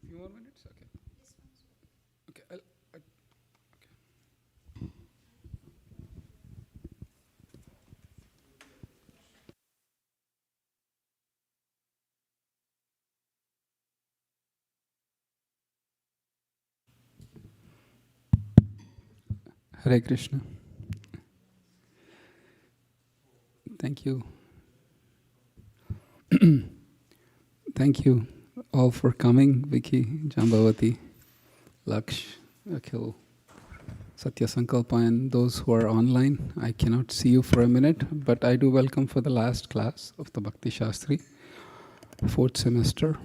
few more minutes? Okay. Okay. Okay. Hare Krishna. Thank you. Thank you all for coming. Vicky, Jambavati, Laksh, Akhil, Satya Sankalpa, and those who are online. I cannot see you for a minute, but I do welcome for the last class of the Bhakti Sastri, 4th semester.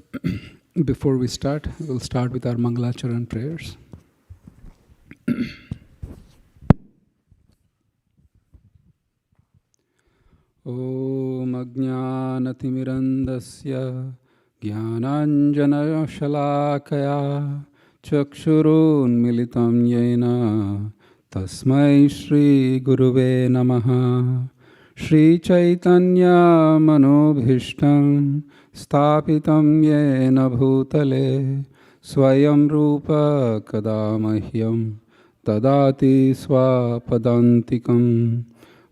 Before we start, we'll start with our Mangalacharan prayers. Om Ajnanatimirandasya Jnananjana Shalakaya Chakshurun Militam Yena Tasmai Shri Guruve Namaha Shri Chaitanya Manobhishtam Stapitam Yena Bhutale Swayam Rupa Kadamahyam Tadati Swapadantikam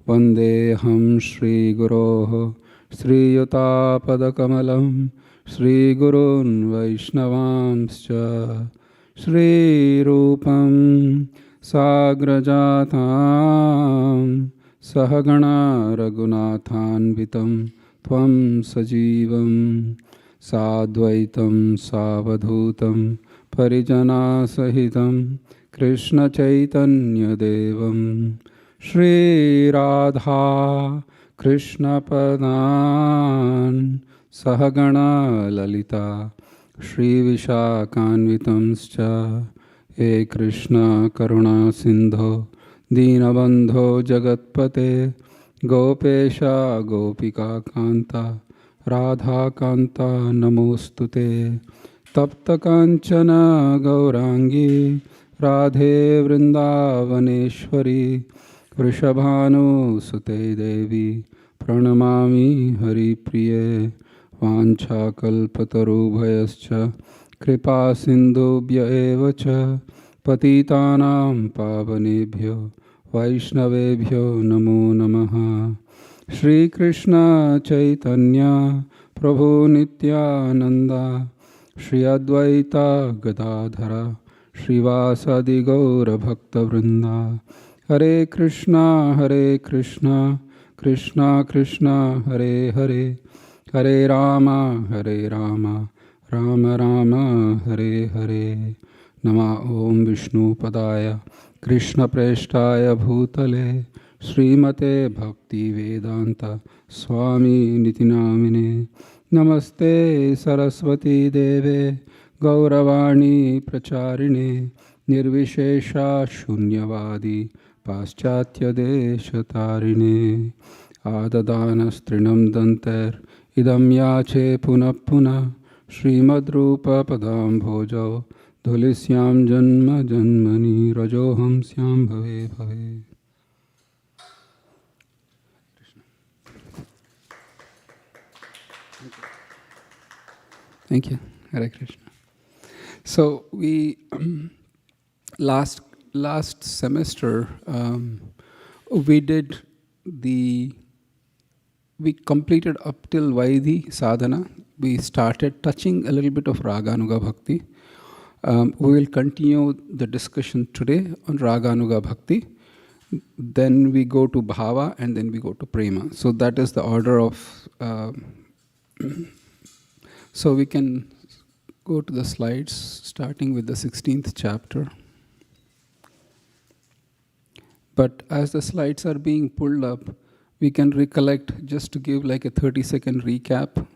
Vandeham Shri Guroh Sri Yutapadakamalaam Shri Gurun Vaishnavamscha Shri Rupam Sagrajatam Sahagana Raghunathanvitam Tvam Sajivam Sadvaitam Savadhutam Parijana Sahitam Krishna Chaitanya Devam Shri Radha Krishna Padan Sahagana Lalita Shri Vishakhanvitamscha He Krishna Karuna Sindho Dinabandho Jagatpate Gopesha Gopika Kanta Radha Kanta Namostute Tapta Kanchana Gaurangi Radhe Vrindavaneshwari Vrishabhanu Sute Devi Pranamami Hari Priye Vancha Kalpatarubhayascha Kripa Sindhubhya Evacha Patitanam Pavanebhyo Vaishnavebhyo Namo Namaha Shri Krishna Chaitanya Prabhu Nityananda Shri Advaita Gadadhara Srivas Gaura Bhakta Vrinda Hare Krishna, Krishna Krishna, Hare Hare, Hare Rama, Rama Rama, Hare Hare. Nama Om Vishnu Padaya, Krishna Preshtaya Bhutale, Srimate Bhakti Vedanta, Swami Nitinamine, Namaste Saraswati Deve, Gauravani Pracharine, Nirvishesha Shunyavadi, Paschatya Deshatarine Adadana Danter Idam Yache Puna Srimad Rupa Padam Bhojo Dhulisyam Janma Janmani Rajoham Syam Bhave Bhave. Thank you. Hare Krishna. So we last semester we completed up till Vaidhi sadhana. We started touching a little bit of Raganuga Bhakti. We will continue the discussion today on Raganuga Bhakti. Then we go to Bhava and then we go to Prema. So that is the order of... so we can go to the slides starting with the 16th chapter. But as the slides are being pulled up, we can recollect, just to give like a 30-second recap.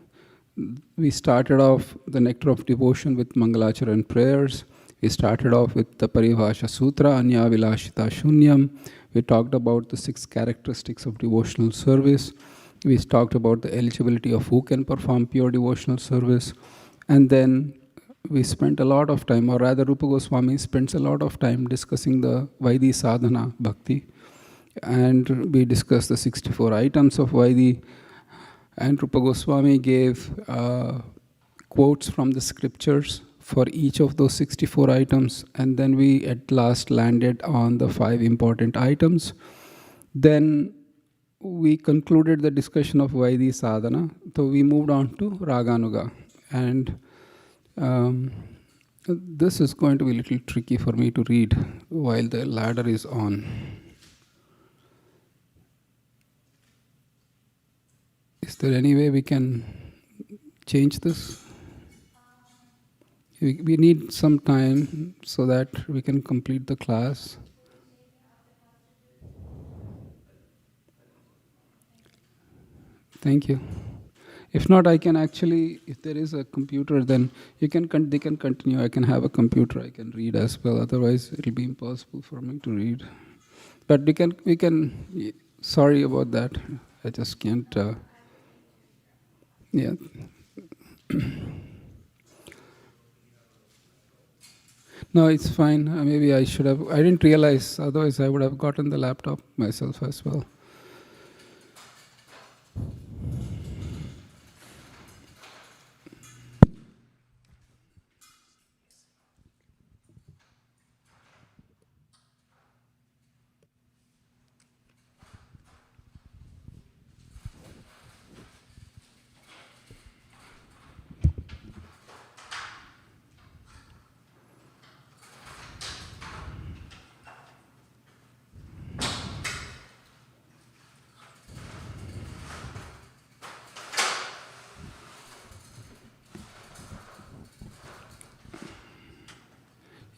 We started off the Nectar of Devotion with Mangalacharan prayers. We started off with the Paribhasha Sutra, Anya Vilashita Shunyam. We talked about the 6 characteristics of devotional service. We talked about the eligibility of who can perform pure devotional service. And then we spent a lot of time, or rather Rupa Goswami spends a lot of time discussing the Vaidhi sadhana bhakti. And we discussed the 64 items of Vaidhi. And Rupa Goswami gave quotes from the scriptures for each of those 64 items, and then we at last landed on the 5 important items. Then we concluded the discussion of Vaidhi sadhana, so we moved on to Raganuga. And this is going to be a little tricky for me to read while the ladder is on. Is there any way we can change this? We need some time so that we can complete the class. Thank you. If not, I can actually, if there is a computer, then they can continue. I can have a computer, I can read as well. Otherwise, it'll be impossible for me to read. But we can, sorry about that. I just can't, yeah. No, it's fine. Maybe I should have, I didn't realize, otherwise I would have gotten the laptop myself as well.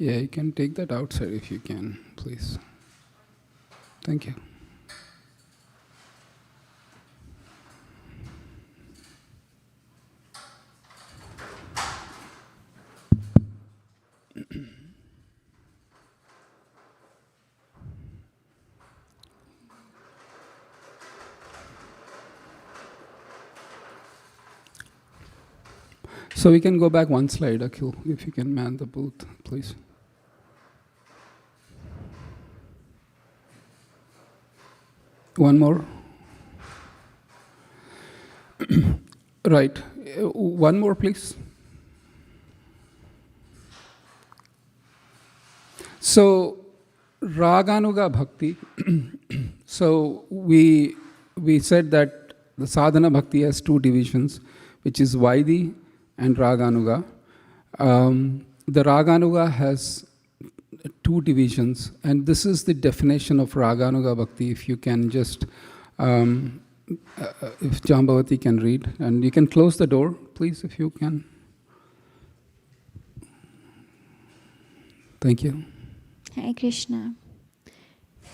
Yeah, you can take that outside if you can, please. Thank you. So we can go back one slide, Akhil, if you can man the booth, please. One more. Right. One more, please. So, Raganuga Bhakti. So, we said that the sadhana bhakti has 2 divisions, which is Vaidhi and Raganuga. The Raganuga has 2 divisions, and this is the definition of Raganuga Bhakti. If you can just, if Jambavati can read, and you can close the door, please, if you can. Thank you. Hare Krishna.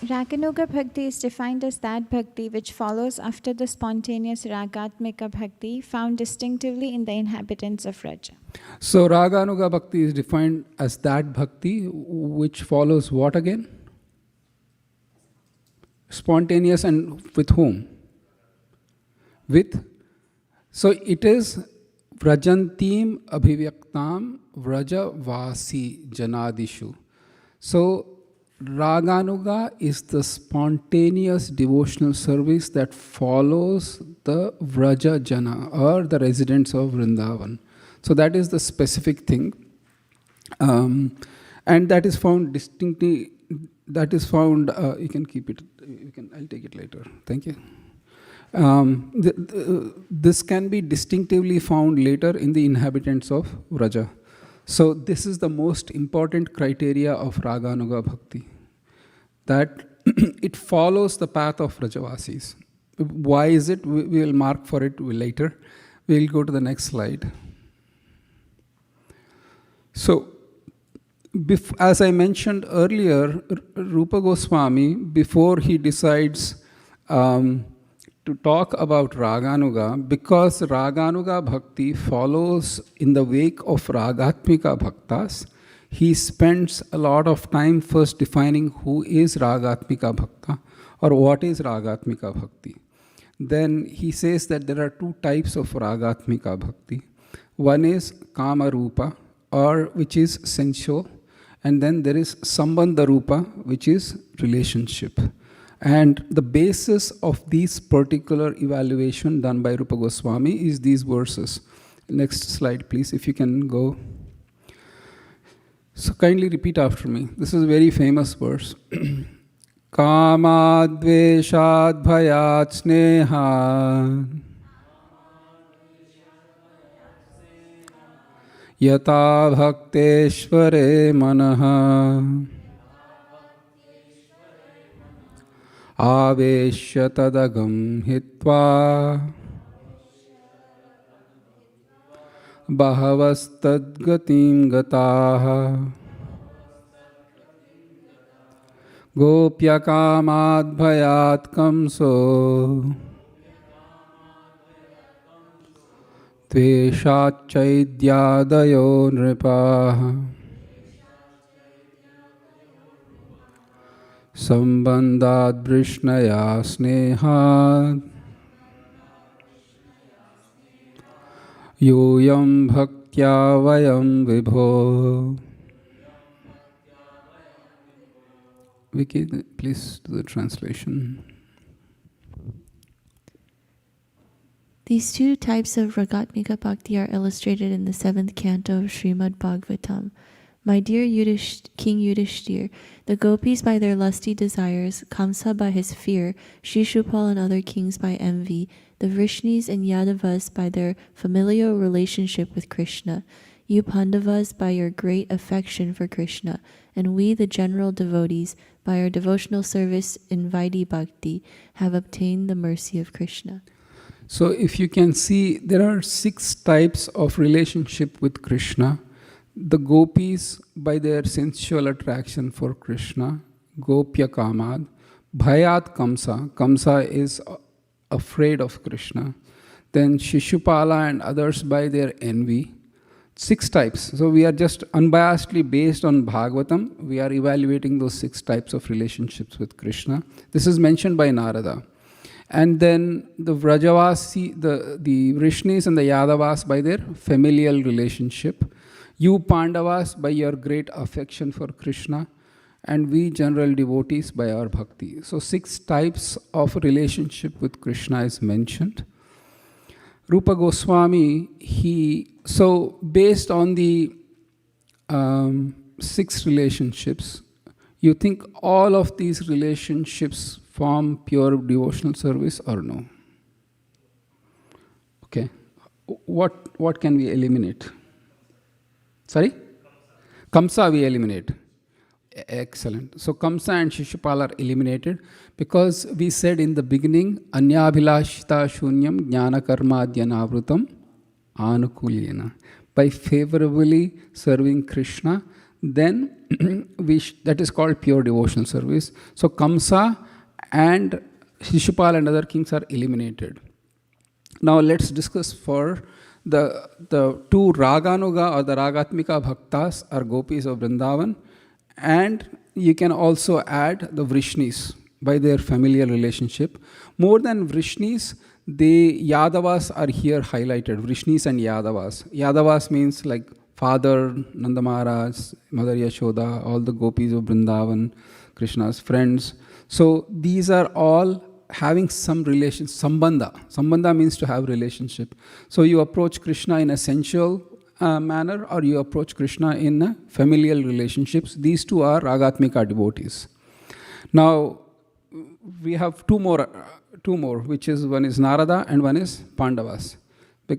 Raganuga Bhakti is defined as that bhakti which follows after the spontaneous Ragatmika Bhakti found distinctively in the inhabitants of Raja. So Raganuga Bhakti is defined as that bhakti which follows what again? Spontaneous, and with whom? With, so it is Vrajantim Abhivyaktam Vrajavasi Janadishu. So Raganuga is the spontaneous devotional service that follows the Vraja Jana, or the residents of Vrindavan. So that is the specific thing. And that is found distinctly, that is found, you can keep it, I'll take it later. Thank you. This can be distinctively found later in the inhabitants of Vraja. So this is the most important criteria of Raganuga Bhakti, that it follows the path of Vrajavasis. Why is it? We will mark for it later. We'll go to the next slide. So, as I mentioned earlier, Rupa Goswami, before he decides to talk about Raganuga, because Raganuga Bhakti follows in the wake of Ragatmika Bhaktas, he spends a lot of time first defining who is Ragatmika Bhakta, or what is Ragatmika Bhakti. Then he says that there are 2 types of Ragatmika Bhakti. One is Kama Rupa, or which is sensual, and then there is Sambandha Rupa, which is relationship. And the basis of this particular evaluation done by Rupa Goswami is these verses. Next slide, please, if you can go. So kindly repeat after me. This is a very famous verse. Kamadveshad bhayat sneha yata bhakteshvare manaha aveshya tadagam hitva bahavastadgatim gataha gopya kamad bhayat kamso tveshachaidhyadayo nripaha sambandhat vrishnaya snehat yoyam bhaktya vayam vibho. Vicky, please do the translation. These two types of Ragatmika Bhakti are illustrated in the 7th canto of Srimad Bhagavatam. My dear King Yudhishthir, the gopis by their lusty desires, Kamsa by his fear, Shishupal and other kings by envy, the Vrishnis and Yadavas by their familial relationship with Krishna, you Pandavas by your great affection for Krishna, and we, the general devotees, by our devotional service in Vaidhi Bhakti, have obtained the mercy of Krishna. So if you can see, there are 6 types of relationship with Krishna. The gopis by their sensual attraction for Krishna, Gopya Kamad, Bhayat Kamsa, Kamsa is afraid of Krishna. Then Shishupala and others by their envy. 6 types. So we are just unbiasedly based on Bhagavatam, we are evaluating those 6 types of relationships with Krishna. This is mentioned by Narada. And then the Vrajavasi, the Vrishnis and the Yadavas by their familial relationship. You Pandavas by your great affection for Krishna. And we general devotees by our bhakti. So 6 types of relationship with Krishna is mentioned. Rupa Goswami, so based on the 6 relationships, you think all of these relationships form pure devotional service or no? Okay. What can we eliminate? Sorry? Kamsa we eliminate. Excellent. So Kamsa and Shishupal are eliminated because we said in the beginning, Anyabhilashita shunyam jnana karma adyanavrutam anukulyena. By favorably serving Krishna, then that is called pure devotional service. So Kamsa and Shishupal and other kings are eliminated. Now let's discuss for the 2 Raganuga or the Ragatmika Bhaktas are gopis of Vrindavan. And you can also add the Vrishnis by their familial relationship. More than Vrishnis, the Yadavas are here highlighted. Vrishnis and Yadavas. Yadavas means like father, Nanda Maharaj, Mother Yashoda, all the gopis of Vrindavan, Krishna's friends. So these are all having some relation, sambandha. Sambandha means to have relationship. So you approach Krishna in a sensual manner or you approach Krishna in familial relationships. These 2 are Ragatmika devotees. Now, we have two more, which is one is Narada and one is Pandavas.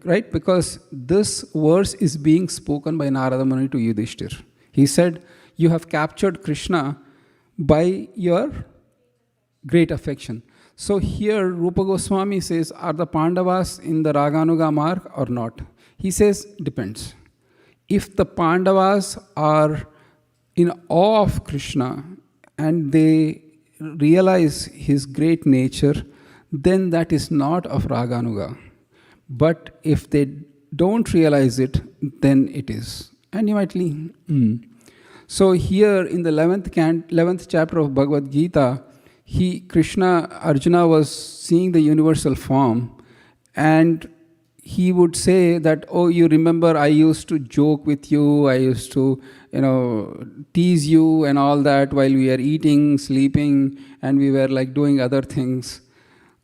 Right? Because this verse is being spoken by Narada Muni to Yudhishthir. He said, you have captured Krishna by your great affection. So here Rupa Goswami says, are the Pandavas in the Raganuga mark or not? He says, depends. If the Pandavas are in awe of Krishna and they realize his great nature, then that is not of Raganuga. But if they don't realize it, then it is. And you might think, So here in the 11th chapter of Bhagavad Gita, Arjuna was seeing the universal form, and he would say that, oh, you remember I used to joke with you, I used to, tease you and all that while we are eating, sleeping, and we were like doing other things.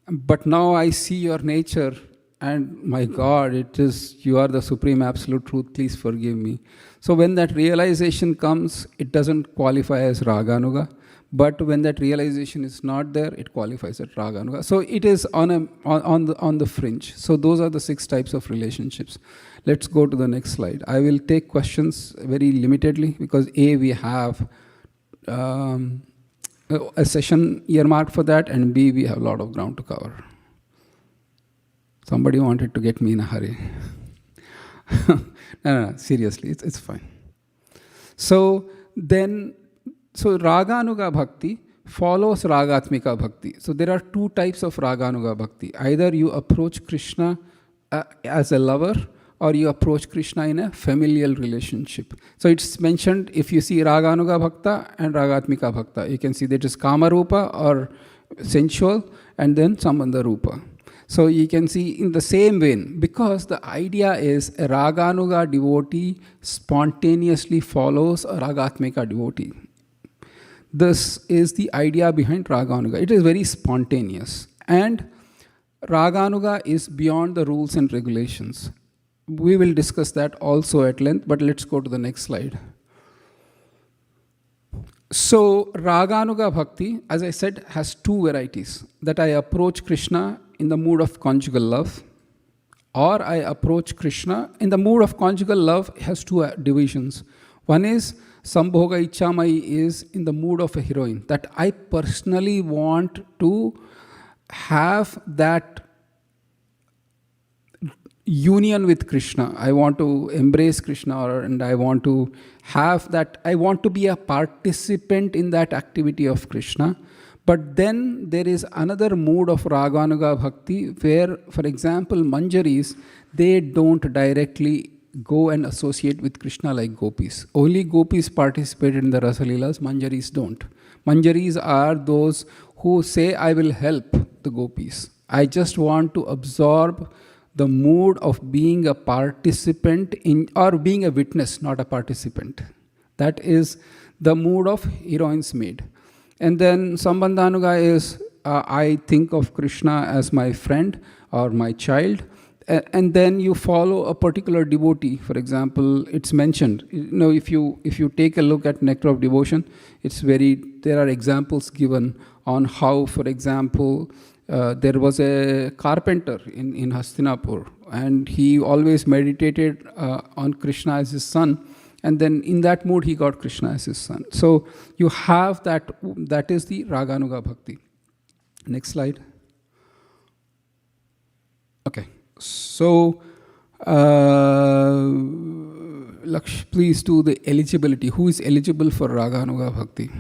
But now I see your nature, and my God, you are the supreme absolute truth, please forgive me. So when that realization comes, it doesn't qualify as Raganuga, but when that realization is not there, it qualifies as Raganuga. So it is on the fringe. So those are the 6 types of relationships. Let's go to the next slide. I will take questions very limitedly because we have a session earmarked for that, and B, we have a lot of ground to cover. Somebody wanted to get me in a hurry. No, seriously, it's fine. So Raganuga Bhakti follows Ragatmika Bhakti. So there are 2 types of Raganuga Bhakti. Either you approach Krishna as a lover, or you approach Krishna in a familial relationship. So it's mentioned, if you see Raganuga Bhakta and Ragatmika Bhakta, you can see that is Kama Rupa or sensual, and then Sambandha Rupa. So you can see in the same vein, because the idea is a Raganuga devotee spontaneously follows a Ragatmika devotee. This is the idea behind Raganuga. It is very spontaneous. And Raganuga is beyond the rules and regulations. We will discuss that also at length, but let's go to the next slide. So Raganuga Bhakti, as I said, has 2 varieties. That I approach Krishna in the mood of conjugal love, or I approach Krishna in the mood of conjugal love has 2 divisions. One is Sambhoga Ichamai is in the mood of a heroine, that I personally want to have that union with Krishna. I want to embrace Krishna, and I want to have that, I want to be a participant in that activity of Krishna. But then there is another mood of Raganuga Bhakti where, for example, Manjaris, they don't directly go and associate with Krishna like gopis. Only gopis participated in the Rasalilas, Manjaris don't. Manjaris are those who say, I will help the gopis. I just want to absorb the mood of being a participant in, or being a witness, not a participant. That is the mood of heroines maid. And then Sambandhanuga is, I think of Krishna as my friend or my child. And then you follow a particular devotee. For example, it's mentioned, if you take a look at Nectar of Devotion, there are examples given on how, for example, there was a carpenter in Hastinapur, and he always meditated on Krishna as his son, and then in that mood he got Krishna as his son. So you have that is the Raganuga Bhakti. Next slide. Okay, so Laksh, please do the eligibility. Who is eligible for Raganuga Bhakti?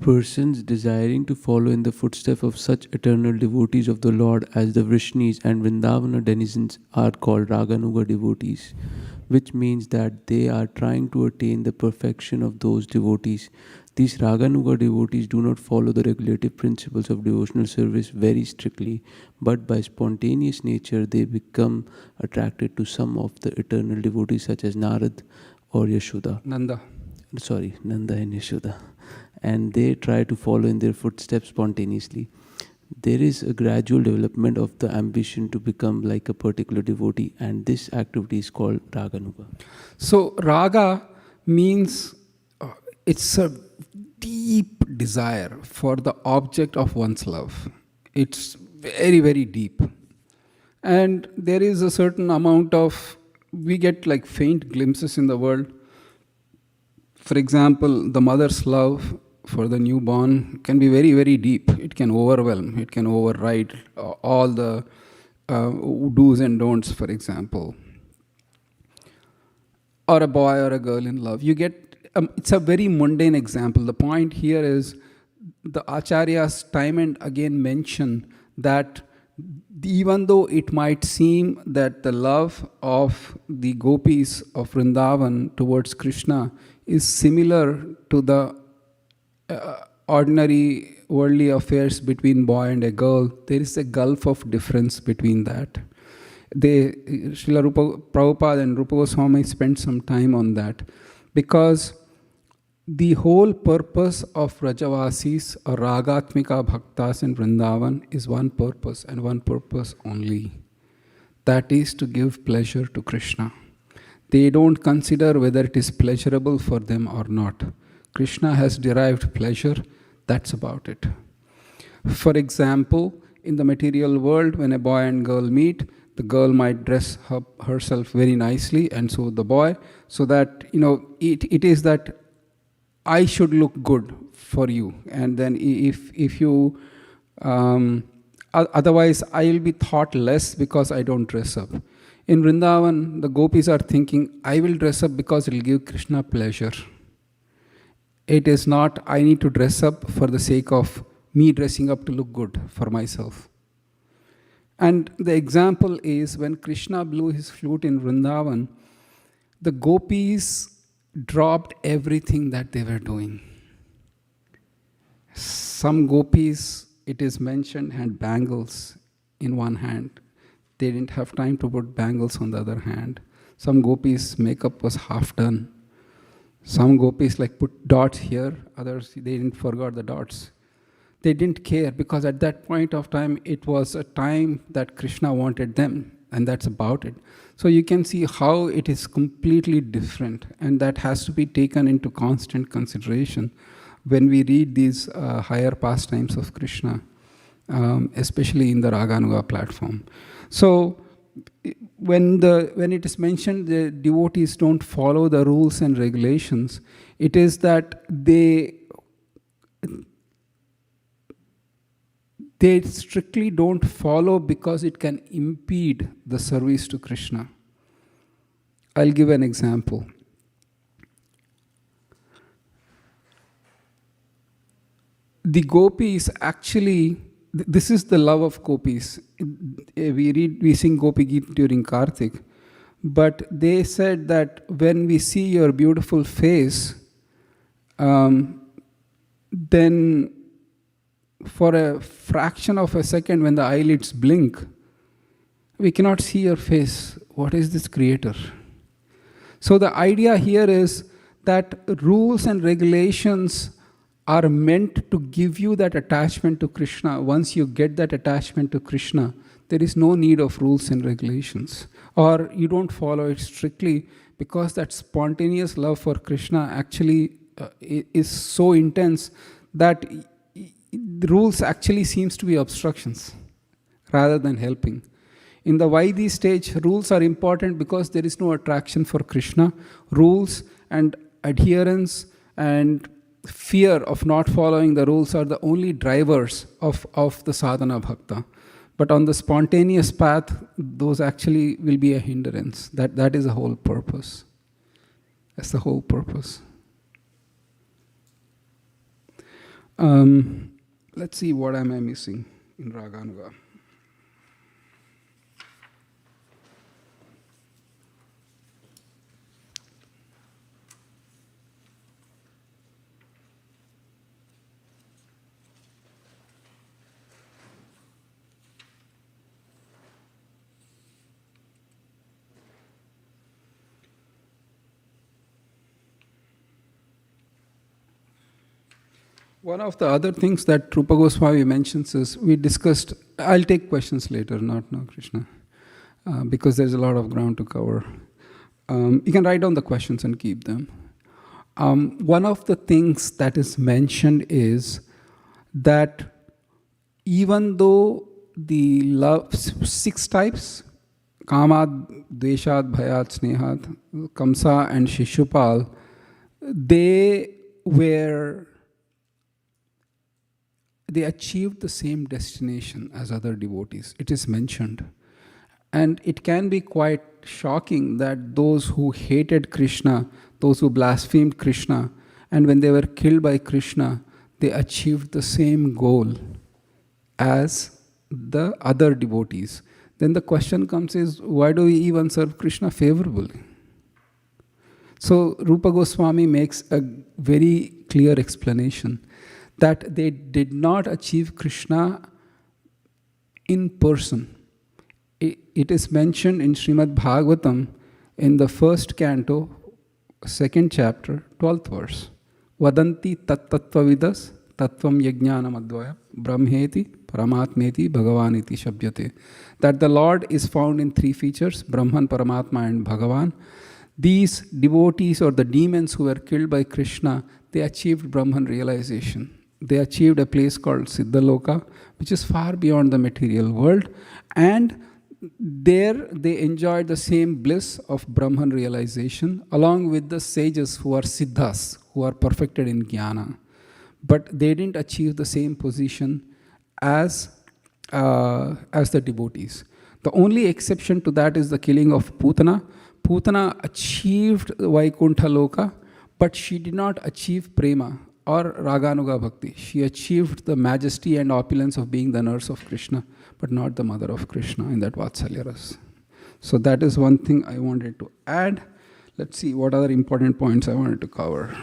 Persons desiring to follow in the footsteps of such eternal devotees of the Lord as the Vrishnis and Vrindavana denizens are called Raganuga devotees, which means that they are trying to attain the perfection of those devotees. These Raganuga devotees do not follow the regulative principles of devotional service very strictly, but by spontaneous nature they become attracted to some of the eternal devotees such as Narad or Yashoda. Nanda and Yashoda. And they try to follow in their footsteps spontaneously. There is a gradual development of the ambition to become like a particular devotee, and this activity is called Raganuga. So Raga means it's a deep desire for the object of one's love. It's very, very deep. And there is a certain amount of, we get like faint glimpses in the world. For example, the mother's love for the newborn can be very, very deep. It can overwhelm, it can override all the do's and don'ts, for example. Or a boy or a girl in love. You get, it's a very mundane example. The point here is the Acharyas time and again mention that even though it might seem that the love of the gopis of Vrindavan towards Krishna is similar to the ordinary worldly affairs between boy and a girl, there is a gulf of difference between that. Srila Prabhupada and Rupa Goswami spent some time on that, because The whole purpose of Rajavasis or Ragatmika Bhaktas in Vrindavan is one purpose and one purpose only. That is to give pleasure to Krishna. They don't consider whether it is pleasurable for them or not. Krishna has derived pleasure, that's about it. For example, in the material world, when a boy and girl meet, the girl might dress herself very nicely, and so the boy, so that, it is that I should look good for you. And then if you, otherwise I will be thought less because I don't dress up. In Vrindavan, the gopis are thinking, I will dress up because it will give Krishna pleasure. It is not, I need to dress up for the sake of me dressing up to look good for myself. And the example is when Krishna blew his flute in Vrindavan, the gopis dropped everything that they were doing. Some gopis, it is mentioned, had bangles in one hand. They didn't have time to put bangles on the other hand. Some gopis' makeup was half done. Some gopis put dots here, others they didn't forgot the dots. They didn't care because at that point of time it was a time that Krishna wanted them, and that's about it. So you can see how it is completely different, and that has to be taken into constant consideration when we read these higher pastimes of Krishna, especially in the Raganuga platform. So when it is mentioned the devotees don't follow the rules and regulations, it is that they strictly don't follow because it can impede the service to Krishna. I'll give an example. The gopis actually, this is the love of gopis. We sing Gopi Geet during Kartik, but they said that when we see your beautiful face, then for a fraction of a second when the eyelids blink, we cannot see your face. What is this creator? So the idea here is that rules and regulations are meant to give you that attachment to Krishna. Once you get that attachment to Krishna, there is no need of rules and regulations. Or you don't follow it strictly because that spontaneous love for Krishna actually is so intense that the rules actually seems to be obstructions rather than helping. In the Vaidhi stage, rules are important because there is no attraction for Krishna. Rules and adherence and fear of not following the rules are the only drivers of the sadhana bhakta. But on the spontaneous path, those actually will be a hindrance. That is the whole purpose. That's the whole purpose. Let's see, what am I missing in Raganuga? One of the other things that Rupa Goswami mentions is, we discussed, I'll take questions later, not now, Krishna, because there's a lot of ground to cover. You can write down the questions and keep them. One of the things that is mentioned is that even though the love, 6 types, Kamad, Dveshad, Bhayat, Snehat, Kamsa and Shishupal, they achieved the same destination as other devotees. It is mentioned. And it can be quite shocking that those who hated Krishna, those who blasphemed Krishna, and when they were killed by Krishna, they achieved the same goal as the other devotees. Then the question comes is, why do we even serve Krishna favorably? So Rupa Goswami makes a very clear explanation that they did not achieve Krishna in person. It is mentioned in Srimad Bhagavatam in the 1st canto, 2nd chapter, 12th verse. Vadanti tattvavidas tattvam yajnanam advaya brahmeti paramatmeti bhagavaniti shabdyate. That the Lord is found in three features, Brahman, Paramatma and Bhagavan. These devotees or the demons who were killed by Krishna, they achieved Brahman realization. They achieved a place called Siddhaloka, which is far beyond the material world. And there they enjoyed the same bliss of Brahman realization along with the sages who are Siddhas, who are perfected in Jnana. But they didn't achieve the same position as the devotees. The only exception to that is the killing of Putana. Putana achieved Vaikuntha Loka, but she did not achieve Prema or Raganuga Bhakti. She achieved the majesty and opulence of being the nurse of Krishna, but not the mother of Krishna in that Vatsalya Ras. So that is one thing I wanted to add. Let's see what other important points I wanted to cover.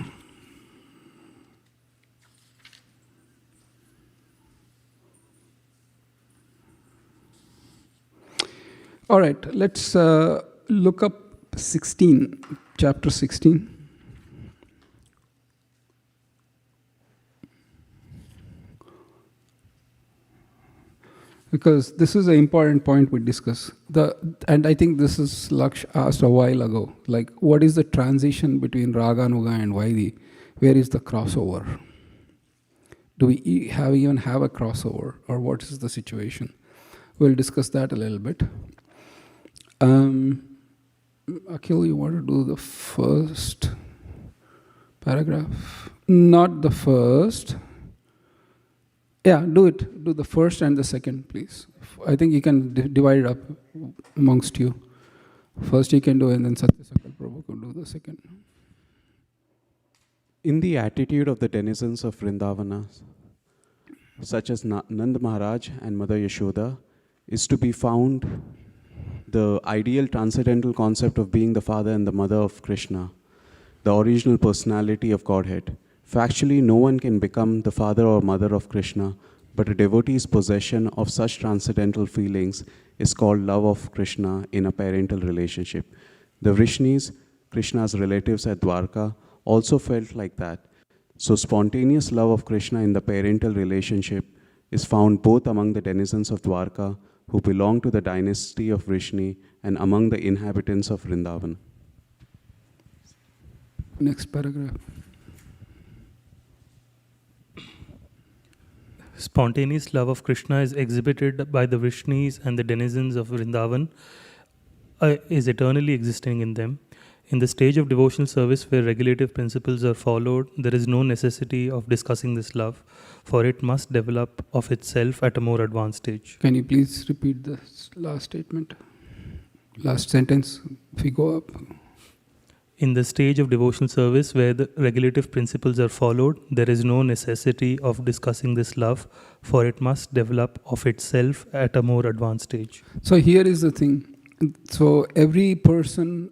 All right, let's look up 16, chapter 16. Because this is an important point we discuss. And I think this is Laksh asked a while ago. Like, what is the transition between Raganuga and Vaidhi? Where is the crossover? Do we even have a crossover? Or what is the situation? We'll discuss that a little bit. Akhil, you want to do the first paragraph? Not the first. Yeah, do it. Do the first and the second, please. I think you can divide it up amongst you. First you can do, and then Satyasakal Prabhu can do the second. In the attitude of the denizens of Vrindavana, such as Nand Maharaj and Mother Yashoda, is to be found the ideal transcendental concept of being the father and the mother of Krishna, the original personality of Godhead. Factually, no one can become the father or mother of Krishna, but a devotee's possession of such transcendental feelings is called love of Krishna in a parental relationship. The Vrishnis, Krishna's relatives at Dwarka, also felt like that. So spontaneous love of Krishna in the parental relationship is found both among the denizens of Dwarka, who belong to the dynasty of Vrishni, and among the inhabitants of Vrindavan. Next paragraph. Spontaneous love of Krishna is exhibited by the Vrishnis and the denizens of Vrindavan, is eternally existing in them. In the stage of devotional service where regulative principles are followed, there is no necessity of discussing this love, for it must develop of itself at a more advanced stage. Can you please repeat the last statement? Last sentence, if we go up. In the stage of devotional service where the regulative principles are followed, there is no necessity of discussing this love, for it must develop of itself at a more advanced stage. So here is the thing. So every person,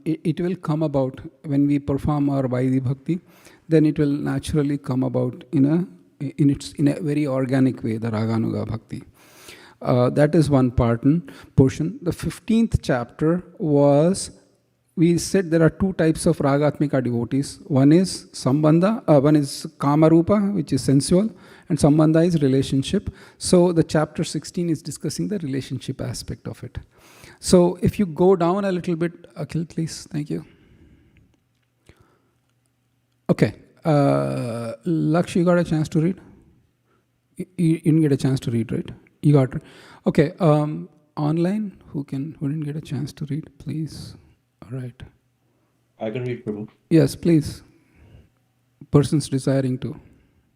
it will come about when we perform our Vaidhi Bhakti, then it will naturally come about in a very organic way, the Raganuga Bhakti. That is one portion. The 15th chapter was, we said there are two types of Ragatmika devotees. One is Sambandha, one is Kamarupa, which is sensual, and Sambandha is relationship. So the chapter 16 is discussing the relationship aspect of it. So if you go down a little bit, Akhil, please, thank you. Okay, Laksh, you got a chance to read? You didn't get a chance to read, right? You got it. Okay, online, who didn't get a chance to read, please? All right. I can read, Prabhu. Yes, please. Persons desiring to.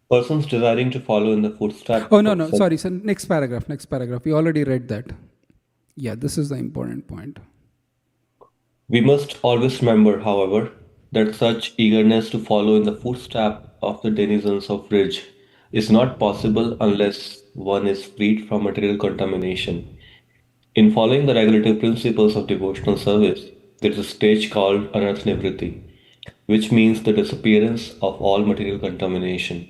Persons desiring to follow in the footsteps. Oh, no, sorry. So next paragraph. We already read that. Yeah, this is the important point. We must always remember, however, that such eagerness to follow in the footsteps of the denizens of Rij is not possible unless one is freed from material contamination. In following the regulative principles of devotional service, there is a stage called Anarth Nivriti, which means the disappearance of all material contamination.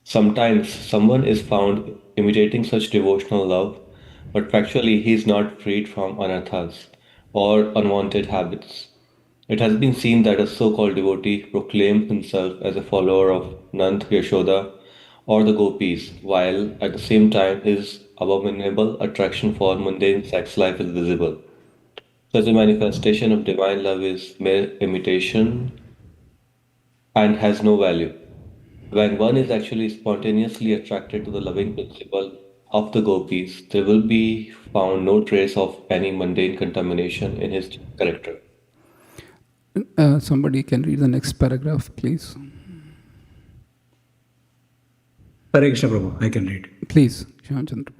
Sometimes someone is found imitating such devotional love, but factually he is not freed from anarthas or unwanted habits. It has been seen that a so-called devotee proclaims himself as a follower of Nand, Yashoda, or the gopis, while at the same time his abominable attraction for mundane sex life is visible. Such a manifestation of divine love is mere imitation and has no value. When one is actually spontaneously attracted to the loving principle of the gopis, there will be found no trace of any mundane contamination in his character. Somebody can read the next paragraph, please. Hare Krishna Prabhu, I can read. Please, Shyam Chandra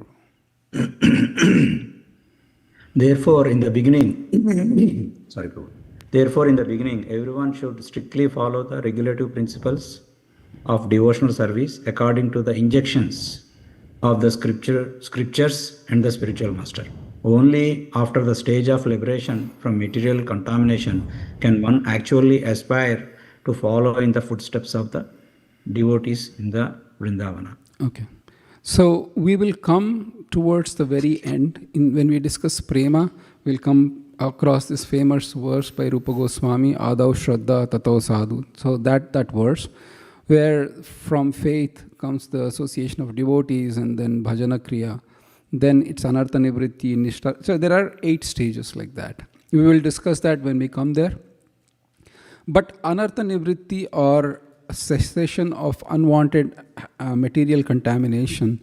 Prabhu. Therefore, in the beginning, sorry, Prabhu. Therefore, in the beginning, everyone should strictly follow the regulative principles of devotional service according to the injunctions of the scriptures and the spiritual master. Only after the stage of liberation from material contamination can one actually aspire to follow in the footsteps of the devotees in the Vrindavana. Okay. So we will come towards the very end. When we discuss prema, we'll come across this famous verse by Rupa Goswami, Adav Shraddha Tato Sadhu. So that verse, where from faith comes the association of devotees and then bhajana kriya, then it's anartha nivritti, nishta. So there are 8 stages like that. We will discuss that when we come there. But anartha nivritti, or cessation of unwanted material contamination,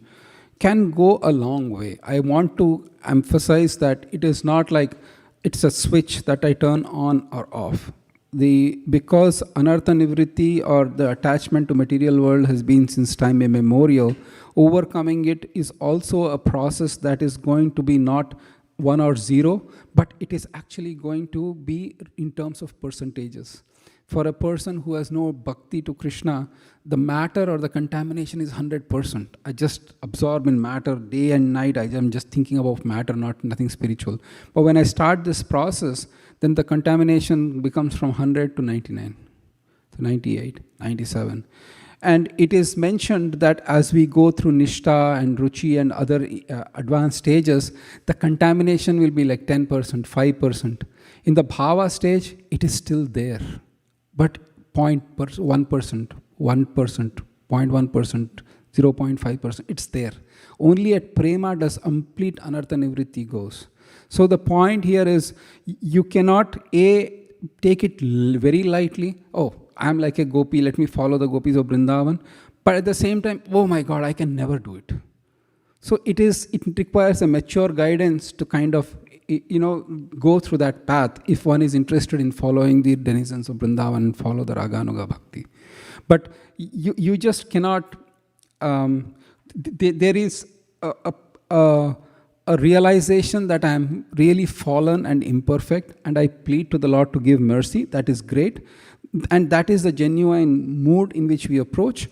can go a long way. I want to emphasize that it is not like it's a switch that I turn on or off. Because anartha nivritti, or the attachment to material world, has been since time immemorial, overcoming it is also a process that is going to be not 1 or 0, but it is actually going to be in terms of percentages. For a person who has no bhakti to Krishna, the matter or the contamination is 100%. I just absorb in matter day and night. I am just thinking about matter, nothing spiritual. But when I start this process, then the contamination becomes from 100 to 99, to 98, 97. And it is mentioned that as we go through Nishta and Ruchi and other advanced stages, the contamination will be like 10%, 5%. In the Bhava stage, it is still there. But 1%, 1%, 0.1%, 0.5%, it's there. Only at Prema does complete anartha nivritti goes. So the point here is, you cannot take it very lightly. Oh, I'm like a gopi, let me follow the gopis of Vrindavan. But at the same time, oh my God, I can never do it. So it requires a mature guidance to kind of go through that path if one is interested in following the denizens of Vrindavan and follow the Raganuga Bhakti. But you just cannot, there is a realization that I am really fallen and imperfect, and I plead to the Lord to give mercy. That is great. And that is the genuine mood in which we approach.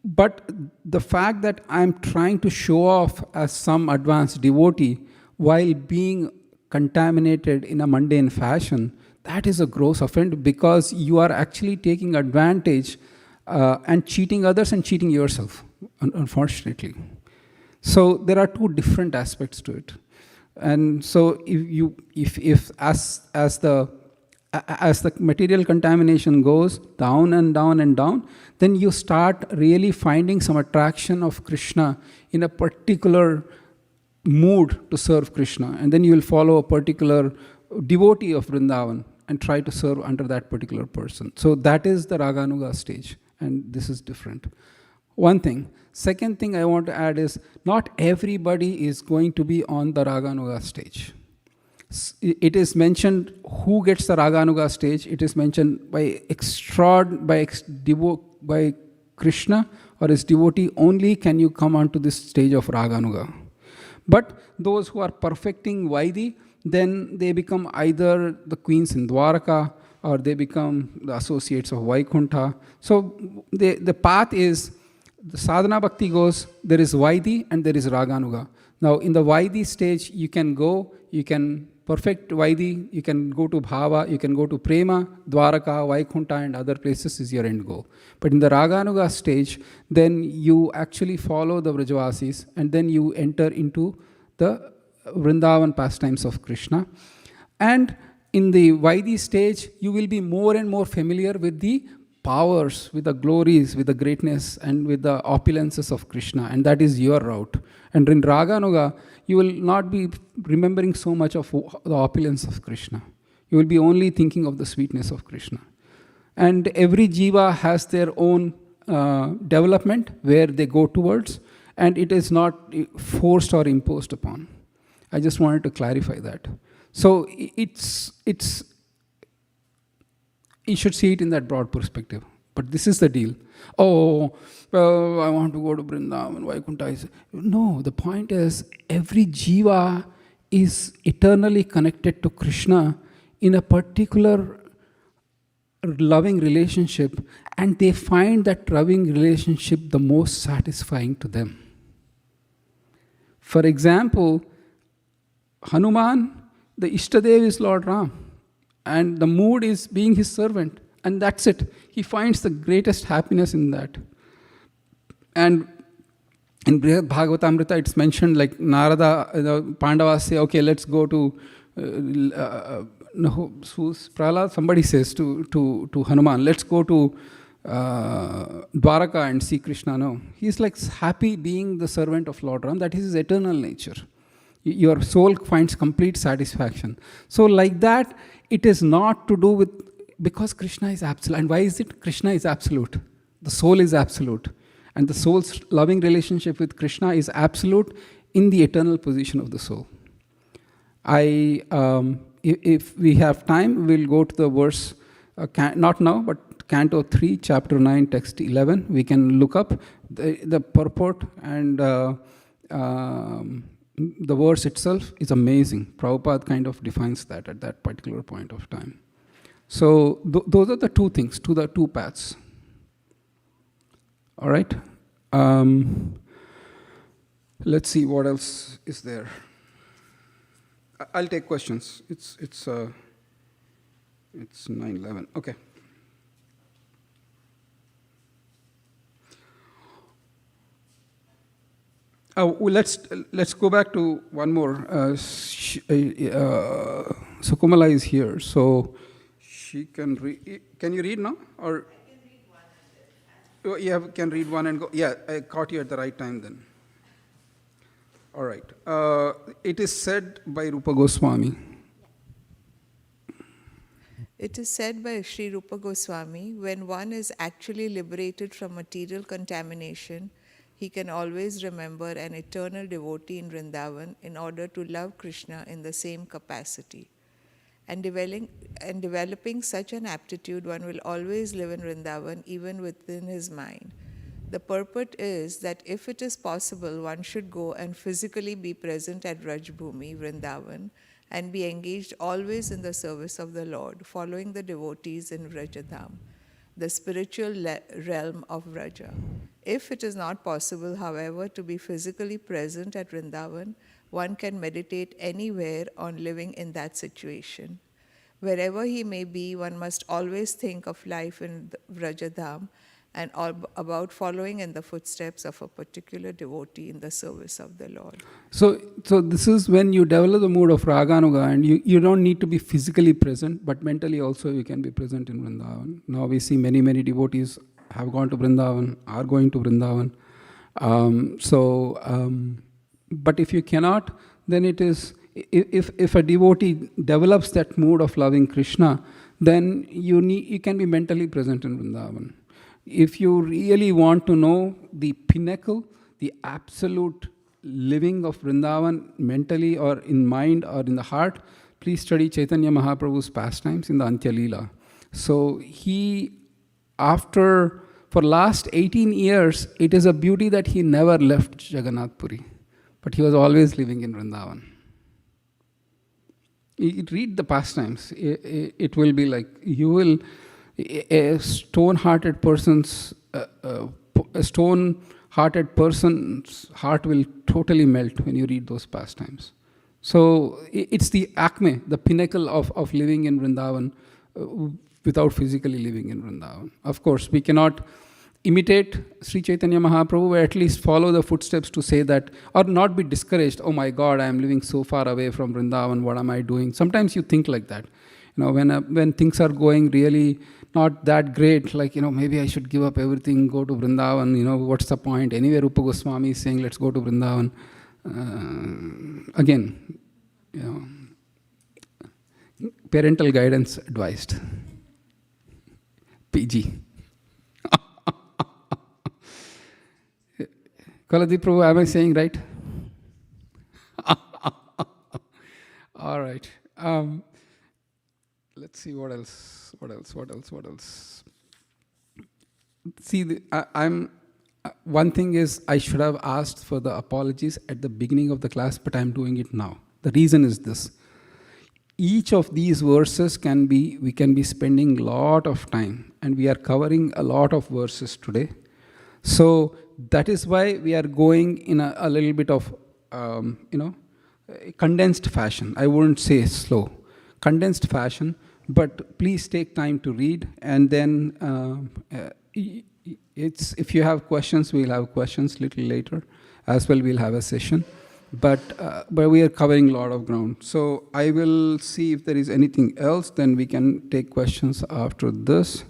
But the fact that I am trying to show off as some advanced devotee while being contaminated in a mundane fashion, that is a gross offense, because you are actually taking advantage and cheating others and cheating yourself, unfortunately. So there are 2 different aspects to it. And so if as the material contamination goes down and down and down, then you start really finding some attraction of Krishna in a particular mood to serve Krishna. And then you will follow a particular devotee of Vrindavan and try to serve under that particular person. So that is the Raganuga stage, and this is different. One thing. Second thing I want to add is, not everybody is going to be on the Raganuga stage. It is mentioned who gets the Raganuga stage. It is mentioned by Krishna or his devotee only can you come onto this stage of Raganuga. But those who are perfecting Vaidhi, then they become either the queens in Dwaraka or they become the associates of Vaikuntha. So the path is, the sadhana bhakti goes, there is Vaidhi and there is Raganuga. Now in the Vaidhi stage, you can perfect Vaidhi, you can go to Bhava, you can go to Prema, Dwaraka, Vaikuntha and other places is your end goal. But in the Raganuga stage, then you actually follow the Vrajavasis and then you enter into the Vrindavan pastimes of Krishna. And in the Vaidhi stage, you will be more and more familiar with the powers, with the glories, with the greatness, and with the opulences of Krishna, and that is your route. And in Raganuga, you will not be remembering so much of the opulence of Krishna. You will be only thinking of the sweetness of Krishna. And every jiva has their own development where they go towards, and it is not forced or imposed upon. I just wanted to clarify that. So it's you should see it in that broad perspective. But this is the deal. Oh, I want to go to Vrindavan, Vaikuntha. No, the point is every jiva is eternally connected to Krishna in a particular loving relationship, and they find that loving relationship the most satisfying to them. For example, Hanuman, the Ishtadev is Lord Ram, and the mood is being his servant, and that's it. He finds the greatest happiness in that. And in Brihad Bhagavatamrita, it's mentioned like Narada, Pandavas say, okay, let's go to Prahlad, somebody says to Hanuman, let's go to Dwaraka and see Krishna. No, he's like happy being the servant of Lord Ram. That is his eternal nature. Your soul finds complete satisfaction. So like that, it is not to do with, because Krishna is absolute. And why is it Krishna is absolute? The soul is absolute. And the soul's loving relationship with Krishna is absolute in the eternal position of the soul. If we have time, we'll go to the verse, not now, but Canto 3, Chapter 9, Text 11. We can look up the purport, and the verse itself is amazing. Prabhupada kind of defines that at that particular point of time. So those are the two things, the two paths. All right. Let's see what else is there. I'll take questions. It's 9:11. Okay. Let's go back to one more. Sukumala is here, so she can read. Can you read now, or? I can read one and then. Yeah, can read one and go. Yeah, I caught you at the right time then. All right. It is said by Rupa Goswami. It is said by Sri Rupa Goswami, when one is actually liberated from material contamination, he can always remember an eternal devotee in Vrindavan in order to love Krishna in the same capacity. And developing such an aptitude, one will always live in Vrindavan even within his mind. The purport is that if it is possible, one should go and physically be present at Rajbhumi, Vrindavan, and be engaged always in the service of the Lord, following the devotees in Vrajadham, the spiritual realm of Vraja. If it is not possible, however, to be physically present at Vrindavan, one can meditate anywhere on living in that situation. Wherever he may be, one must always think of life in Vrajadham and about following in the footsteps of a particular devotee in the service of the Lord. So this is when you develop the mood of Raganuga, and you don't need to be physically present, but mentally also you can be present in Vrindavan. Now we see many devotees have gone to Vrindavan, are going to Vrindavan. But if you cannot, then it is, if a devotee develops that mood of loving Krishna, then you can be mentally present in Vrindavan. If you really want to know the pinnacle, the absolute living of Vrindavan mentally or in mind or in the heart, please study Chaitanya Mahaprabhu's pastimes in the Antya Leela. So for last 18 years, it is a beauty that he never left Jagannath Puri, but he was always living in Vrindavan. Read the pastimes. It will be like, a stone-hearted person's heart will totally melt when you read those pastimes. So it's the acme, the pinnacle of living in Vrindavan without physically living in Vrindavan. Of course, we cannot imitate Sri Chaitanya Mahaprabhu, but at least follow the footsteps to say that, or not be discouraged, oh my God, I am living so far away from Vrindavan, what am I doing? Sometimes you think like that. When things are going really not that great, like, maybe I should give up everything, go to Vrindavan, what's the point? Anyway, Rupa Goswami is saying, let's go to Vrindavan. Again, parental guidance advised. PG. Kaladi Prabhu, am I saying right? All right. Let's see what else. See, one thing is I should have asked for the apologies at the beginning of the class, but I'm doing it now. The reason is this. Each of these verses we can be spending a lot of time, and we are covering a lot of verses today. So that is why we are going in a little bit of, condensed fashion. I wouldn't say slow. Condensed fashion, but please take time to read, and then if you have questions, we'll have questions a little later. As well, we'll have a session. But we are covering a lot of ground. So I will see if there is anything else, then we can take questions after this.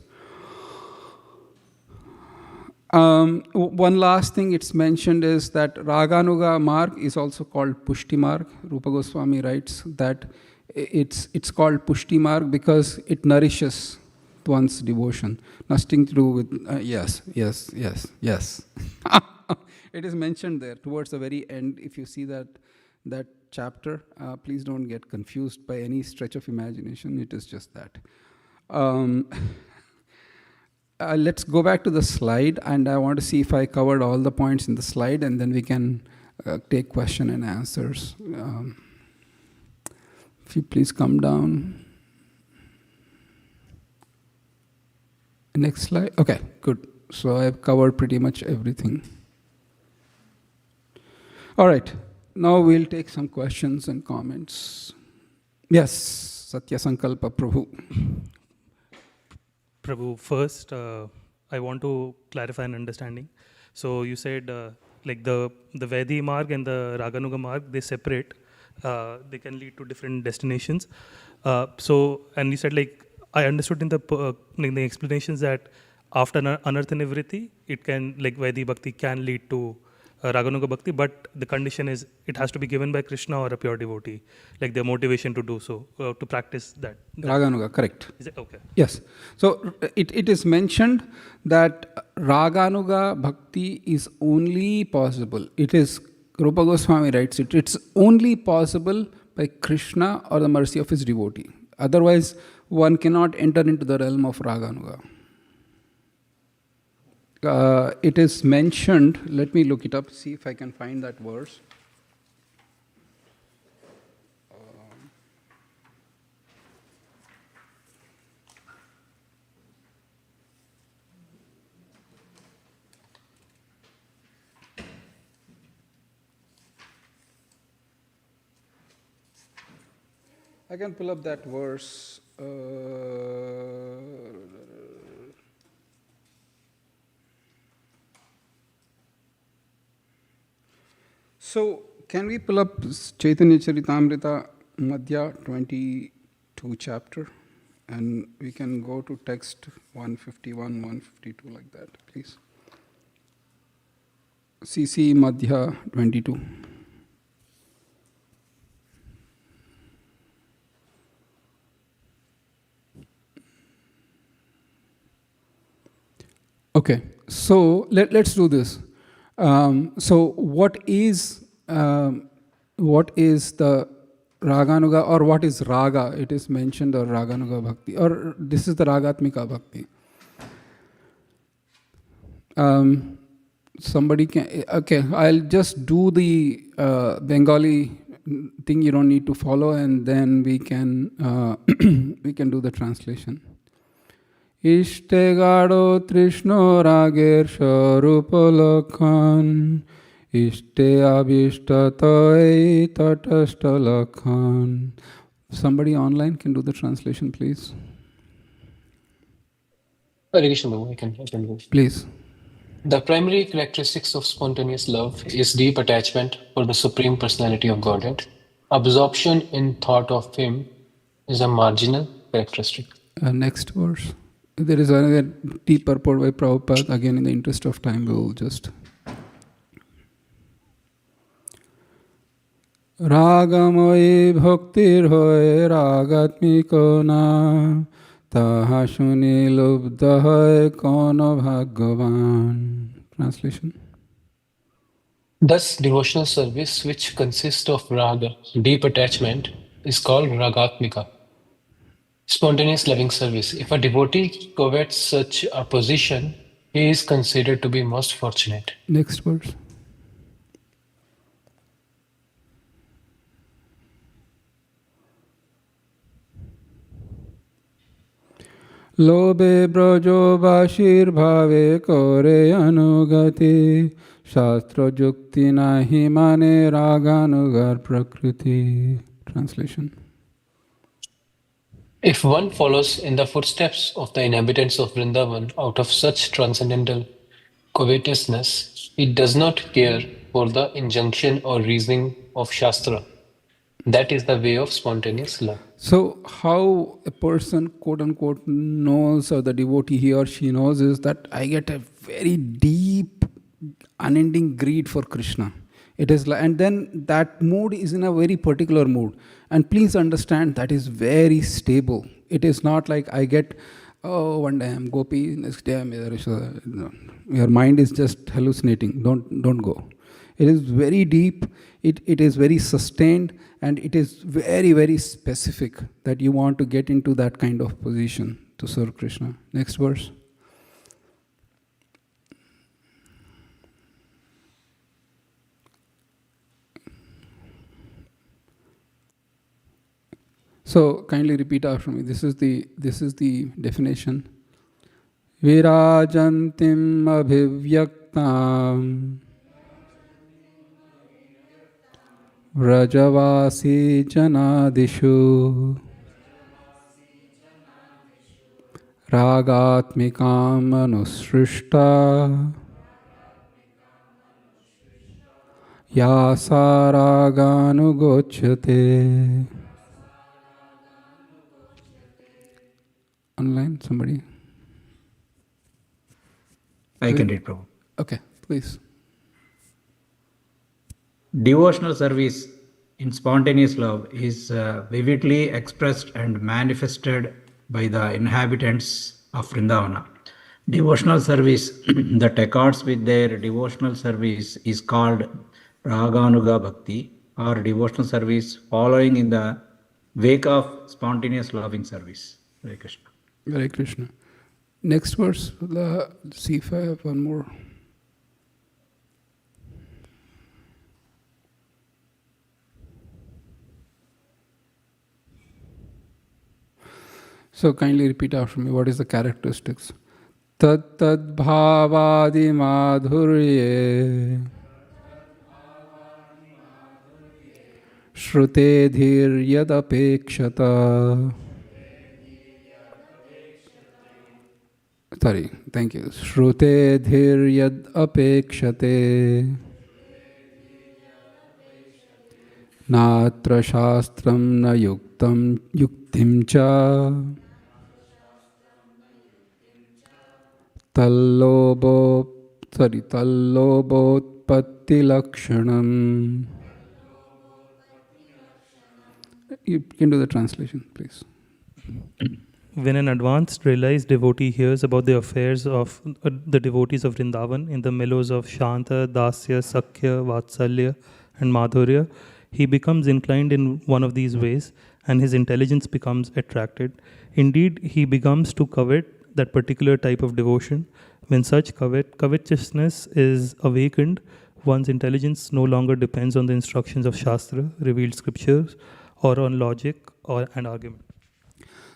One last thing it's mentioned is that Raganuga Marg is also called Pushti Marg. Rupa Goswami writes that it's called Pushti Marg because it nourishes one's devotion. Nothing to do with, yes. It is mentioned there towards the very end. If you see that chapter, please don't get confused by any stretch of imagination. It is just that. Let's go back to the slide, and I want to see if I covered all the points in the slide, and then we can take question and answers. If you please come down. Next slide. Okay, good. So I've covered pretty much everything. All right. Now we'll take some questions and comments. Yes, Satya Sankalpa Prabhu. Prabhu, first, I want to clarify an understanding. So you said like the Vaidhi Marg and the Raganuga Marg, they separate. They can lead to different destinations. And you said, like, I understood in the explanations that after Anartha Nivritti, it can, like, Vaidhi Bhakti can lead to Raganuga Bhakti, but the condition is it has to be given by Krishna or a pure devotee, like the motivation to do so, to practice that. Raganuga, correct. Is it okay? Yes. So it is mentioned that Raganuga Bhakti is only possible. It is, Rupa Goswami writes it, it's only possible by Krishna or the mercy of his devotee. Otherwise, one cannot enter into the realm of Raganuga. It is mentioned, let me look it up, see if I can find that verse. I can pull up that verse. So, can we pull up Chaitanya Charitamrita Madhya 22 chapter, and we can go to text 151, 152 like that, please. CC Madhya 22. Okay, so let's do this. So what is the Raganuga, or what is Raga? It is mentioned, or Raganuga Bhakti, or this is the Ragatmika Bhakti. Somebody can, okay, I'll just do the Bengali thing you don't need to follow, and then we can do the translation. Ishte gado trishno rager sharupalakhan, Ishte abhishta toy tatashta lakhan. Somebody online can do the translation, please. Hare Krishna, I can do it. Please. The primary characteristics of spontaneous love is deep attachment for the Supreme Personality of Godhead. Absorption in thought of Him is a marginal characteristic. Next verse. There is another deep purport by Prabhupada. Again, in the interest of time, we will just. Ragamoyi bhaktir hoye ragatmiko na taha shuni lubdha hoye kono bhagavan. Translation. Thus, devotional service, which consists of raga, deep attachment, is called ragatmika, spontaneous loving service. If a devotee covets such a position, he is considered to be most fortunate. Next verse. Lobe brojo bashir bhave kore anugati shastra jukti nahi mane raganugar prakriti. Translation. If one follows in the footsteps of the inhabitants of Vrindavan out of such transcendental covetousness, he does not care for the injunction or reasoning of Shastra. That is the way of spontaneous love. So, how a person, quote unquote, knows, or the devotee he or she knows, is that I get a very deep, unending greed for Krishna. It is like, and then that mood is in a very particular mood. And please understand that is very stable. It is not like I get, oh, one day I'm Gopi, next day I'm Yadrisha. No. Your mind is just hallucinating. Don't go. It is very deep. It is very sustained, and it is very, very specific that you want to get into that kind of position to serve Krishna. Next verse. So kindly repeat after me. This is the definition. Virajantim abhivyaktam Vrajavasi janadishu Ragatmikam anusrishta Yasaraganugochate. Online, somebody? I can read, Prabhu. Okay, please. Devotional service in spontaneous love is vividly expressed and manifested by the inhabitants of Vrindavana. Devotional service that accords with their devotional service is called Raganuga Bhakti, or devotional service following in the wake of spontaneous loving service. Hare Krishna. Hare Krishna. Next verse, see if I have one more. So kindly repeat after me. What is the characteristics? Tat tad bhavadi madhurye Shrute dhir yad apekshata. Sorry, thank you. Shrute dhir yad apekshate Natra shastram na yuktam yuktim cha Tallobotpatti lakshanam. You can do the translation, please. When an advanced realized devotee hears about the affairs of the devotees of Vrindavan in the mellows of Shanta, Dasya, Sakhya, Vatsalya, and Madhurya, he becomes inclined in one of these ways, and his intelligence becomes attracted. Indeed, he begins to covet that particular type of devotion. When such covetousness is awakened, one's intelligence no longer depends on the instructions of Shastra, revealed scriptures, or on logic and argument.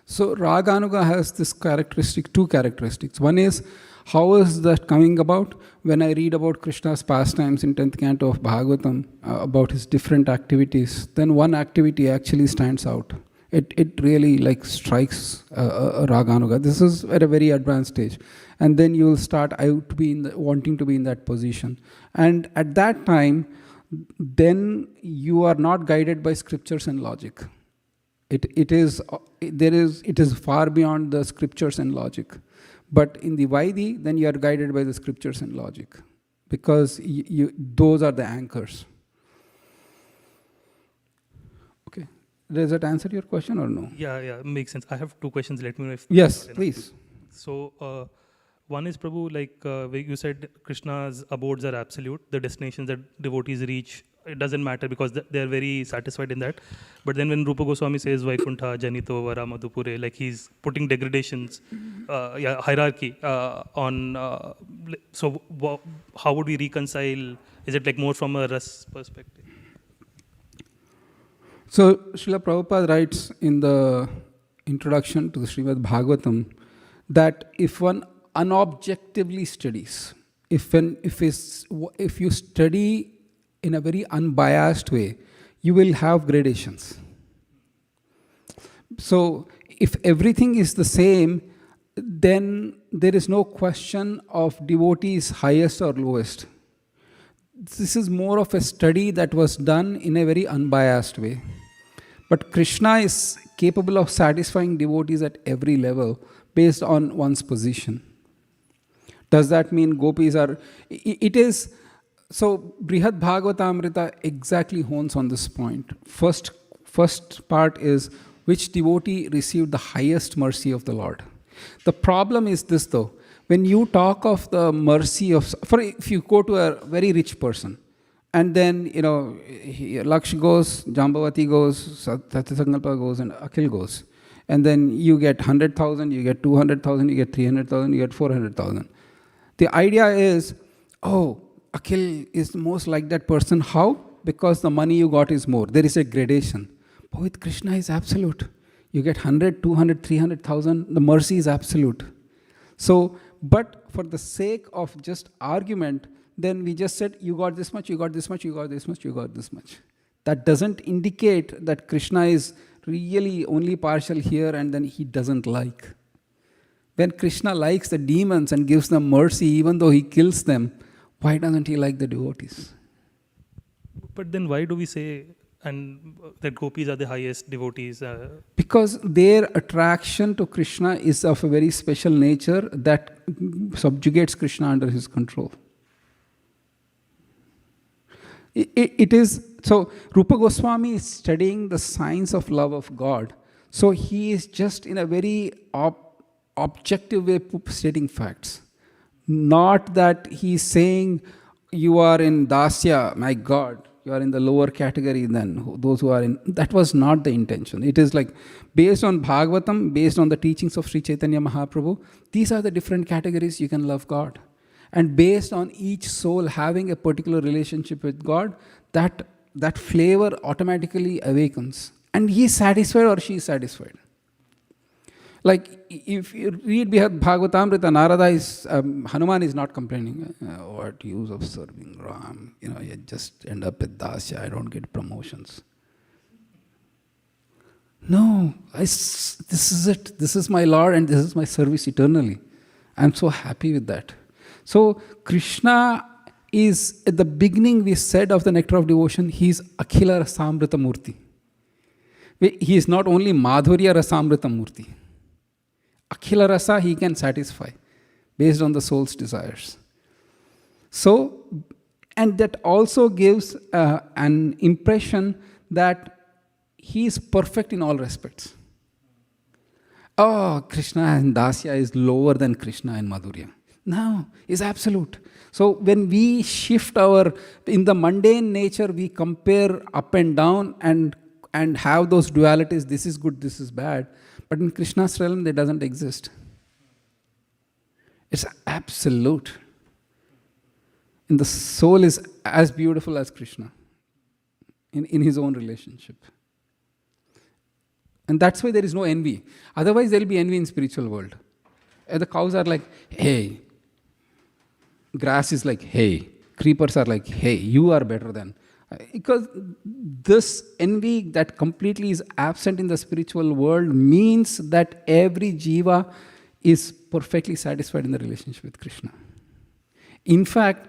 So Raganuga has this characteristic, two characteristics. One is, how is that coming about? When I read about Krishna's pastimes in 10th canto of Bhagavatam, about his different activities, then one activity actually stands out. It really like strikes a Raganuga. This is at a very advanced stage. And then you will start out to be wanting to be in that position. And at that time, then you are not guided by scriptures and logic. It is far beyond the scriptures and logic. But in the Vaidhi, then you are guided by the scriptures and logic, because those are the anchors. Okay. Does that answer your question or no? Yeah, makes sense. I have two questions. Let me know if Yes, please. So, one is, Prabhu, like where you said Krishna's abodes are absolute, the destinations that devotees reach, it doesn't matter because they're very satisfied in that. But then when Rupa Goswami says Vaikuntha, Janito, Vara, Madhupure, like he's putting degradations, hierarchy on. So, how would we reconcile? Is it like more from a ras perspective? So, Srila Prabhupada writes in the introduction to the Srimad Bhagavatam that if one unobjectively studies, if you study in a very unbiased way, you will have gradations. So, if everything is the same, then there is no question of devotees highest or lowest. This is more of a study that was done in a very unbiased way. But Krishna is capable of satisfying devotees at every level based on one's position. Does that mean gopis are... It is... So, Brihad Bhagavatamrita exactly hones on this point. First part is, which devotee received the highest mercy of the Lord? The problem is this though, when you talk of the mercy of... if you go to a very rich person, and then, Laksh goes, Jambavati goes, Satyasankalpa goes, and Akhil goes. And then you get 100,000, you get 200,000, you get 300,000, you get 400,000. The idea is, Akhil is most like that person. How? Because the money you got is more. There is a gradation. But with Krishna is absolute. You get 100, 200, 300,000, the mercy is absolute. So, but for the sake of just argument, then we just said, you got this much, you got this much, you got this much, you got this much. That doesn't indicate that Krishna is really only partial here and then he doesn't like. When Krishna likes the demons and gives them mercy, even though he kills them, why doesn't he like the devotees? But then why do we say that gopis are the highest devotees? Because their attraction to Krishna is of a very special nature that subjugates Krishna under his control. It is, so Rupa Goswami is studying the science of love of God. So he is just in a very objective way stating facts. Not that he's saying you are in Dasya, my God, you are in the lower category than those who are in. That was not the intention. It is like based on Bhagavatam, based on the teachings of Sri Chaitanya Mahaprabhu, these are the different categories you can love God. And based on each soul having a particular relationship with God, that flavor automatically awakens. And he is satisfied or she is satisfied. Like if you read Bhagavatamrita, Narada is, Hanuman is not complaining. What use of serving Ram? You just end up with Dasya, I don't get promotions. No, this is it. This is my Lord and this is my service eternally. I'm so happy with that. So Krishna is, at the beginning we said of the Nectar of Devotion, he is Akhila Rasamrita Murti. He is not only Madhurya Rasamrita Murti. Akhila Rasa he can satisfy based on the soul's desires. So, and that also gives an impression that he is perfect in all respects. Krishna and Dasya is lower than Krishna and Madhurya. No, is absolute. So when we shift in the mundane nature, we compare up and down and have those dualities, this is good, this is bad. But in Krishna's realm, that doesn't exist. It's absolute. And the soul is as beautiful as Krishna in his own relationship. And that's why there is no envy. Otherwise, there will be envy in spiritual world. And the cows are like, hey. Grass is like, hey. Creepers are like, hey, you are better than. Because this envy that completely is absent in the spiritual world means that every jiva is perfectly satisfied in the relationship with Krishna. In fact,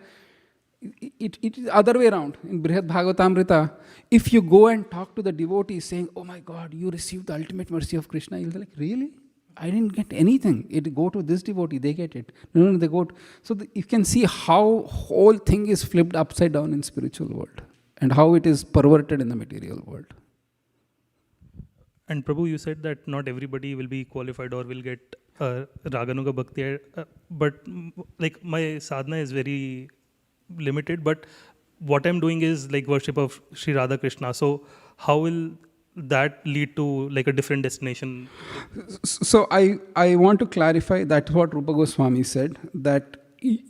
it is other way around. In Brihad Bhagavatamrita, if you go and talk to the devotee saying, oh my God, you received the ultimate mercy of Krishna, you'll be like, really? I didn't get anything. It go to this devotee, they get it. No, they go to, so you can see how whole thing is flipped upside down in spiritual world and how it is perverted in the material world. And Prabhu, you said that not everybody will be qualified or will get Raganuga Bhakti, but like my sadhana is very limited, but what I'm doing is like worship of Sri Radha Krishna. So how will that lead to like a different destination? So I want to clarify that what Rupa Goswami said, that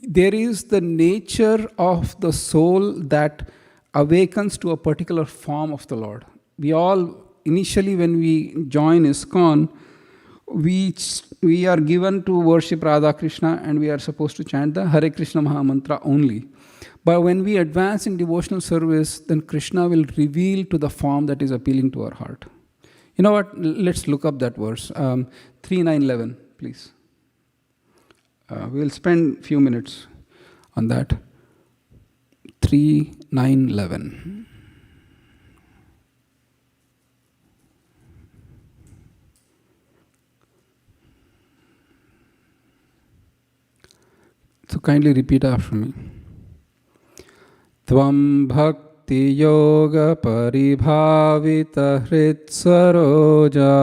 there is the nature of the soul that awakens to a particular form of the Lord. We all, initially when we join ISKCON, we are given to worship Radha Krishna and we are supposed to chant the Hare Krishna Maha Mantra only. But when we advance in devotional service, then Krishna will reveal to the form that is appealing to our heart. You know what? Let's look up that verse. 3:9:11, please. We'll spend a few minutes on that. 3:9:11. So kindly repeat after me. Tvam bhakti yoga paribhavita hrit saroja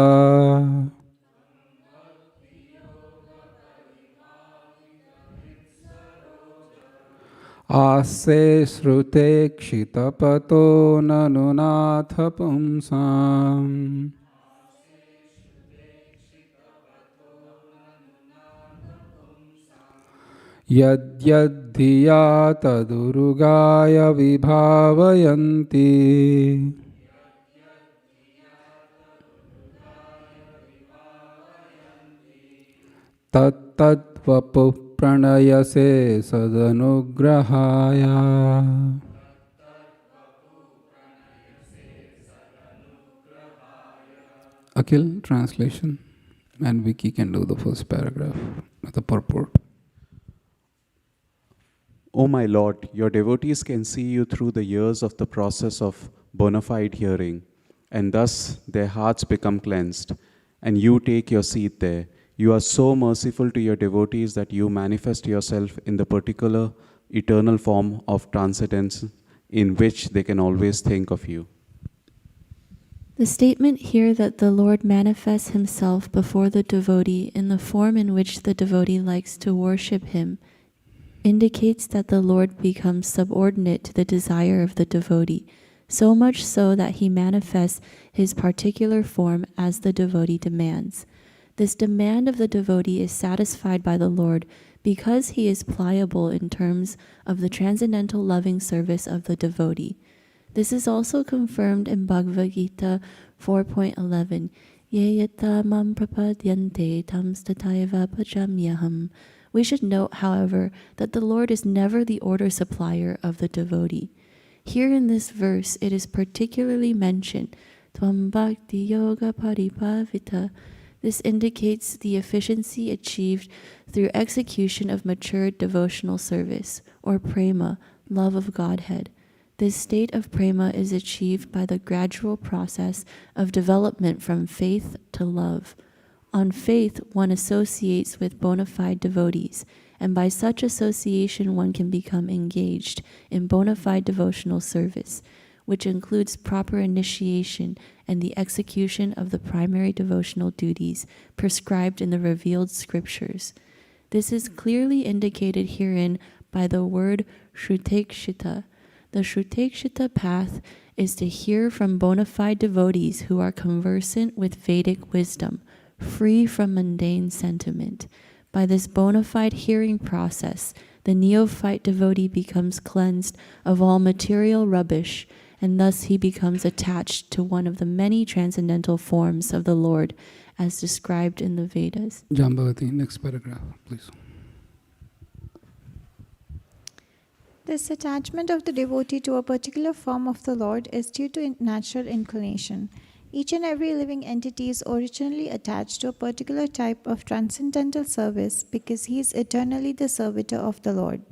ase shrute kshitapato nanunatha pumsam. Yadyadhiya tadurugaya vibhavayanti. Tat pranayase sadanugrahaya. Akhil, translation. And Vicky can do the first paragraph, the purport. O my Lord, your devotees can see you through the years of the process of bona fide hearing, and thus their hearts become cleansed, and you take your seat there. You are so merciful to your devotees that you manifest yourself in the particular eternal form of transcendence in which they can always think of you. The statement here that the Lord manifests himself before the devotee in the form in which the devotee likes to worship him indicates that the Lord becomes subordinate to the desire of the devotee, so much so that he manifests his particular form as the devotee demands. This demand of the devotee is satisfied by the Lord because he is pliable in terms of the transcendental loving service of the devotee. This is also confirmed in Bhagavad Gita 4.11. Ye yata mam prapadyante tam stataiva pajamyaham. We should note, however, that the Lord is never the order supplier of the devotee. Here in this verse, it is particularly mentioned, Tvam bhakti yoga paripavita. This indicates the efficiency achieved through execution of matured devotional service, or prema, love of Godhead. This state of prema is achieved by the gradual process of development from faith to love. On faith, one associates with bona fide devotees, and by such association one can become engaged in bona fide devotional service, which includes proper initiation and the execution of the primary devotional duties prescribed in the revealed scriptures. This is clearly indicated herein by the word shrutekshita. The shrutekshita path is to hear from bona fide devotees who are conversant with Vedic wisdom, free from mundane sentiment. By this bona fide hearing process, the neophyte devotee becomes cleansed of all material rubbish, and thus he becomes attached to one of the many transcendental forms of the Lord, as described in the Vedas. Jambavati, next paragraph, please. This attachment of the devotee to a particular form of the Lord is due to natural inclination. Each and every living entity is originally attached to a particular type of transcendental service because he is eternally the servitor of the Lord.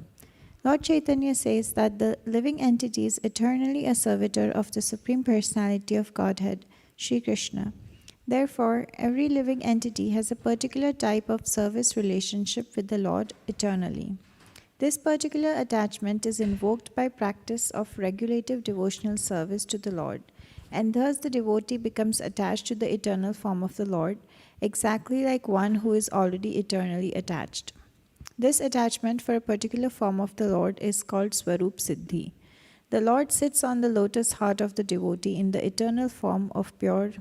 Lord Chaitanya says that the living entity is eternally a servitor of the Supreme Personality of Godhead, Sri Krishna. Therefore, every living entity has a particular type of service relationship with the Lord eternally. This particular attachment is invoked by practice of regulative devotional service to the Lord, and thus the devotee becomes attached to the eternal form of the Lord, exactly like one who is already eternally attached. This attachment for a particular form of the Lord is called Swarup Siddhi. The Lord sits on the lotus heart of the devotee in the eternal form of pure.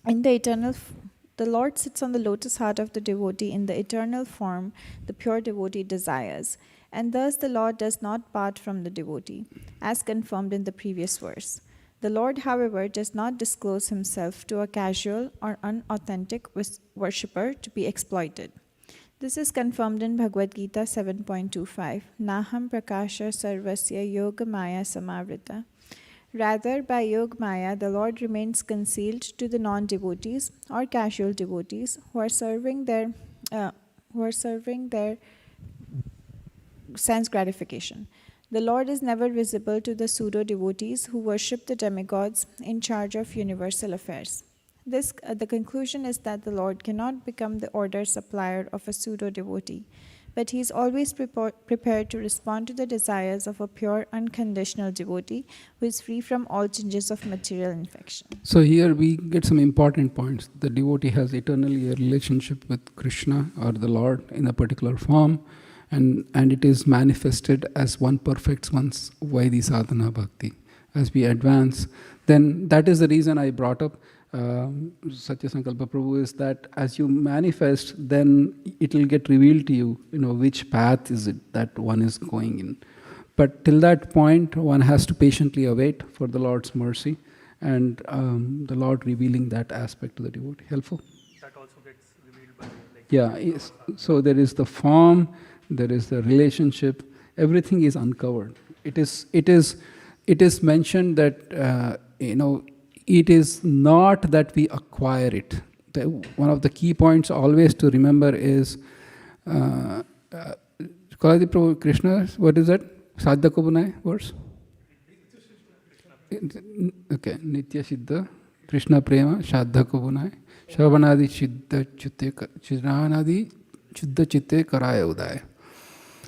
The Lord sits on the lotus heart of the devotee in the eternal form the pure devotee desires, and thus the Lord does not part from the devotee, as confirmed in the previous verse. The Lord, however, does not disclose himself to a casual or unauthentic worshipper to be exploited. This is confirmed in Bhagavad Gita 7.25, Naham Prakasha Sarvasya Yoga Maya Samavrita. Rather, by Yoga Maya, the Lord remains concealed to the non-devotees or casual devotees who are serving their sense gratification. The Lord is never visible to the pseudo-devotees who worship the demigods in charge of universal affairs. The conclusion is that the Lord cannot become the order supplier of a pseudo-devotee, but he is always prepared to respond to the desires of a pure, unconditional devotee who is free from all changes of material infection. So here we get some important points. The devotee has eternally a relationship with Krishna or the Lord in a particular form, and it is manifested as one perfects one's Vaidhi sadhana bhakti. As we advance, then that is the reason I brought up Satya Sankalpa Prabhu, is that as you manifest, then it will get revealed to you, which path is it that one is going in. But till that point, one has to patiently await for the Lord's mercy and the Lord revealing that aspect to the devotee. Helpful? That also gets revealed by Yeah, yes. So there is the form, there is the relationship, everything is uncovered. It is mentioned that it is not that we acquire it. One of the key points always to remember is Kaladi Prabhu Krishna, what is that? Sadhya Kubunai verse? Okay, Nitya Siddha, Krishna Prema, Shadha Kubunai, Shravanadi Chiddha Chitte Karaya Udaya.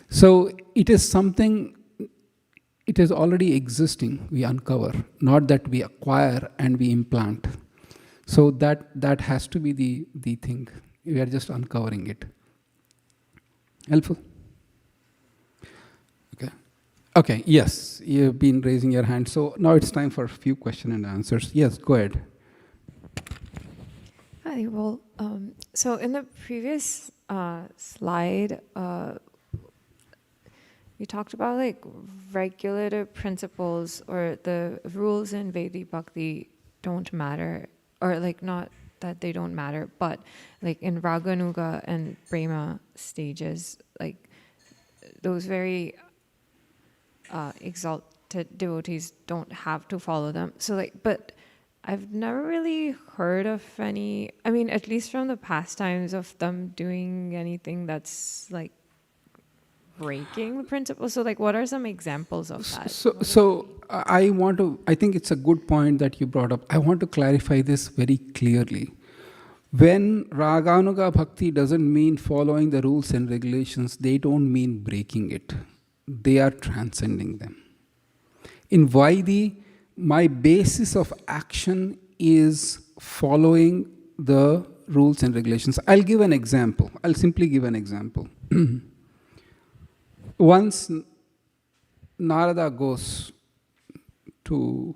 So it is something, it is already existing, we uncover, not that we acquire and we implant. So that has to be the thing. We are just uncovering it. Helpful? Okay, yes, you've been raising your hand. So now it's time for a few question and answers. Yes, go ahead. Hi, well, so in the previous slide, we talked about like regulative principles or the rules in Vedic Bhakti don't matter, or like not that they don't matter, but like in Raganuga and Prema stages, like those very exalted devotees don't have to follow them. So like, but I've never really heard of any, I mean, at least from the pastimes, of them doing anything that's like breaking the principle. So like, what are some examples of that? So I think it's a good point that you brought up. I want to clarify this very clearly. When Raganuga Bhakti doesn't mean following the rules and regulations, they don't mean breaking it. They are transcending them. In Vaidhi, my basis of action is following the rules and regulations. I'll give an example. I'll simply give an example. Once Narada goes to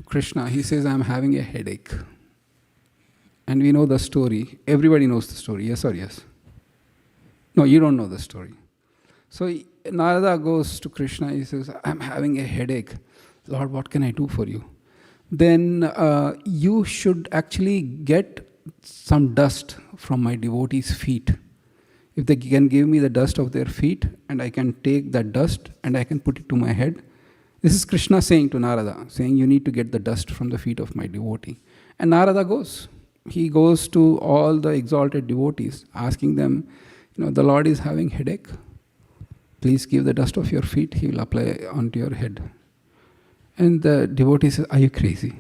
Krishna, he says, I'm having a headache. And we know the story. Everybody knows the story, yes or yes? No, you don't know the story. So Narada goes to Krishna, he says, I'm having a headache. Lord, what can I do for you? Then you should actually get some dust from my devotees' feet. If they can give me the dust of their feet, and I can take that dust and I can put it to my head. This is Krishna saying to Narada, saying you need to get the dust from the feet of my devotee. And Narada goes. He goes to all the exalted devotees, asking them, the Lord is having headache. Please give the dust of your feet, he will apply onto your head. And the devotee says, are you crazy?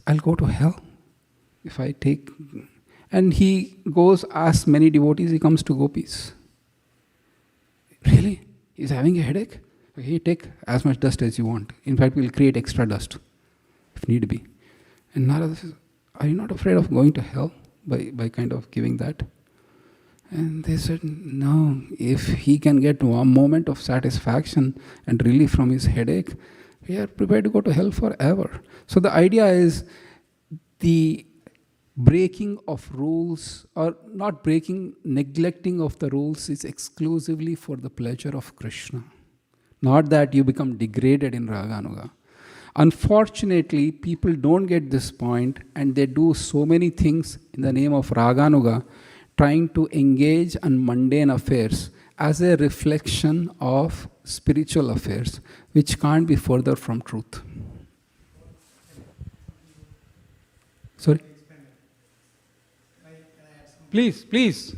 I'll go to hell if I take... And he goes, asks many devotees, he comes to gopis. Really? He's having a headache? Okay, take as much dust as you want. In fact, we'll create extra dust, if need be. And Narada says, are you not afraid of going to hell by kind of giving that? And they said, no, if he can get one moment of satisfaction and relief from his headache, we are prepared to go to hell forever. So the idea is the breaking of rules, or not breaking, neglecting of the rules is exclusively for the pleasure of Krishna. Not that you become degraded in Raganuga. Unfortunately, people don't get this point and they do so many things in the name of Raganuga, trying to engage in mundane affairs as a reflection of spiritual affairs, which can't be further from truth. Sorry? Please, yes,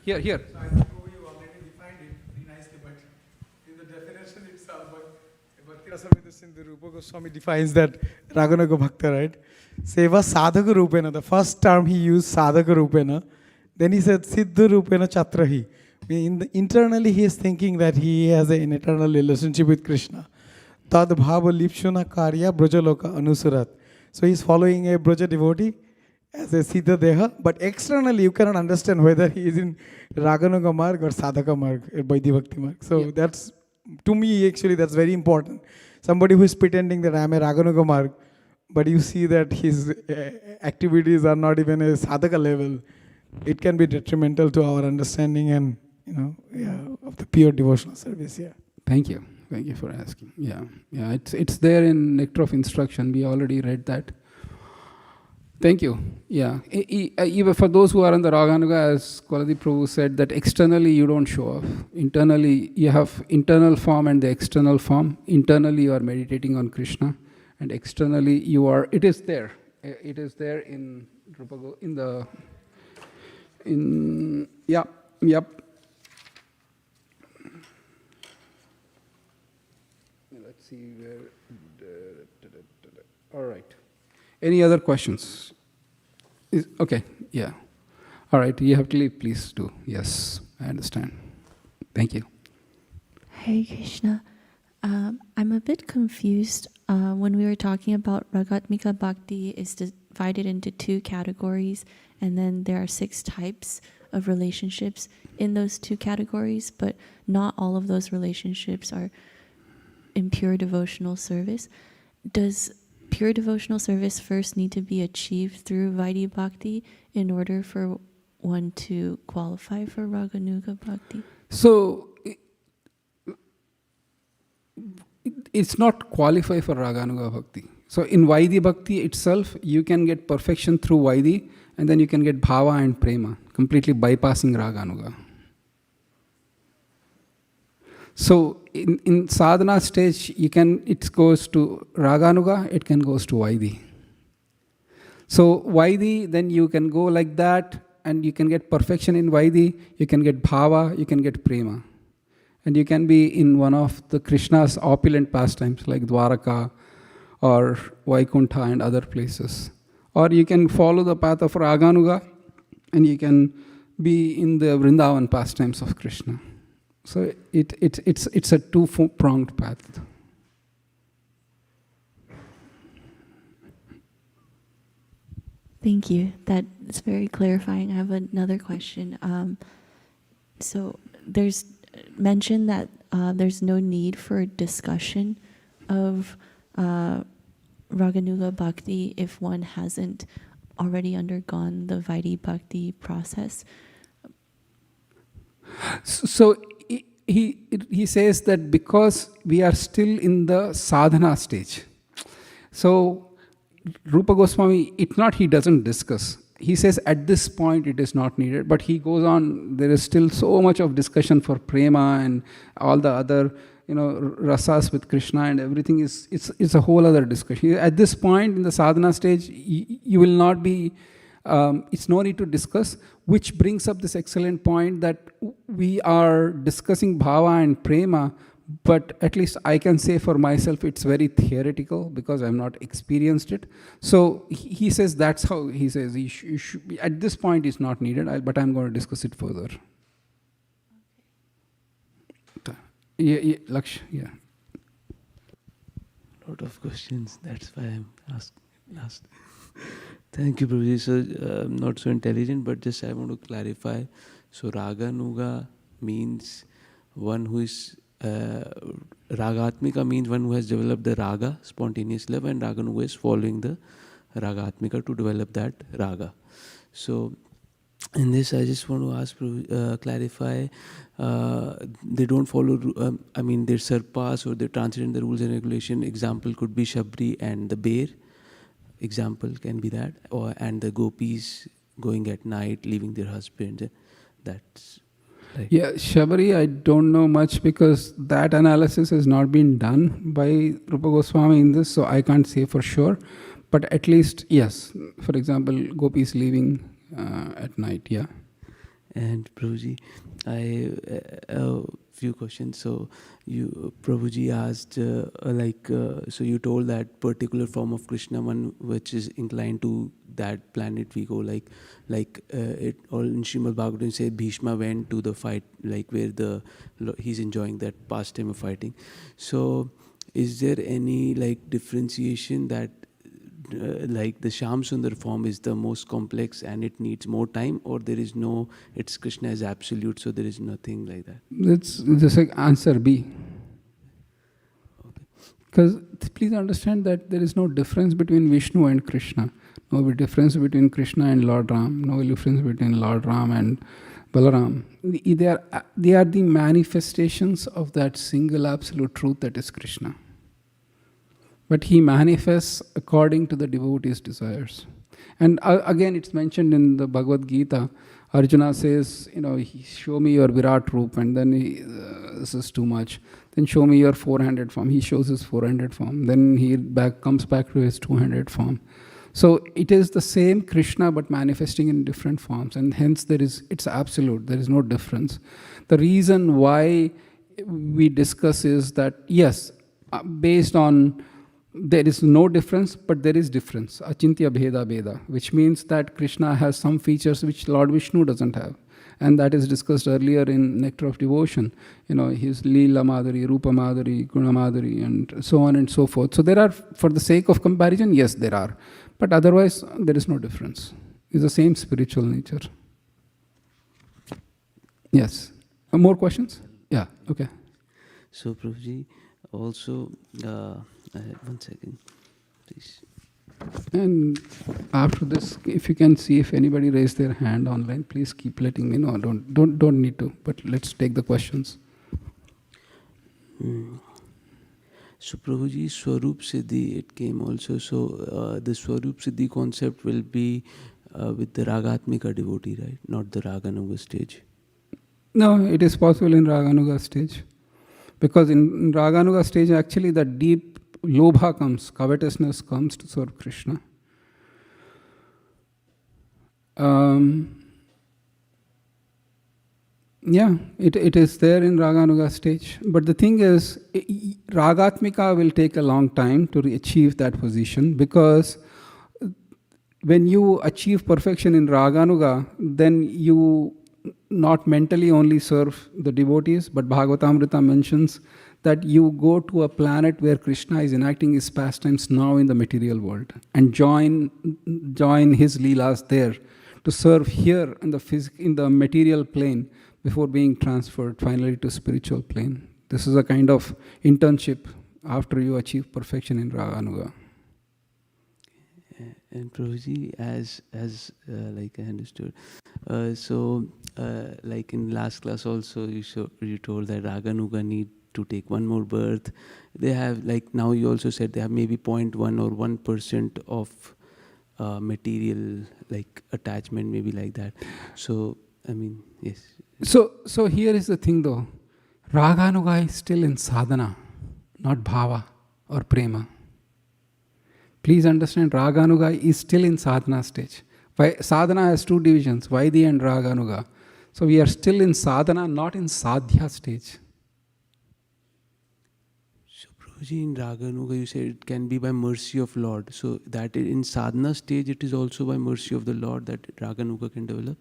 here. So I think you already defined it pretty nicely, but in the definition itself, Bhakti Rasamrita Sindhu Rupa Goswami defines that Raganuga Bhakta, right? Seva Sadhaka Rupena, the first term he used, Sadhaka Rupena, then he said Siddha Rupena Chatrahi. Internally he is thinking that he has an eternal relationship with Krishna. Tad Bhava Lipshuna Karya Brajaloka Anusurat. So he is following a Braja devotee as a Siddha Deha, but externally you cannot understand whether he is in Raganuga Marg or Sadhaka Marg, or Vaidhi Bhakti Marg. So that's, to me actually, that's very important. Somebody who is pretending that I am a Raganuga Marg, but you see that his activities are not even a Sadhaka level, it can be detrimental to our understanding and, of the pure devotional service. Yeah. Thank you for asking. Yeah, it's there in Nectar of Instruction. We already read that. Thank you. Yeah. Even for those who are in the Raganuga, as Kuladip Prabhu said, that externally you don't show off. Internally, you have internal form and the external form. Internally, you are meditating on Krishna, and externally, it is there. It is there in Rupa, yep. Let's see where. All right. Any other questions? Okay, yeah. All right, you have to leave, please do. Yes, I understand. Thank you. Hare Krishna. I'm a bit confused. When we were talking about Ragatmika Bhakti is divided into 2 categories, and then there are 6 types of relationships in those 2 categories, but not all of those relationships are in pure devotional service. Does pure devotional service first need to be achieved through Vaidhi Bhakti in order for one to qualify for Raganuga Bhakti? So, it's not qualify for Raganuga Bhakti. So in Vaidhi Bhakti itself, you can get perfection through Vaidhi, and then you can get Bhava and Prema, completely bypassing Raganuga. So in sadhana stage, it goes to Raganuga, it can goes to Vaidhi. So Vaidhi, then you can go like that, and you can get perfection in Vaidhi, you can get Bhava, you can get Prema. And you can be in one of the Krishna's opulent pastimes, like Dwaraka or Vaikuntha and other places. Or you can follow the path of Raganuga, and you can be in the Vrindavan pastimes of Krishna. So it's a two-pronged path. Thank you. That's very clarifying. I have another question. So there's mentioned that there's no need for discussion of Raganuga Bhakti if one hasn't already undergone the Vaidhi Bhakti process. So he says that because we are still in the sadhana stage. So Rupa Goswami, he doesn't discuss. He says at this point it is not needed, but he goes on, there is still so much of discussion for prema and all the other, rasas with Krishna and everything it's a whole other discussion. At this point in the sadhana stage, you will not be, it's no need to discuss. which brings up this excellent point that we are discussing bhava and prema, but at least I can say for myself it's very theoretical because I've not experienced it. So he says that's how he says you should be, at this point it's not needed, but I'm going to discuss it further. Yeah, Laksh, yeah. Lot of questions. That's why I'm asked. Thank you, Prabhuji. So I'm not so intelligent, but just I want to clarify. So Raganuga means one who is Ragatmika means one who has developed the raga, spontaneous love, and Raganuga is following the Ragatmika to develop that raga. So in this, I just want to ask, clarify, they don't follow, they surpass or they transcend the rules and regulation. Example could be Shabri and the bear. Example can be that. And the gopis going at night, leaving their husbands. That's right. Yeah, Shabari, I don't know much because that analysis has not been done by Rupa Goswami in this, so I can't say for sure. But at least, yes, for example, gopis leaving at night, yeah. And Prabhuji, I a few questions. So you, Prabhuji asked, so you told that particular form of Krishna, one which is inclined to that planet we go, it all in Srimad Bhagavatam said Bhishma went to the fight, like where he's enjoying that pastime of fighting. So is there any differentiation that the Shyam Sundar form is the most complex and it needs more time, or there is no, it's Krishna is absolute, so there is nothing like that? That's just like answer B. Because please understand that there is no difference between Vishnu and Krishna. No difference between Krishna and Lord Ram. No difference between Lord Ram and Balaram. They are the manifestations of that single absolute truth that is Krishna. But he manifests according to the devotee's desires. And again, it's mentioned in the Bhagavad Gita. Arjuna says, show me your Virat Roop, and then this is too much. Then show me your 400 form. He shows his 400 form. Then he comes back to his 200 form. So it is the same Krishna, but manifesting in different forms. And hence it's absolute. There is no difference. The reason why we discuss is that, yes, based on there is no difference, but there is difference. Achintya Bheda Bheda, which means that Krishna has some features which Lord Vishnu doesn't have. And that is discussed earlier in Nectar of Devotion. His Leela Madhuri, Rupa Madhuri, Guna Madhuri, and so on and so forth. So there are, for the sake of comparison, yes, there are. But otherwise, there is no difference. It's the same spiritual nature. Yes. More questions? Yeah, okay. So, Prabhuji, also, one second, please. And after this, if you can see if anybody raised their hand online, please keep letting me know. Don't need to, but let's take the questions. So, Prabhuji, Swarup Siddhi, it came also. So, the Swarup Siddhi concept will be with the Ragatmika devotee, right? Not the Raganuga stage. No, it is possible in Raganuga stage. Because in Raganuga stage, actually, the deep lobha comes, covetousness comes to serve Krishna. It is there in Raganuga stage. But the thing is, Ragatmika will take a long time to achieve that position, because when you achieve perfection in Raganuga, then you not mentally only serve the devotees, but Bhagavatamrita mentions that you go to a planet where Krishna is enacting his pastimes now in the material world and join his leelas there to serve here in the material plane before being transferred finally to spiritual plane. This is a kind of internship after you achieve perfection in Raganuga. And Prabhuji, as I understood, like in last class also, you told that Raganuga need to take one more birth. They have, now you also said they have maybe 0.1 or 1% of material attachment, maybe like that. So yes. So here is the thing though, Raganuga is still in sadhana, not bhava or prema. Please understand, Raganuga is still in sadhana stage. Sadhana has two divisions, Vaidhi and Raganuga. So we are still in sadhana, not in sadhya stage. So, Prabhuji, in Raganuga, you said it can be by mercy of Lord. So that in sadhana stage, it is also by mercy of the Lord that Raganuga can develop?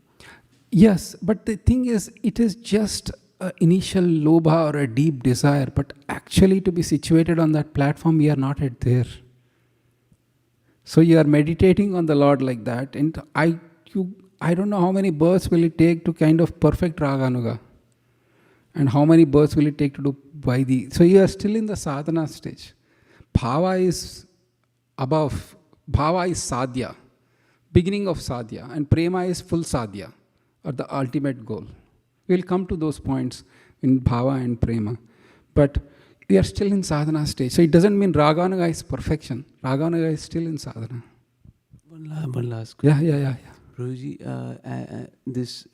Yes, but the thing is, it is just an initial lobha or a deep desire, but actually to be situated on that platform, we are not at there. So you are meditating on the Lord like that, and I don't know how many births will it take to kind of perfect Raganuga, and how many births will it take to do Vaidhi. So you are still in the sadhana stage. Bhava is above. Bhava is sadhya, beginning of sadhya, and prema is full sadhya, or the ultimate goal. We will come to those points in bhava and prema, but we are still in sadhana stage. So it doesn't mean Raganuga is perfection. Raganuga is still in sadhana. One last question. Yeah. Prabhuji, this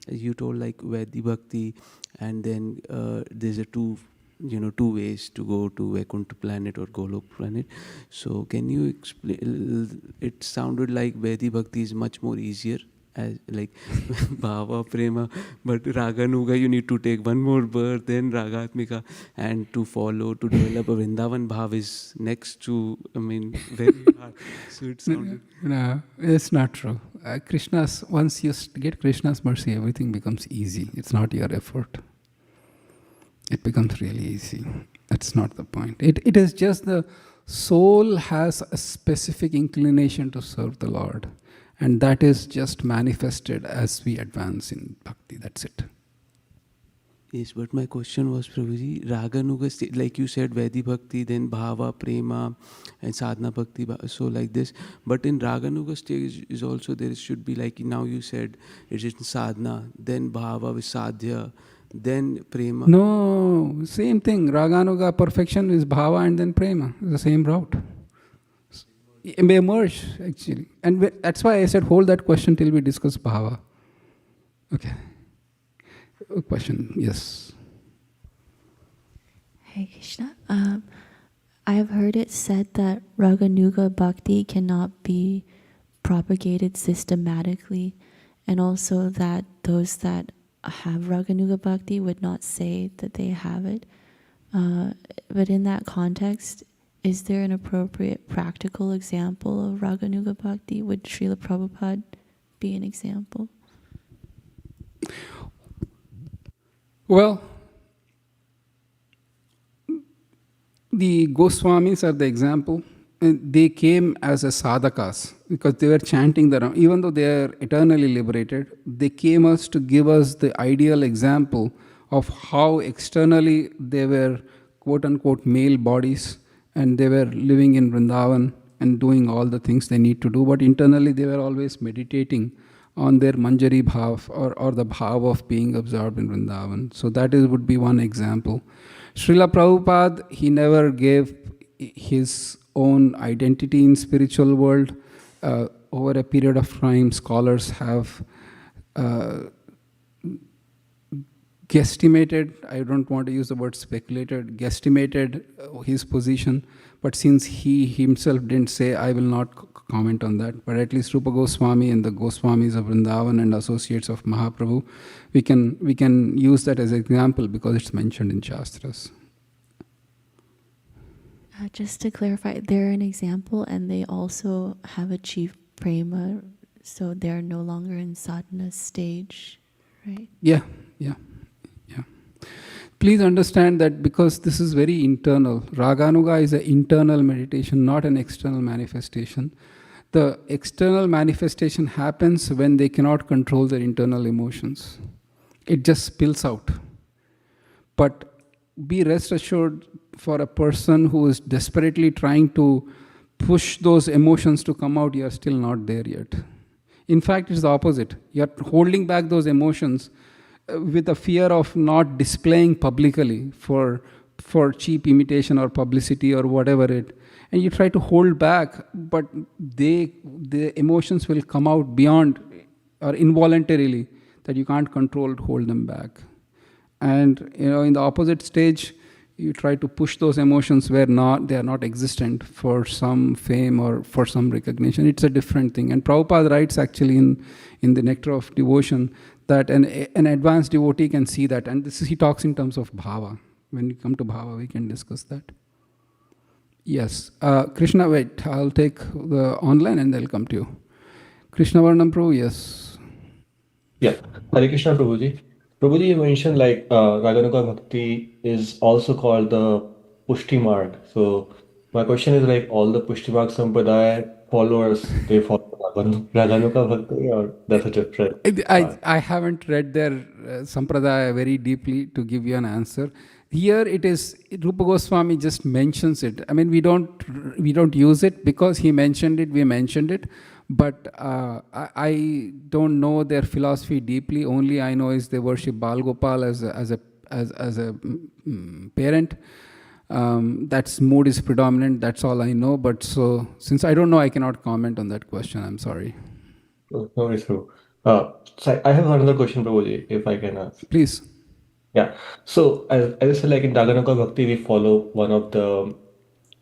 you told like Vaidhi Bhakti, and then there's a two ways to go to Vaikuntha planet or Golok planet. So can you explain? It sounded like Vaidhi Bhakti is much more easier, as like Bhava, Prema, but Raganuga you need to take one more birth, then Ragatmika, and to follow, to develop a Vrindavan Bhav is next to, very hard. So it sounded... No, it's not true. Once you get Krishna's mercy, everything becomes easy. It's not your effort. It becomes really easy. That's not the point. It is just the soul has a specific inclination to serve the Lord. And that is just manifested as we advance in bhakti. That's it. Yes, but my question was, Prabhuji, Raganuga, like you said, Vaidhi Bhakti, then Bhava, Prema, and Sadhana Bhakti, so like this. But in Raganuga stage is also, there should be like, now you said, it is Sadhana, then Bhava with Sadhya, then Prema. No, same thing. Raganuga perfection is Bhava and then Prema. It's the same route. It may emerge, actually. And that's why I said hold that question till we discuss Bhava. Okay. Question, yes. Hare Krishna. I have heard it said that Raganuga Bhakti cannot be propagated systematically, and also that those that have Raganuga Bhakti would not say that they have it. But in that context, is there an appropriate practical example of Raganuga Bhakti? Would Srila Prabhupada be an example? Well, the Goswamis are the example. They came as a sadhakas because they were chanting the Ram. Even though they are eternally liberated, they came us to give us the ideal example of how externally they were quote-unquote male bodies, and they were living in Vrindavan and doing all the things they need to do, but internally they were always meditating on their Manjari Bhav or the Bhav of being absorbed in Vrindavan. So that would be one example. Srila Prabhupada, he never gave his own identity in spiritual world. Over a period of time, scholars have guesstimated, I don't want to use the word speculated, guesstimated his position, but since he himself didn't say, I will not comment on that, but at least Rupa Goswami and the Goswamis of Vrindavan and associates of Mahaprabhu, we can use that as an example because it's mentioned in Shastras. Just to clarify, they're an example and they also have achieved prema, so they're no longer in sadhana stage, right? Yeah. Please understand that because this is very internal. Raganuga is an internal meditation, not an external manifestation. The external manifestation happens when they cannot control their internal emotions. It just spills out. But be rest assured, for a person who is desperately trying to push those emotions to come out, you are still not there yet. In fact, it's the opposite. You are holding back those emotions with a fear of not displaying publicly for cheap imitation or publicity or whatever it. And you try to hold back, but the emotions will come out beyond or involuntarily that you can't control, hold them back. And in the opposite stage, you try to push those emotions where they are not existent for some fame or for some recognition. It's a different thing. And Prabhupada writes actually in the Nectar of Devotion that an advanced devotee can see that. And he talks in terms of bhava. When we come to bhava, we can discuss that. Yes. Krishna, wait, I'll take the online and they'll come to you. Krishna Varnam Prabhu, yes. Yeah. Hare Krishna, Prabhuji. Prabhuji, you mentioned like Raganuga Bhakti is also called the Pushti Marg. So my question is like all the Pushti Marg Sampradaya followers, they follow Raganuga Bhakti or that's a different path? I haven't read their Sampradaya very deeply to give you an answer. Here it is, Rupa Goswami just mentions it. I mean, we don't use it because he mentioned it, we mentioned it. But I don't know their philosophy deeply. Only I know is they worship Bal Gopal as a parent. That's mood is predominant. That's all I know. But so since I don't know, I cannot comment on that question. I'm sorry. No worries, Prabhu. So I have another question, Prabhuji, if I can ask. Please. Yeah. So as I said, like in Raganuga Bhakti, we follow one of the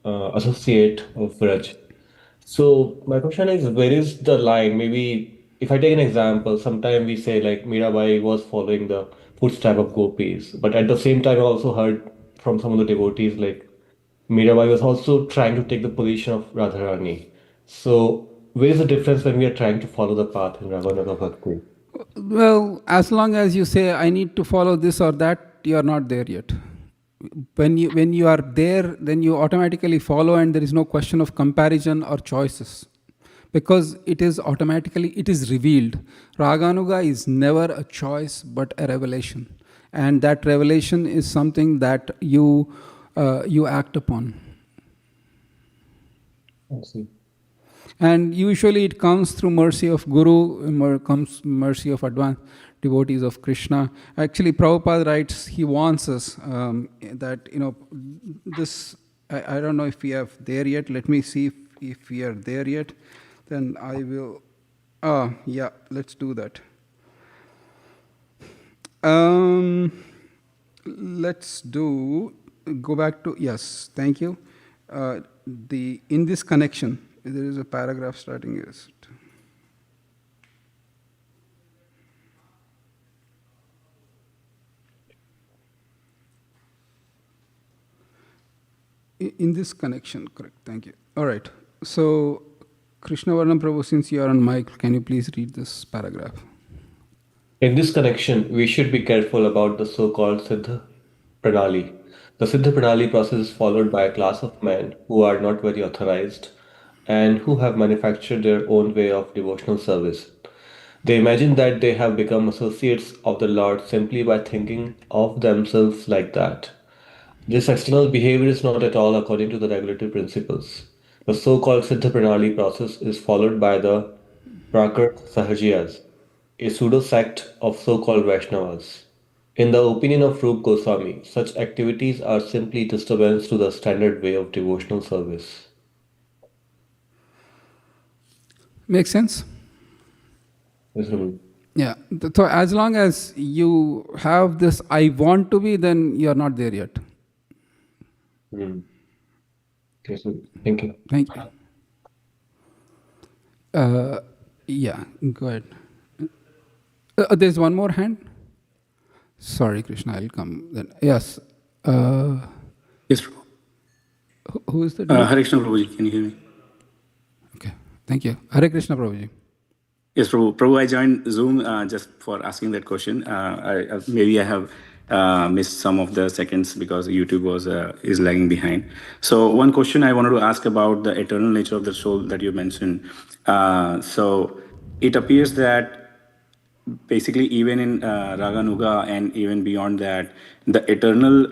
associate of Vraj. So my question is, where is the line? Maybe if I take an example, sometime we say like Mirabai was following the footstep of gopis, but at the same time, I also heard from some of the devotees like Mirabai was also trying to take the position of Radharani. So where is the difference when we are trying to follow the path in Raghunaga Bhakti? Well, as long as you say I need to follow this or that, you are not there yet. When you are there, then you automatically follow, and there is no question of comparison or choices, because it is revealed. Raganuga is never a choice but a revelation, and that revelation is something that you act upon. I see. And usually it comes through mercy of Guru, comes mercy of advanced devotees of Krishna. Actually, Prabhupada writes, he wants us that, this, I don't know if we are there yet. Let me see if we are there yet. Then I will, yeah, let's do that. Let's go back to, yes, thank you. In this connection, there is a paragraph starting as in this connection, correct, thank you. All right, so Krishna Varnam Prabhu, since you are on mic, can you please read this paragraph? In this connection, we should be careful about the so-called Siddha Pranali. The Siddha Pranali process is followed by a class of men who are not very authorized and who have manufactured their own way of devotional service. They imagine that they have become associates of the Lord simply by thinking of themselves like that. This external behavior is not at all according to the regulative principles. The so-called Siddha Pranali process is followed by the Prakrit Sahajiyas, a pseudo-sect of so-called Vaishnavas. In the opinion of Rup Goswami, such activities are simply disturbance to the standard way of devotional service. Make sense? Yes, Prabhu. Yeah. So as long as you have this I want to be, then you are not there yet. Yes, Prabhu. Thank you. Thank you. Yeah, go ahead. There's one more hand. Sorry, Krishna, I'll come then. Yes. Yes, Prabhu. Who is that? Hare Krishna, Prabhuji. Can you hear me? Okay, thank you. Hare Krishna, Prabhuji. Yes, Prabhu. Prabhu, I joined Zoom just for asking that question. Maybe I have missed some of the seconds because YouTube is lagging behind. So one question I wanted to ask about the eternal nature of the soul that you mentioned. So it appears that basically even in Raganuga and even beyond that, the eternal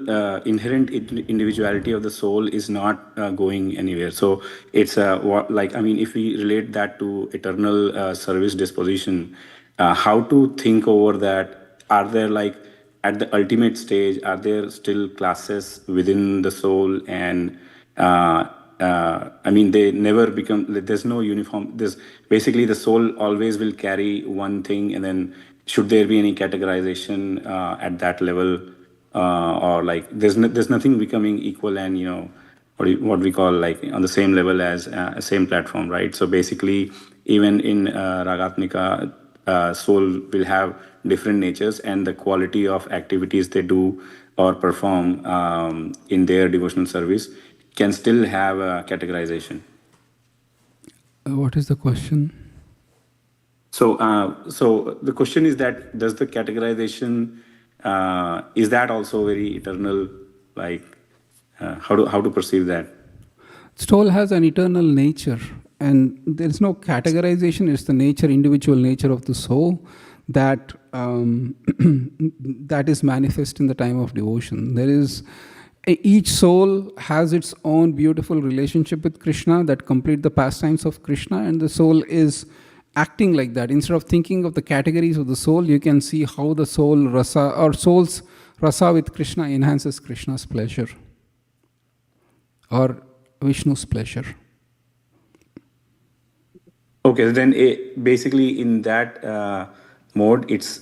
inherent individuality of the soul is not going anywhere. So it's if we relate that to eternal service disposition, how to think over that? Are there at the ultimate stage, are there still classes within the soul? And they never become, there's no uniform. There's basically the soul always will carry one thing, and then should there be any categorization at that level? or like there's nothing becoming equal and what we call like on the same level as same platform, right? So basically, even in Ragatmika, soul will have different natures, and the quality of activities they do or perform in their devotional service can still have a categorization. What is the question? So the question is that does the categorization is that also very eternal? Like how to perceive that? Soul has an eternal nature, and there is no categorization. It's the nature, individual nature of the soul that that is manifest in the time of devotion. There is each soul has its own beautiful relationship with Krishna that complete the pastimes of Krishna, and the soul is acting like that. Instead of thinking of the categories of the soul, you can see how the soul rasa or soul's rasa with Krishna enhances Krishna's pleasure or Vishnu's pleasure. Okay, then basically in that mode, it's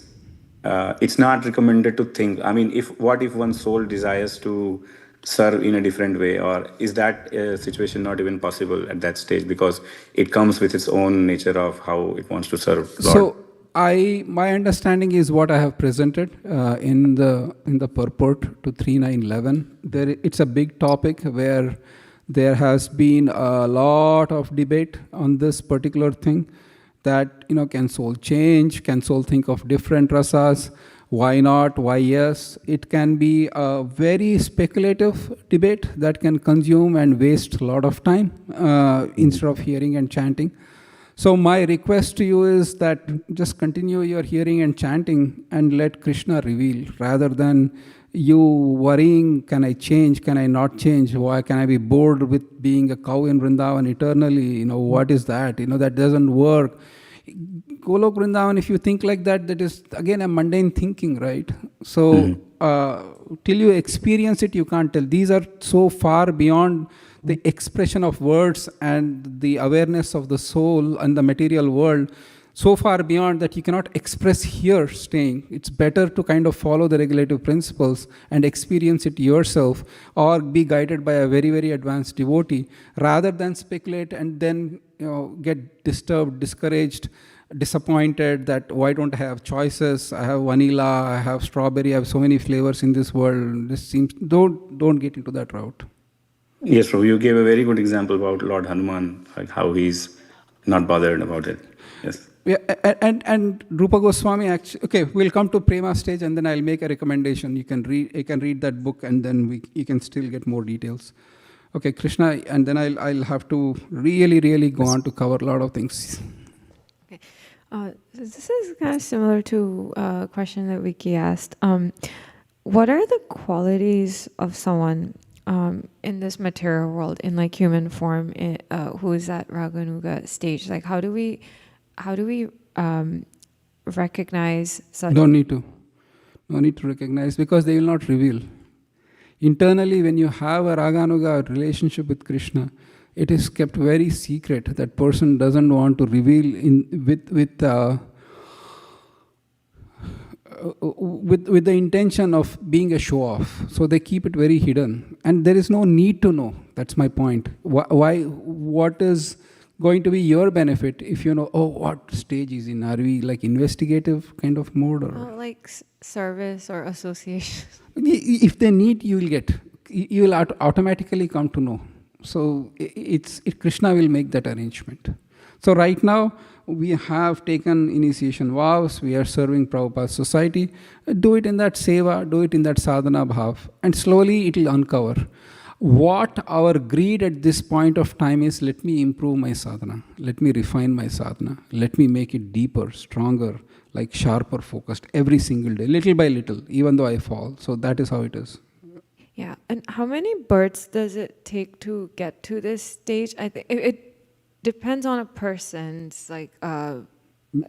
not recommended to think. I mean, what if one soul desires to serve in a different way, or is that situation not even possible at that stage because it comes with its own nature of how it wants to serve Lord? So my understanding is what I have presented in the purport to 3911. It's a big topic where there has been a lot of debate on this particular thing. That can soul change? Can soul think of different rasas? Why not? Why yes? It can be a very speculative debate that can consume and waste a lot of time instead of hearing and chanting. So my request to you is that just continue your hearing and chanting and let Krishna reveal, rather than you worrying, can I change, can I not change, why can I be bored with being a cow in Vrindavan eternally, what is that, that doesn't work. Golok Vrindavan, if you think like that, that is again a mundane thinking, right? So till you experience it, you can't tell. These are so far beyond the expression of words and the awareness of the soul and the material world, so far beyond that you cannot express here staying. It's better to kind of follow the regulative principles and experience it yourself, or be guided by a very, very advanced devotee, rather than speculate and then get disturbed, discouraged, disappointed that why don't I have choices? I have vanilla, I have strawberry, I have so many flavors in this world. This seems, don't get into that route. Yes, Prabhu, you gave a very good example about Lord Hanuman, like how he's not bothered about it. Yes. Yeah, and Rupa Goswami actually. Okay, we'll come to Prema stage, and then I'll make a recommendation. You can read that book, and then you can still get more details. Okay, Krishna, and then I'll have to really go on to cover a lot of things. Okay, this is kind of similar to a question that Vicky asked. What are the qualities of someone in this material world, in like human form, who is at Raganuga stage? Like, how do we recognize such? No need to recognize, because they will not reveal. Internally, when you have a Raganuga relationship with Krishna, it is kept very secret. That person doesn't want to reveal with the intention of being a show-off. So they keep it very hidden. And there is no need to know. That's my point. Why? What is going to be your benefit if you know, what stage is in? Are we like investigative kind of mode? Or like service or association? If they need, you will get. You will automatically come to know. So Krishna will make that arrangement. So right now, we have taken initiation vows, we are serving Prabhupada's society. Do it in that seva, do it in that sadhana bhav, and slowly it will uncover. What our greed at this point of time is, let me improve my sadhana, let me refine my sadhana, let me make it deeper, stronger, like sharper, focused every single day, little by little, even though I fall. So that is how it is. Yeah, and how many births does it take to get to this stage? I think it depends on a person's like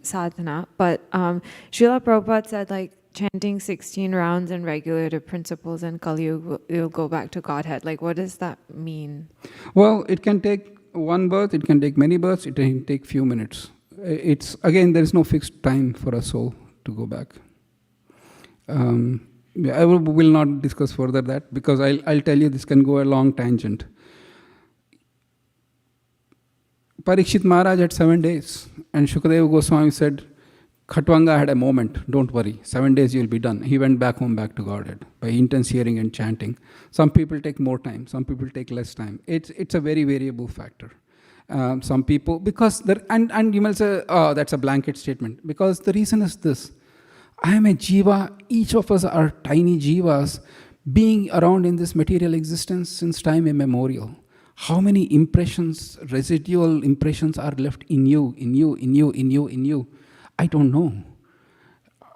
sadhana, but Srila Prabhupada said like chanting 16 rounds and regulative principles and Kali you'll go back to Godhead. Like, what does that mean? Well, it can take one birth, it can take many births, it can take few minutes. It's again, there is no fixed time for a soul to go back. I will not discuss further that, because I'll tell you this can go a long tangent. Parikshit Maharaj had 7 days, and Shukadeva Goswami said, Khatwanga had a moment, don't worry, 7 days you'll be done. He went back home, back to Godhead, by intense hearing and chanting. Some people take more time, some people take less time. It's a very variable factor. Some people, because there, and you might say, oh, that's a blanket statement, because the reason is this. I am a jiva, each of us are tiny jivas, being around in this material existence since time immemorial. How many impressions, residual impressions are left in you, in you, in you, in you, in you? I don't know.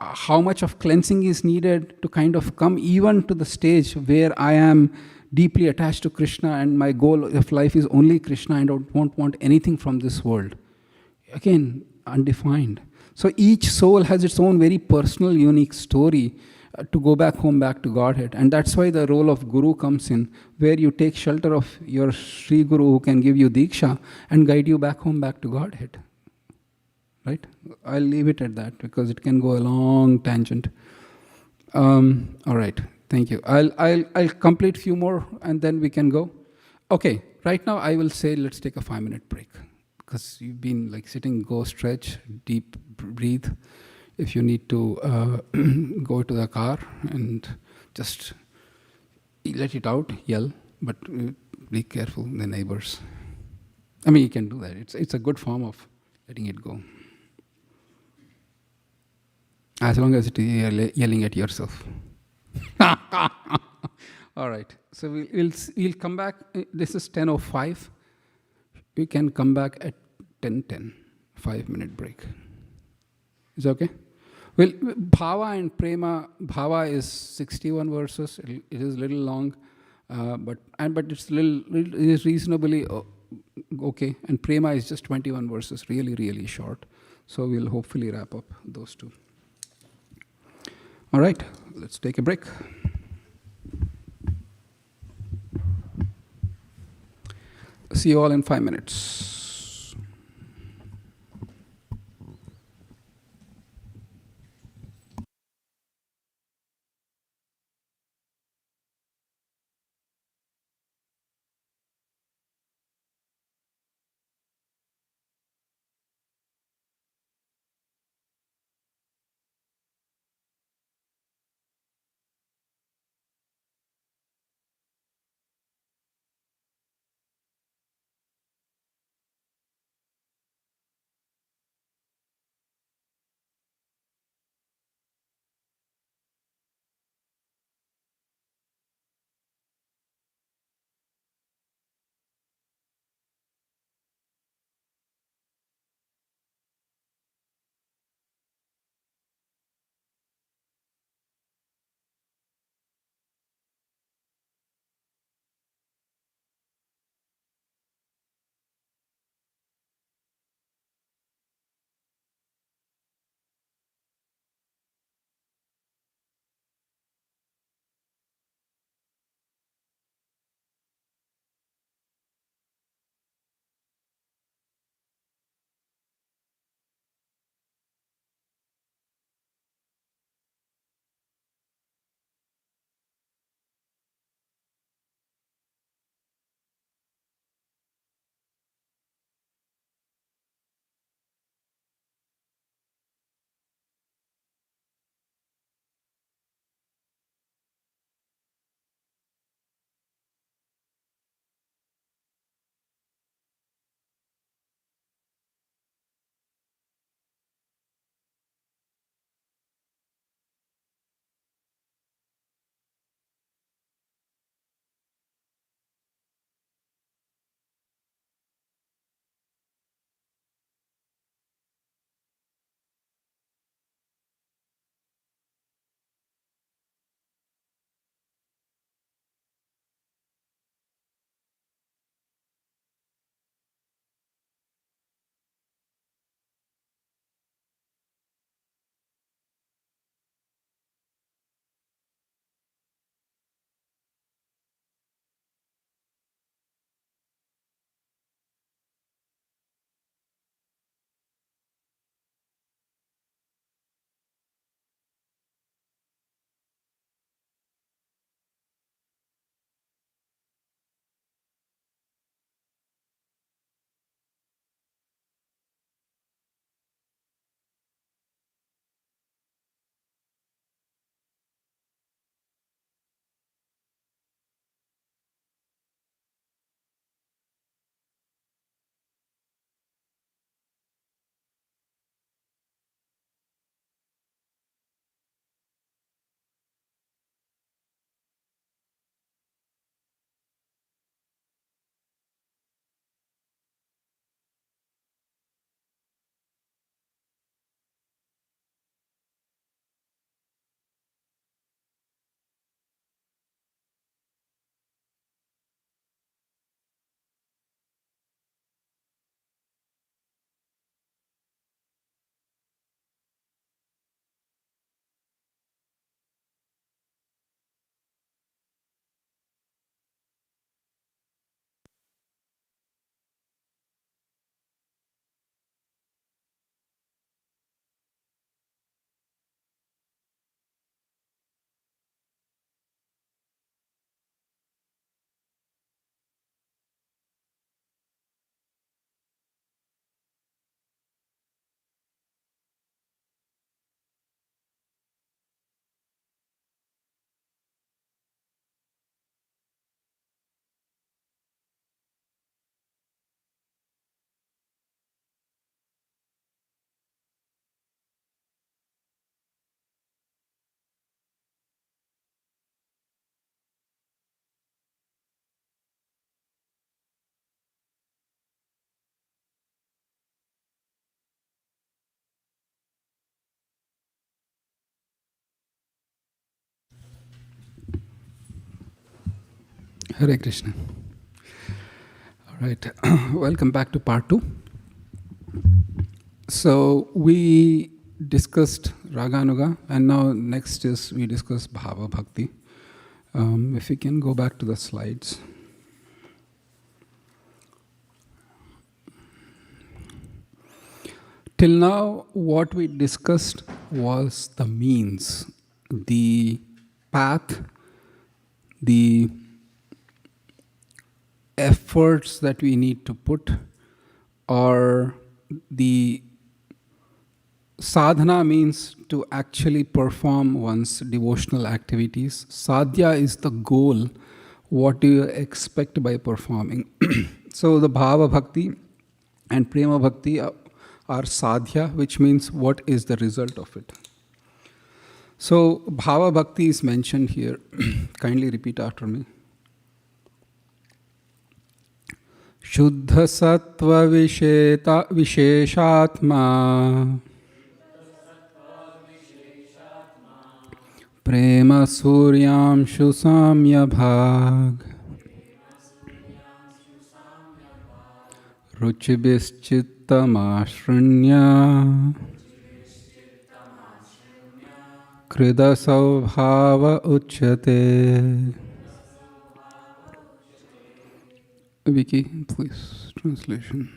How much of cleansing is needed to kind of come even to the stage where I am deeply attached to Krishna and my goal of life is only Krishna and I don't want anything from this world. Again, undefined. So each soul has its own very personal, unique story to go back home, back to Godhead. And that's why the role of Guru comes in, where you take shelter of your Sri Guru who can give you Diksha and guide you back home, back to Godhead. Right? I'll leave it at that because it can go a long tangent. All right, thank you. I'll complete few more and then we can go. Okay, right now I will say let's take a 5-minute break because you've been like sitting, go stretch, deep breathe. If you need to go to the car and just let it out, yell, but be careful, the neighbors. I mean, you can do that. It's a good form of letting it go. As long as it is yelling at yourself. All right. So we'll come back. This is 10:05. We can come back at 10:10. 5-minute break. Is okay? Well, Bhava and Prema. Bhava is 61 verses. It is a little long, but it's it is reasonably okay. And Prema is just 21 verses. Really, really short. So we'll hopefully wrap up those two. All right, let's take a break. See you all in 5 minutes. Hare Krishna. All right, welcome back to part 2. So we discussed Raganuga, and now next is we discuss Bhava Bhakti. If we can go back to the slides. Till now, what we discussed was the means, the path, the efforts that we need to put, or the sadhana means to actually perform one's devotional activities. Sadhya is the goal. What do you expect by performing? So the Bhava Bhakti and Prema Bhakti are sadhya, which means what is the result of it. So Bhava Bhakti is mentioned here. Kindly repeat after me. Shuddha Sattva Visheshatma Prema Suryam Shusamya Bhag Ruchibhischittamashrunya Krida Saubhava Uchyate. Vicky, please, translation.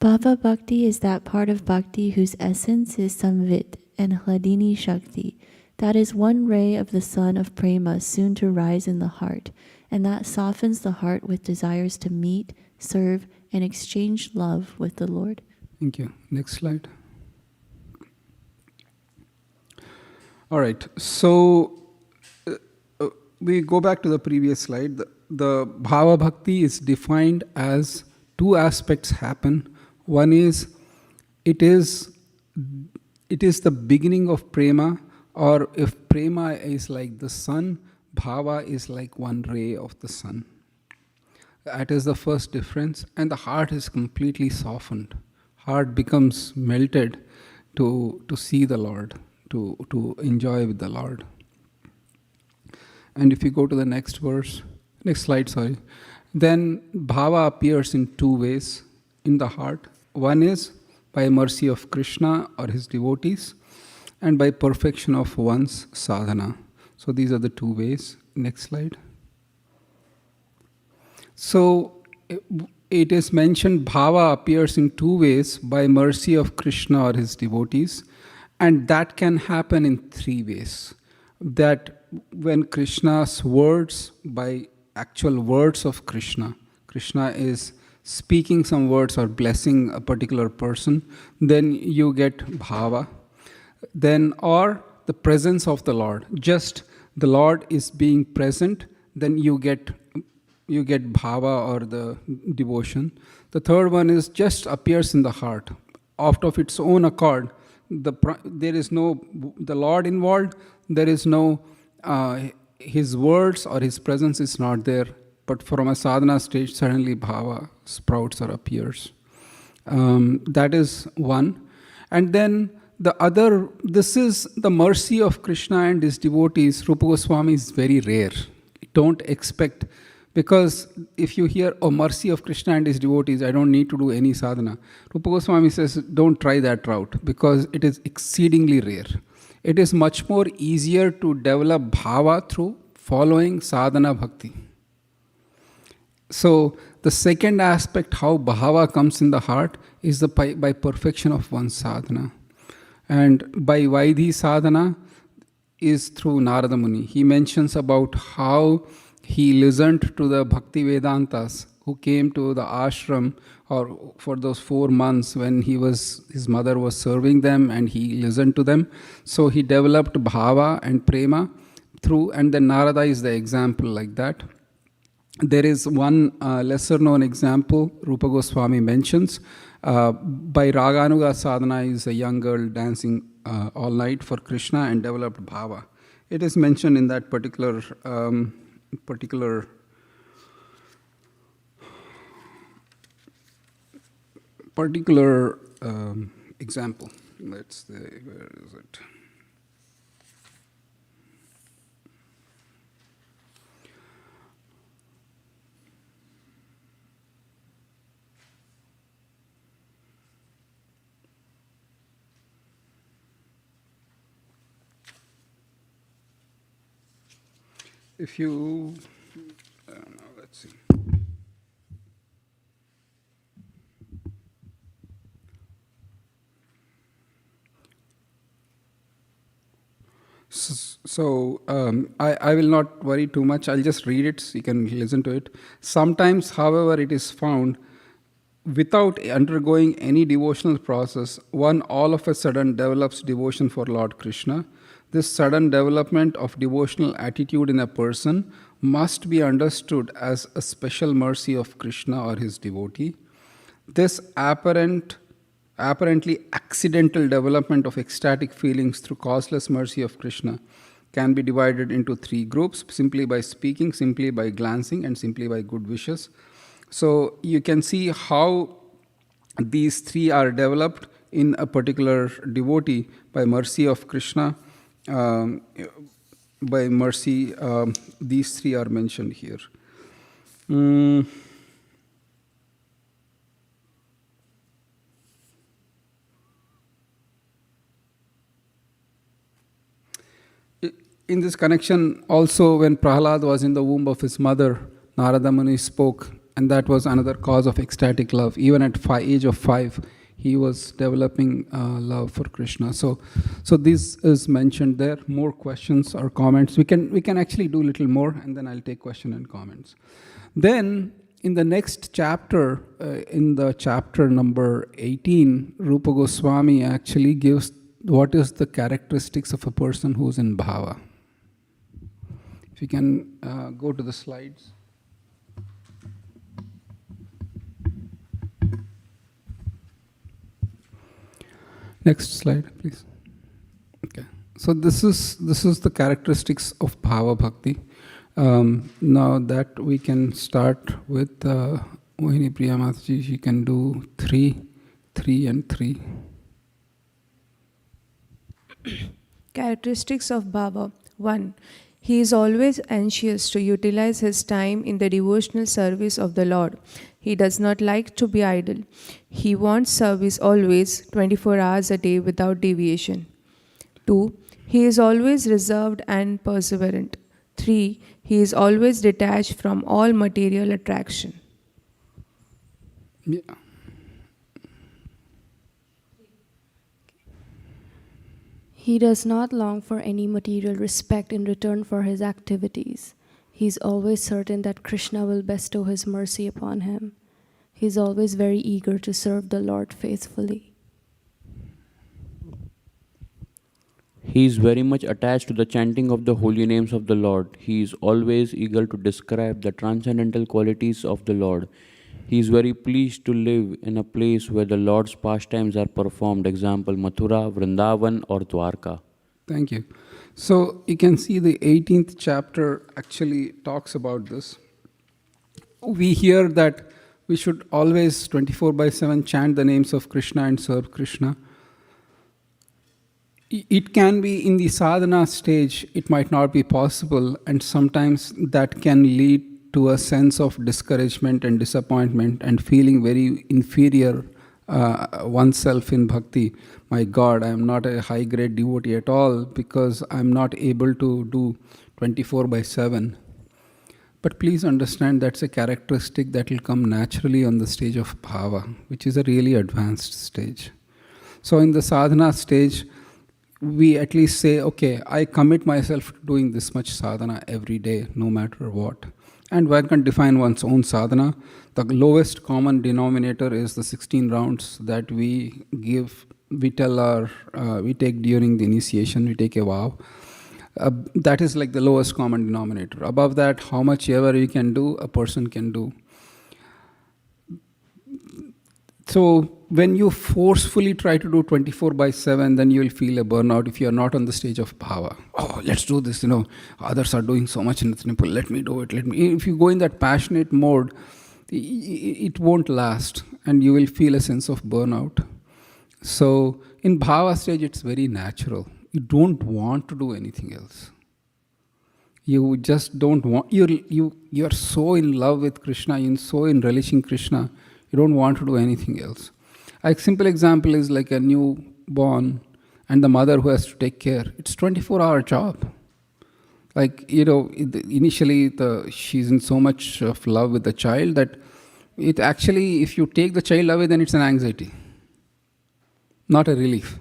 Bhava Bhakti is that part of Bhakti whose essence is Samvit and Hladini Shakti. That is one ray of the sun of Prema soon to rise in the heart, and that softens the heart with desires to meet, serve, and exchange love with the Lord. Thank you. Next slide. All right. So we go back to the previous slide. The Bhava Bhakti is defined as two aspects happen. One is it is the beginning of prema, or if prema is like the sun, bhava is like one ray of the sun. That is the first difference, and the heart is completely softened. Heart becomes melted to see the Lord, to enjoy with the Lord. And if you go to the next slide, then bhava appears in two ways in the heart. One is by mercy of Krishna or his devotees, and by perfection of one's sadhana. So these are the two ways. Next slide. So it is mentioned bhava appears in two ways, by mercy of Krishna or his devotees, and that can happen in three ways. That when Krishna's words, by actual words of Krishna is speaking some words or blessing a particular person, then you get bhava. Then, or the presence of the Lord, just the Lord is being present, then you get bhava or the devotion. The third one is just appears in the heart, out of its own accord. There is no the Lord involved. There is no his words or his presence is not there. But from a sadhana stage, suddenly bhava sprouts or appears. That is one. And then the other, this is the mercy of Krishna and his devotees. Rupa Goswami is very rare. Don't expect, because if you hear, oh, mercy of Krishna and his devotees, I don't need to do any sadhana. Rupa Goswami says, don't try that route, because it is exceedingly rare. It is much more easier to develop bhava through following sadhana bhakti. So the second aspect, how bhava comes in the heart, is by perfection of one's sadhana. And by Vaidhi sadhana is through Narada Muni. He mentions about how he listened to the Bhakti Vedantas who came to the ashram, or for those 4 months when his mother was serving them, and he listened to them. So he developed bhava and prema through, and then Narada is the example like that. There is one lesser known example Rupa Goswami mentions. By Raganuga sadhana is a young girl dancing all night for Krishna and developed bhava. It is mentioned in that particular example. Let's see, where is it? If you, let's see. I will not worry too much. I'll just read it so you can listen to it. Sometimes, however, it is found without undergoing any devotional process, one all of a sudden develops devotion for Lord Krishna. This sudden development of devotional attitude in a person must be understood as a special mercy of Krishna or his devotee. This apparently accidental development of ecstatic feelings through causeless mercy of Krishna can be divided into three groups: simply by speaking, simply by glancing, and simply by good wishes. So you can see how these three are developed in a particular devotee by mercy of Krishna. By mercy, these three are mentioned here. In this connection, also when Prahlad was in the womb of his mother, Narada Muni spoke, and that was another cause of ecstatic love. Even at age of 5, he was developing love for Krishna. So this is mentioned there. More questions or comments? We can actually do a little more, and then I'll take question and comments. Then in the next chapter, in the chapter number 18, Rupa Goswami actually gives what is the characteristics of a person who's in bhava. If you can go to the slides. Next slide, please. Okay. So this is the characteristics of bhava bhakti. Now that we can start with Mohini Priya Mataji, she can do 3, 3 and 3. Characteristics of Bhava. 1. He is always anxious to utilize his time in the devotional service of the Lord. He does not like to be idle. He wants service always, 24 hours a day without deviation. 2. He is always reserved and perseverant. 3. He is always detached from all material attraction. Yeah. He does not long for any material respect in return for his activities. He is always certain that Krishna will bestow his mercy upon him. He is always very eager to serve the Lord faithfully. He is very much attached to the chanting of the holy names of the Lord. He is always eager to describe the transcendental qualities of the Lord. He is very pleased to live in a place where the Lord's pastimes are performed, example Mathura, Vrindavan or Dwarka. Thank you. So you can see the 18th chapter actually talks about this. We hear that we should always 24/7 chant the names of Krishna and serve Krishna. It can be in the sadhana stage, it might not be possible, and sometimes that can lead to a sense of discouragement and disappointment and feeling very inferior oneself in bhakti. My God, I am not a high-grade devotee at all because I am not able to do 24/7. But please understand that's a characteristic that will come naturally on the stage of bhava, which is a really advanced stage. So in the sadhana stage, we at least say, okay, I commit myself to doing this much sadhana every day, no matter what. And one can define one's own sadhana. The lowest common denominator is the 16 rounds that we give, we take during the initiation, we take a vow. That is like the lowest common denominator. Above that, how much ever you can do, a person can do. So when you forcefully try to do 24/7, then you will feel a burnout if you are not on the stage of bhava. Oh, let's do this, others are doing so much in the temple, let me do it, If you go in that passionate mode, it won't last and you will feel a sense of burnout. So in bhava stage, it's very natural. You don't want to do anything else. You just don't want, you're so in love with Krishna, you're so in relishing Krishna, you don't want to do anything else. A simple example is like a newborn and the mother who has to take care. It's a 24-hour job. Like, initially she's in so much of love with the child that it actually, if you take the child away, then it's an anxiety, not a relief.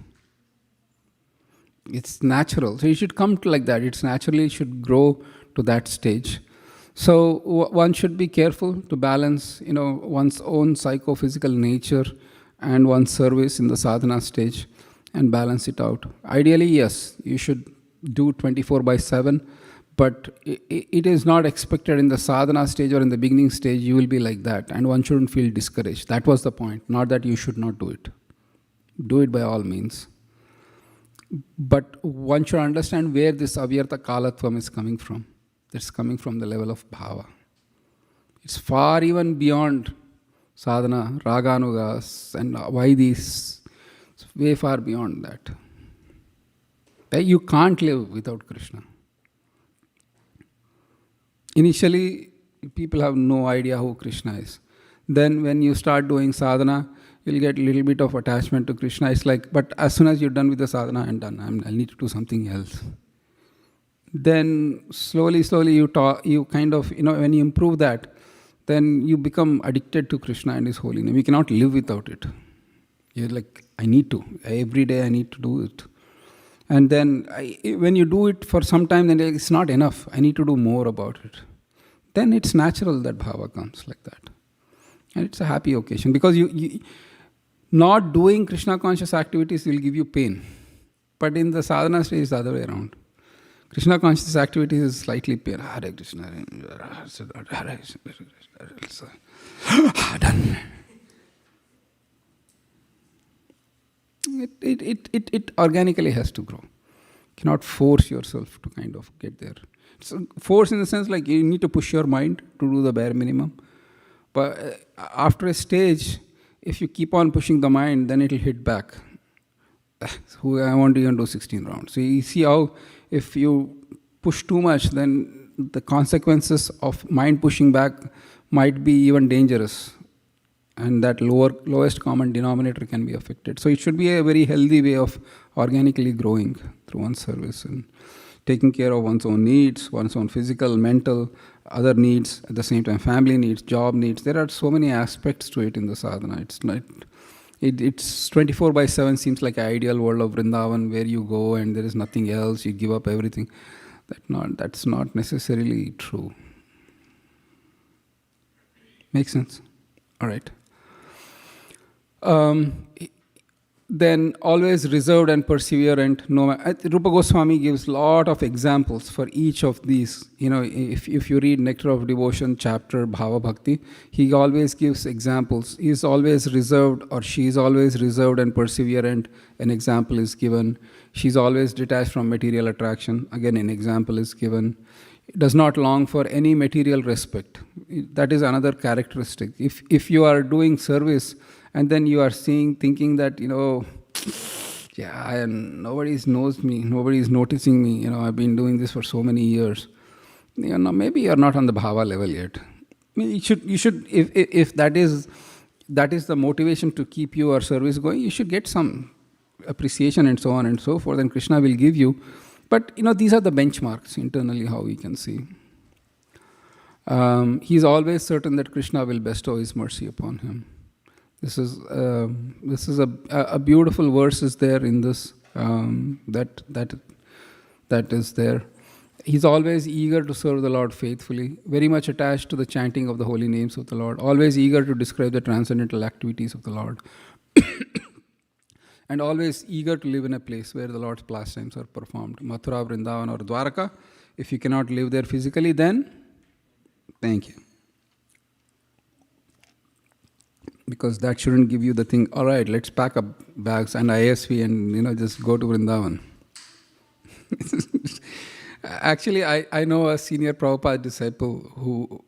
It's natural. So it should come to like that. It's naturally should grow to that stage. So one should be careful to balance, one's own psychophysical nature and one's service in the sadhana stage and balance it out. Ideally, yes, you should do 24/7, but it is not expected in the sadhana stage or in the beginning stage you will be like that, and one shouldn't feel discouraged. That was the point, not that you should not do it. Do it by all means. But one should understand where this avyarta kalatvam is coming from. It's coming from the level of bhava. It's far even beyond sadhana, raganugas, and vaidis. It's way far beyond that. You can't live without Krishna. Initially, people have no idea who Krishna is. Then when you start doing sadhana, you'll get a little bit of attachment to Krishna. It's like, but as soon as you're done with the sadhana, I'm done. I need to do something else. Then slowly you kind of, when you improve that, then you become addicted to Krishna and His holy name. You cannot live without it. You're like, I need to. Every day I need to do it. And then when you do it for some time, then it's not enough. I need to do more about it. Then it's natural that bhava comes like that. And it's a happy occasion. Because you not doing Krishna conscious activities will give you pain. But in the sadhana stage, it's the other way around. Krishna conscious activities is slightly pain. Hare Krishna, Hare Krishna, done. It organically has to grow. You cannot force yourself to kind of get there. It's force in the sense like you need to push your mind to do the bare minimum. But after a stage, if you keep on pushing the mind, then it will hit back. I want to even do 16 rounds. So you see how if you push too much, then the consequences of mind pushing back might be even dangerous. And that lowest common denominator can be affected. So it should be a very healthy way of organically growing through one's service and taking care of one's own needs, one's own physical, mental, other needs, at the same time family needs, job needs. There are so many aspects to it in the sadhana. It's not, it's 24/7 seems like an ideal world of Vrindavan where you go and there is nothing else, you give up everything. That's not necessarily true. Make sense? All right. Then always reserved and perseverant. Rupa Goswami gives a lot of examples for each of these. If you read Nectar of Devotion chapter Bhava Bhakti, he always gives examples. He is always reserved, or she is always reserved and perseverant. An example is given. She is always detached from material attraction. Again, an example is given. Does not long for any material respect. That is another characteristic. If you are doing service and then you are thinking that, nobody knows me, nobody is noticing me, I've been doing this for so many years. Maybe you're not on the bhava level yet. You should, if that is the motivation to keep your service going, you should get some appreciation and so on and so forth, and Krishna will give you. But these are the benchmarks internally how we can see. He's always certain that Krishna will bestow his mercy upon him. This is a beautiful verse is there in this that is there. He's always eager to serve the Lord faithfully, very much attached to the chanting of the holy names of the Lord, always eager to describe the transcendental activities of the Lord. And always eager to live in a place where the Lord's pastimes are performed. Mathura, Vrindavan or Dwaraka. If you cannot live there physically, then thank you. Because that shouldn't give you the thing, all right, let's pack up bags and ISV and just go to Vrindavan. Actually, I know a senior Prabhupada disciple who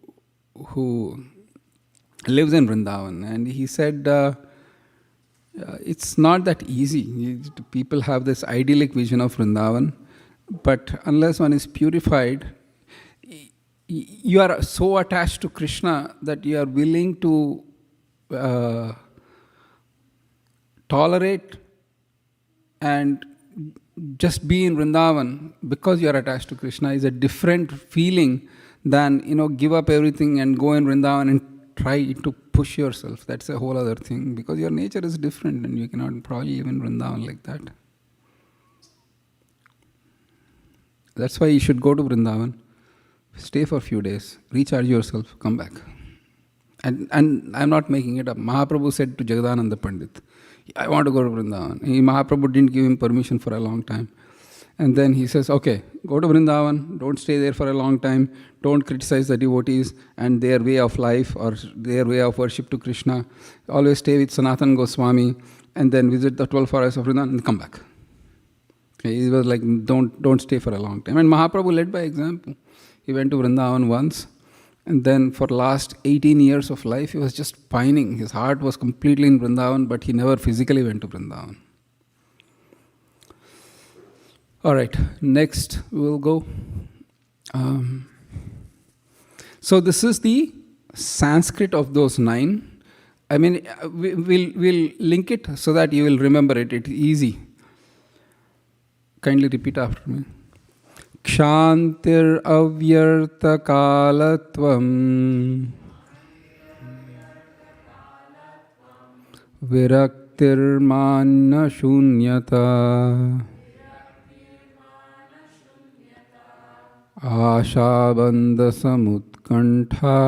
lives in Vrindavan, and he said, it's not that easy. People have this idyllic vision of Vrindavan, but unless one is purified, you are so attached to Krishna that you are willing to tolerate and just be in Vrindavan because you are attached to Krishna is a different feeling than, give up everything and go in Vrindavan and try to push yourself. That's a whole other thing because your nature is different and you cannot probably live in Vrindavan like that. That's why you should go to Vrindavan, stay for a few days, recharge yourself, come back. And I'm not making it up. Mahaprabhu said to Jagadananda Pandit, I want to go to Vrindavan. Mahaprabhu didn't give him permission for a long time. And then he says, okay, go to Vrindavan, don't stay there for a long time, don't criticize the devotees and their way of life or their way of worship to Krishna. Always stay with Sanatana Goswami and then visit the 12 forests of Vrindavan and come back. Okay, he was like, don't stay for a long time. And Mahaprabhu led by example. He went to Vrindavan once. And then for last 18 years of life, he was just pining. His heart was completely in Vrindavan, but he never physically went to Vrindavan. All right, next we'll go. So this is the Sanskrit of those 9. I mean, we'll link it so that you will remember it. It's easy. Kindly repeat after me. Kshantir avyarta kalatvam viraktir manna shunyata ashabandha samutkantha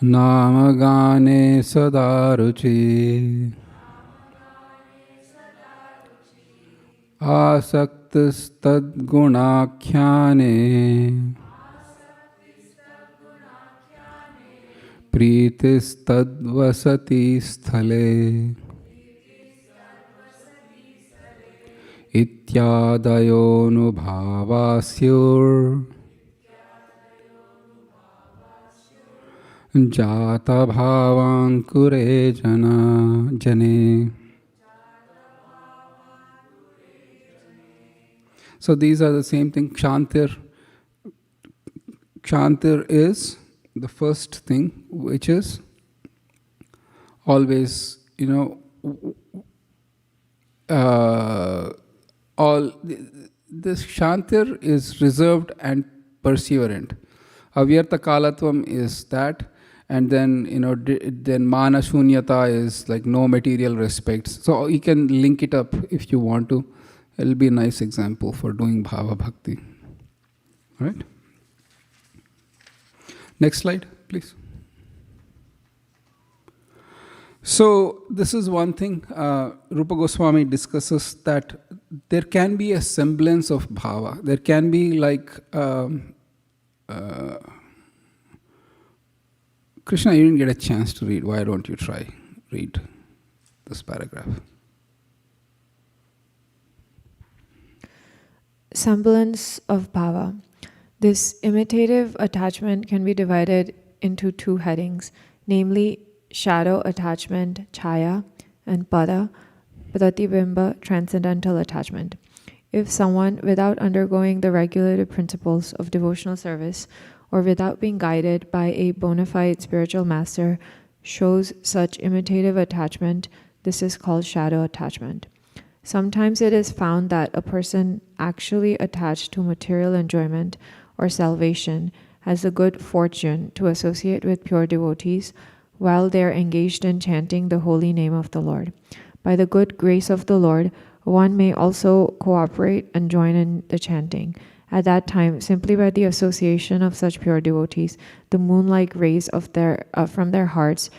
namagane sadaruchi asaktistadgunakhyane प्रीतिस्तद्वसति स्थले इत्यादयोनुभावास्युर् जातभावाङ्कुरे जने. So these are the same thing. Kshantir is the first thing, which is always, all this Kshantir is reserved and perseverant. Avyarta kalatvam is that, and then then mana shunyata is like no material respects. So you can link it up if you want to. It'll be a nice example for doing bhava bhakti. All right. Next slide, please. So this is one thing. Rupa Goswami discusses that there can be a semblance of bhava. There can be like Krishna, you didn't get a chance to read. Why don't you try read this paragraph? Semblance of bhava. This imitative attachment can be divided into 2 headings, namely shadow attachment, chaya, and pada, pratibimba, transcendental attachment. If someone, without undergoing the regulated principles of devotional service, or without being guided by a bona fide spiritual master, shows such imitative attachment, this is called shadow attachment. Sometimes it is found that a person actually attached to material enjoyment or salvation has the good fortune to associate with pure devotees while they are engaged in chanting the holy name of the Lord. By the good grace of the Lord, one may also cooperate and join in the chanting. At that time, simply by the association of such pure devotees, the moon-like rays of from their hearts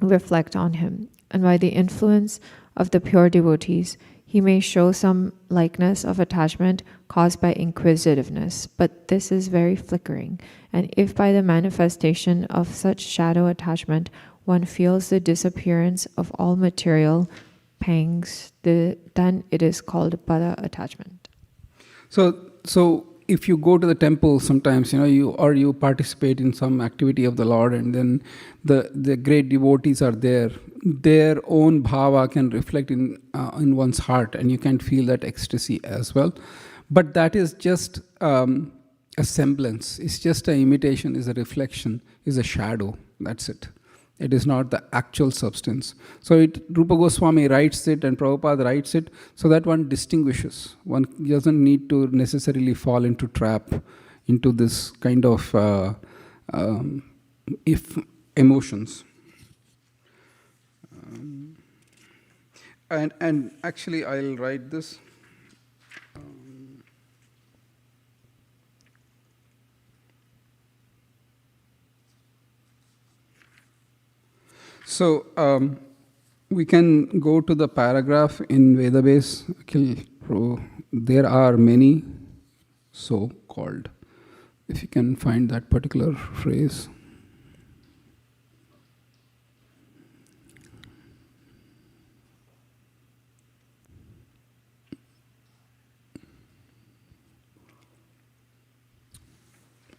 reflect on him, and by the influence of the pure devotees, he may show some likeness of attachment caused by inquisitiveness, but this is very flickering. And if by the manifestation of such shadow attachment one feels the disappearance of all material pangs, then it is called pada attachment. So if you go to the temple sometimes, you participate in some activity of the Lord, and then the great devotees are there. Their own bhava can reflect in one's heart, and you can feel that ecstasy as well. But that is just a semblance. It's just an imitation. Is a reflection. Is a shadow. That's it. It is not the actual substance. So Rupa Goswami writes it and Prabhupada writes it so that one distinguishes. One doesn't need to necessarily fall into trap, into this kind of if emotions. And actually I'll write this. So we can go to the paragraph in Vedabase. There are many so-called. If you can find that particular phrase.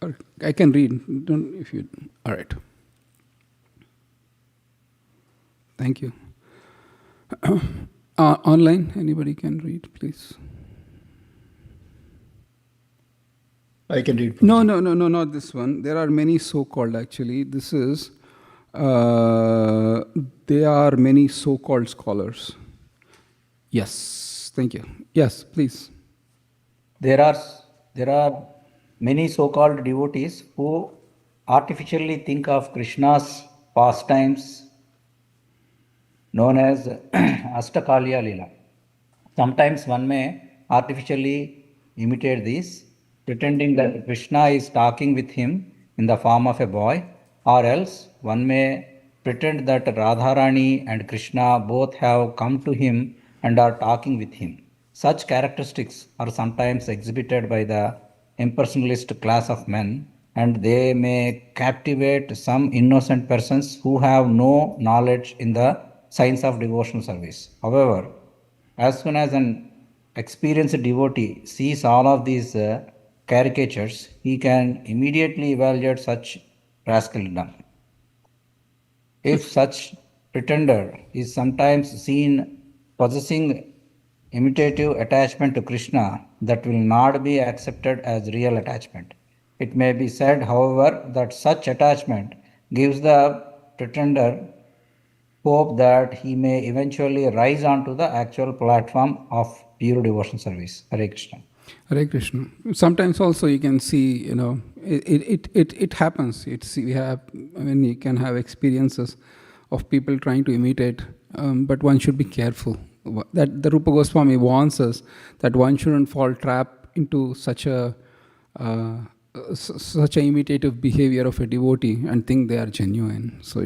Or I can read. If you all right. Thank you. Online, anybody can read, please. I can read. No, not this one. There are many so-called actually. This is, there are many so-called scholars. Yes, thank you. Yes, please. There are many so-called devotees who artificially think of Krishna's pastimes known as Ashtakalya Lila. Sometimes one may artificially imitate these, pretending that Krishna is talking with him in the form of a boy, or else one may pretend that Radharani and Krishna both have come to him and are talking with him. Such characteristics are sometimes exhibited by the impersonalist class of men, and they may captivate some innocent persons who have no knowledge in the science of devotional service. However, as soon as an experienced devotee sees all of these caricatures, he can immediately evaluate such rascaldom. If such pretender is sometimes seen possessing imitative attachment to Krishna, that will not be accepted as real attachment. It may be said, however, that such attachment gives the pretender hope that he may eventually rise onto the actual platform of pure devotional service. Hare Krishna. Hare Krishna. Sometimes also you can see, it happens. We have, you can have experiences of people trying to imitate, but one should be careful. That the Rupa Goswami warns us that one shouldn't fall trap into such a imitative behavior of a devotee and think they are genuine. So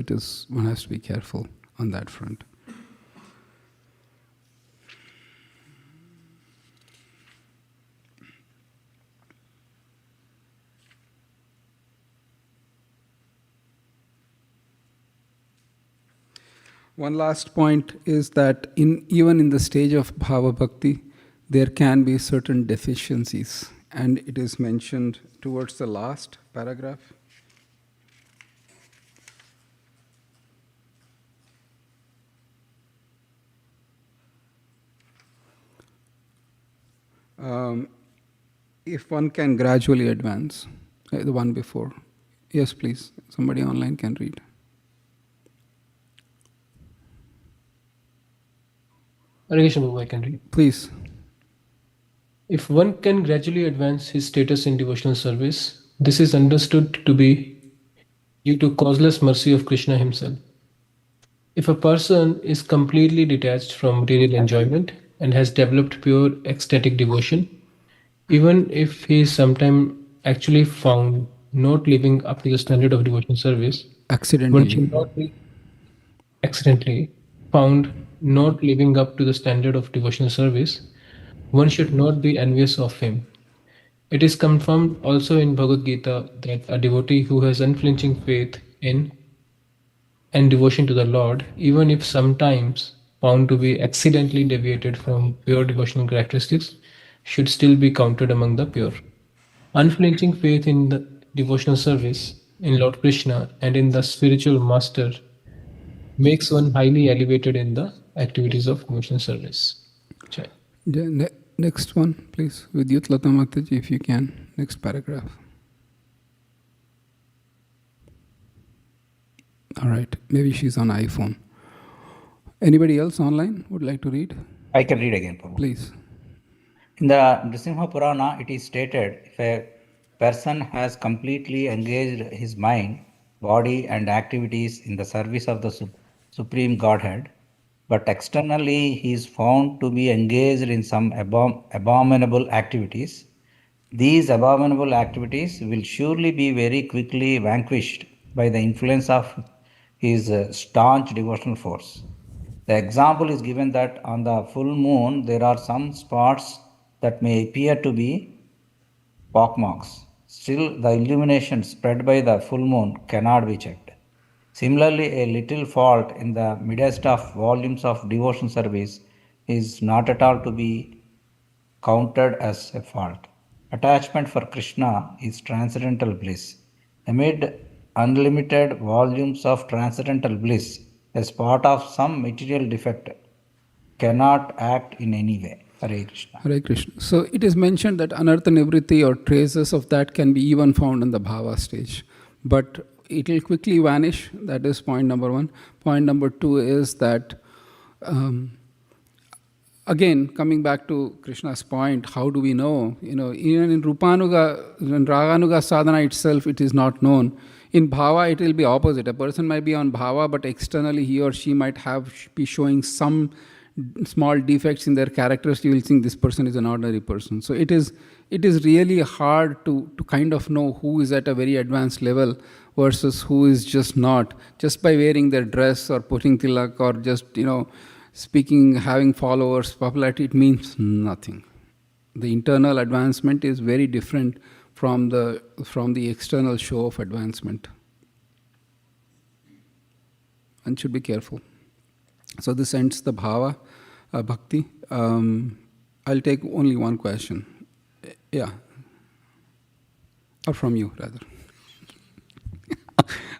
one has to be careful on that front. One last point is that even in the stage of Bhava Bhakti, there can be certain deficiencies, and it is mentioned towards the last paragraph. If one can gradually advance, the one before. Yes, please. Somebody online can read. I can read. Please. If one can gradually advance his status in devotional service, this is understood to be due to causeless mercy of Krishna himself. If a person is completely detached from material enjoyment and has developed pure ecstatic devotion, even if he is sometimes actually found not living up to the standard of devotional service, one should not be accidentally found not living up to the standard of devotional service, one should not be envious of him. It is confirmed also in Bhagavad Gita that a devotee who has unflinching faith in and devotion to the Lord, even if sometimes found to be accidentally deviated from pure devotional characteristics, should still be counted among the pure. Unflinching faith in the devotional service, in Lord Krishna, and in the spiritual master makes one highly elevated in the activities of devotional service. Next one, please. Vidyut Lata Mataji, if you can. Next paragraph. All right, maybe she's on iPhone. Anybody else online would like to read? I can read again, Prabhu. Please. In the Nrsimha Purana, it is stated, if a person has completely engaged his mind, body and activities in the service of the Supreme Godhead, but externally he is found to be engaged in some abominable activities, these abominable activities will surely be very quickly vanquished by the influence of his staunch devotional force. The example is given that on the full moon there are some spots that may appear to be pockmarks. Still, the illumination spread by the full moon cannot be checked. Similarly, a little fault in the midst of volumes of devotion service is not at all to be counted as a fault. Attachment for Krishna is transcendental bliss. Amid unlimited volumes of transcendental bliss, a spot of some material defect cannot act in any way. Hare Krishna. Hare Krishna. So it is mentioned that anartha nivritti or traces of that can be even found in the bhava stage. But it will quickly vanish. That is point number one. Point number two is that, again, coming back to Krishna's point, how do we know? Even in Rupanuga, in Raganuga sadhana itself, it is not known. In bhava, it will be opposite. A person might be on bhava, but externally he or she might be showing some small defects in their characters. You will think this person is an ordinary person. So it is really hard to kind of know who is at a very advanced level versus who is just not. Just by wearing their dress or putting tilak or just, speaking, having followers, popularity, it means nothing. The internal advancement is very different from the external show of advancement. One should be careful. So this ends the bhava, bhakti. I'll take only one question. Yeah. Or from you, rather.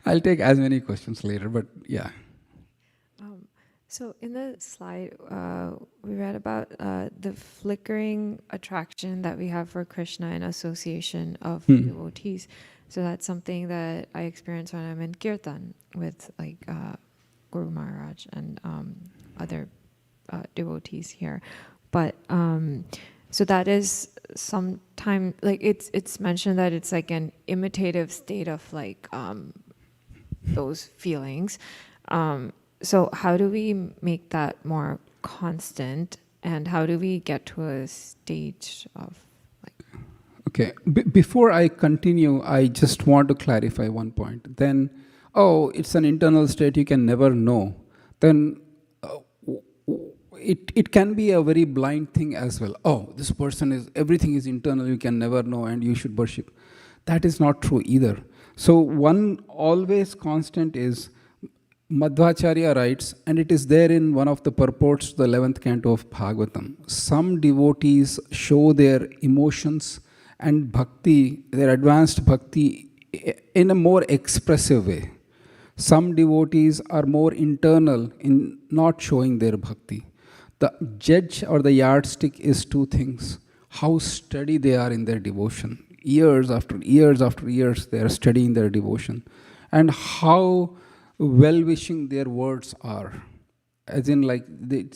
I'll take as many questions later, but yeah. So in the slide, we read about the flickering attraction that we have for Krishna in association of devotees. So that's something that I experience when I'm in Kirtan with Guru Maharaj and other devotees here. But so that is sometime it's mentioned that it's like an imitative state of those feelings. So how do we make that more constant, and how do we get to a stage of Okay, before I continue, I just want to clarify one point. Then, it's an internal state you can never know. Then it can be a very blind thing as well. This person everything is internal, you can never know, and you should worship. That is not true either. So one always constant is, Madhvacharya writes, and it is there in one of the purports to the 11th canto of Bhagavatam. Some devotees show their emotions and bhakti, their advanced bhakti, in a more expressive way. Some devotees are more internal in not showing their bhakti. The judge or the yardstick is two things: how steady they are in their devotion. Years after years after years, they are steady in their devotion. And how well-wishing their words are, as in the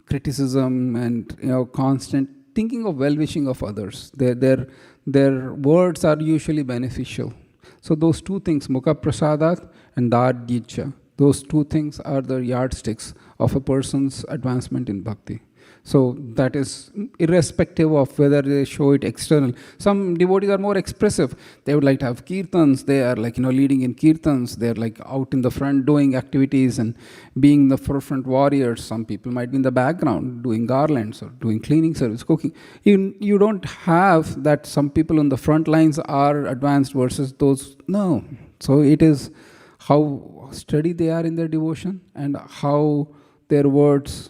criticism and constant thinking of well-wishing of others. Their words are usually beneficial. So those two things, mukha prasadat and dadyitcha, those two things are the yardsticks of a person's advancement in bhakti. So that is irrespective of whether they show it external. Some devotees are more expressive. They would like to have kirtans. They are leading in kirtans. They are out in the front doing activities and being the forefront warriors. Some people might be in the background doing garlands or doing cleaning service, cooking. You don't have that some people on the front lines are advanced versus those. No. So it is how steady they are in their devotion and how their words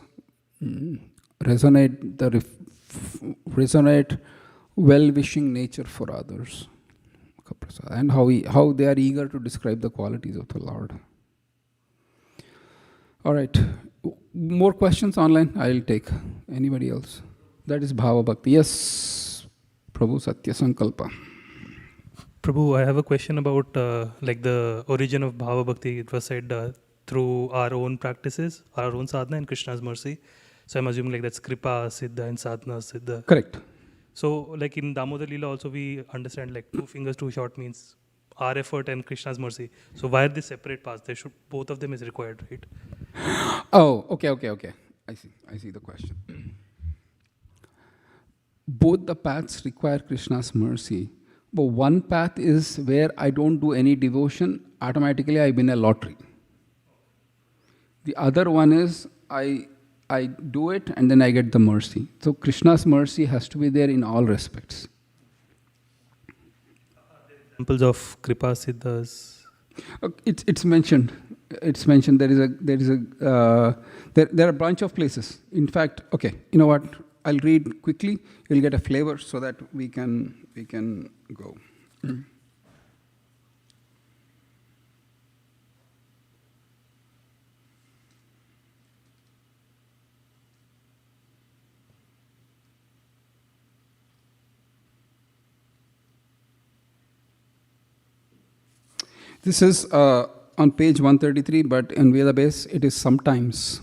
resonate well-wishing nature for others, and how they are eager to describe the qualities of the Lord. All right, more questions online? I'll take. Anybody else? That is Bhava Bhakti. Yes, Prabhu Satya Sankalpa. Prabhu, I have a question about like the origin of Bhava Bhakti. It was said through our own practices, our own sadhana and Krishna's mercy. So I'm assuming like that's Kripa, Siddha and Sadhana, Siddha. Correct. So like in Damodar Leela also we understand like 2 fingers too short means our effort and Krishna's mercy. So why are they separate paths? They should, both of them is required, right? Oh, okay. I see the question. Both the paths require Krishna's mercy. But one path is where I don't do any devotion, automatically I win a lottery. The other one is I do it and then I get the mercy. So Krishna's mercy has to be there in all respects. Examples of Kripa, Siddhas. It's mentioned. It's mentioned. There are a bunch of places. In fact, okay, you know what? I'll read quickly. You'll get a flavor so that we can go. This is on page 133, but in Veda base it is sometimes.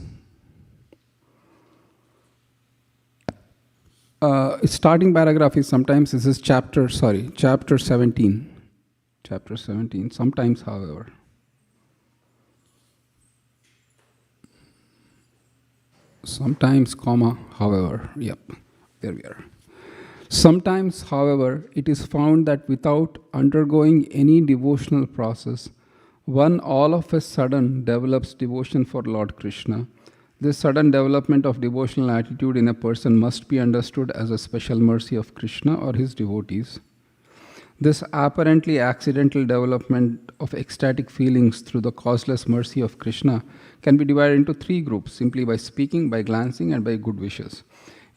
Starting paragraph is sometimes. This is chapter 17. Chapter 17. Sometimes, however. Sometimes, comma, however. Yep, there we are. Sometimes, however, it is found that without undergoing any devotional process, one all of a sudden develops devotion for Lord Krishna. This sudden development of devotional attitude in a person must be understood as a special mercy of Krishna or his devotees. This apparently accidental development of ecstatic feelings through the causeless mercy of Krishna can be divided into 3 groups, simply by speaking, by glancing, and by good wishes.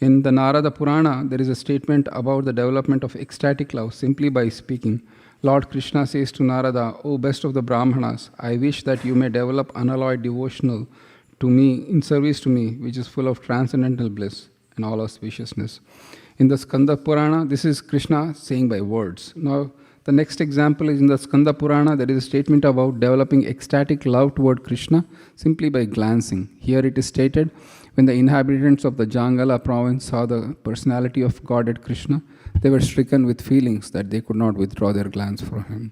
In the Narada Purana, there is a statement about the development of ecstatic love simply by speaking. Lord Krishna says to Narada, "O best of the Brahmanas, I wish that you may develop unalloyed devotional to me, in service to me, which is full of transcendental bliss and all auspiciousness." In the Skanda Purana, this is Krishna saying by words. Now, the next example is in the Skanda Purana, there is a statement about developing ecstatic love toward Krishna simply by glancing. Here it is stated, when the inhabitants of the Jangala province saw the personality of Godhead Krishna, they were stricken with feelings that they could not withdraw their glance from him.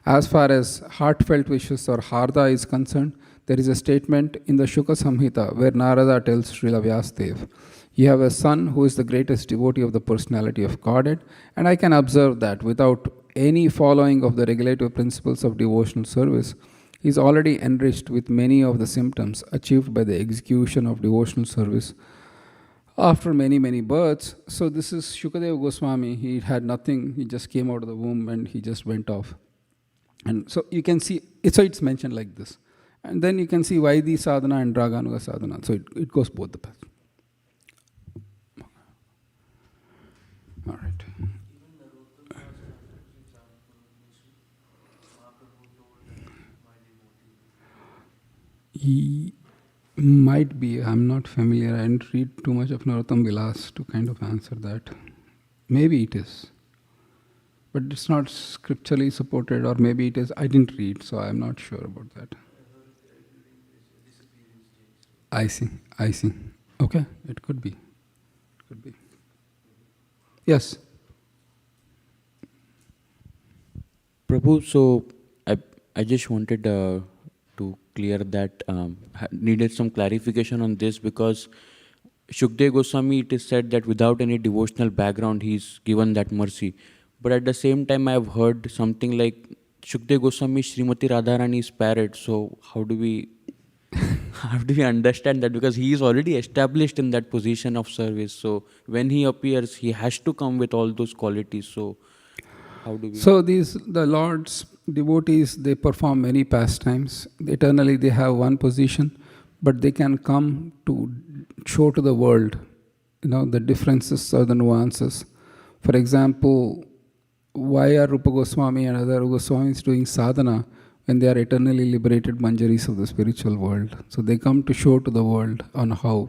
As far as heartfelt wishes or Harda is concerned, there is a statement in the Shuka Samhita where Narada tells Srila Vyasadeva, "You have a son who is the greatest devotee of the personality of Godhead, and I can observe that without any following of the regulative principles of devotional service, he is already enriched with many of the symptoms achieved by the execution of devotional service after many, many births." So this is Shukadeva Goswami. He had nothing. He just came out of the womb and he just went off. And so you can see, it's mentioned like this. And then you can see Vaidhi sadhana and Raganuga sadhana. So it goes both the paths. All right. He might be, I'm not familiar. I didn't read too much of Narottam Vilas to kind of answer that. Maybe it is. But it's not scripturally supported, or maybe it is. I didn't read, so I'm not sure about that. I see. Okay, it could be. Yes. Prabhu, so I just wanted to clear that, needed some clarification on this, because Shukdev Goswami, it is said that without any devotional background, he's given that mercy. But at the same time, I have heard something like Shukdev Goswami is Srimati Radharani's parrot. So how do we understand that? Because he is already established in that position of service. So when he appears, he has to come with all those qualities. So how do we? So the Lord's devotees, they perform many pastimes. Eternally, they have one position, but they can come to show to the world, the differences or the nuances. For example, why are Rupa Goswami and other Goswamis doing sadhana when they are eternally liberated manjaris of the spiritual world? So they come to show to the world on how,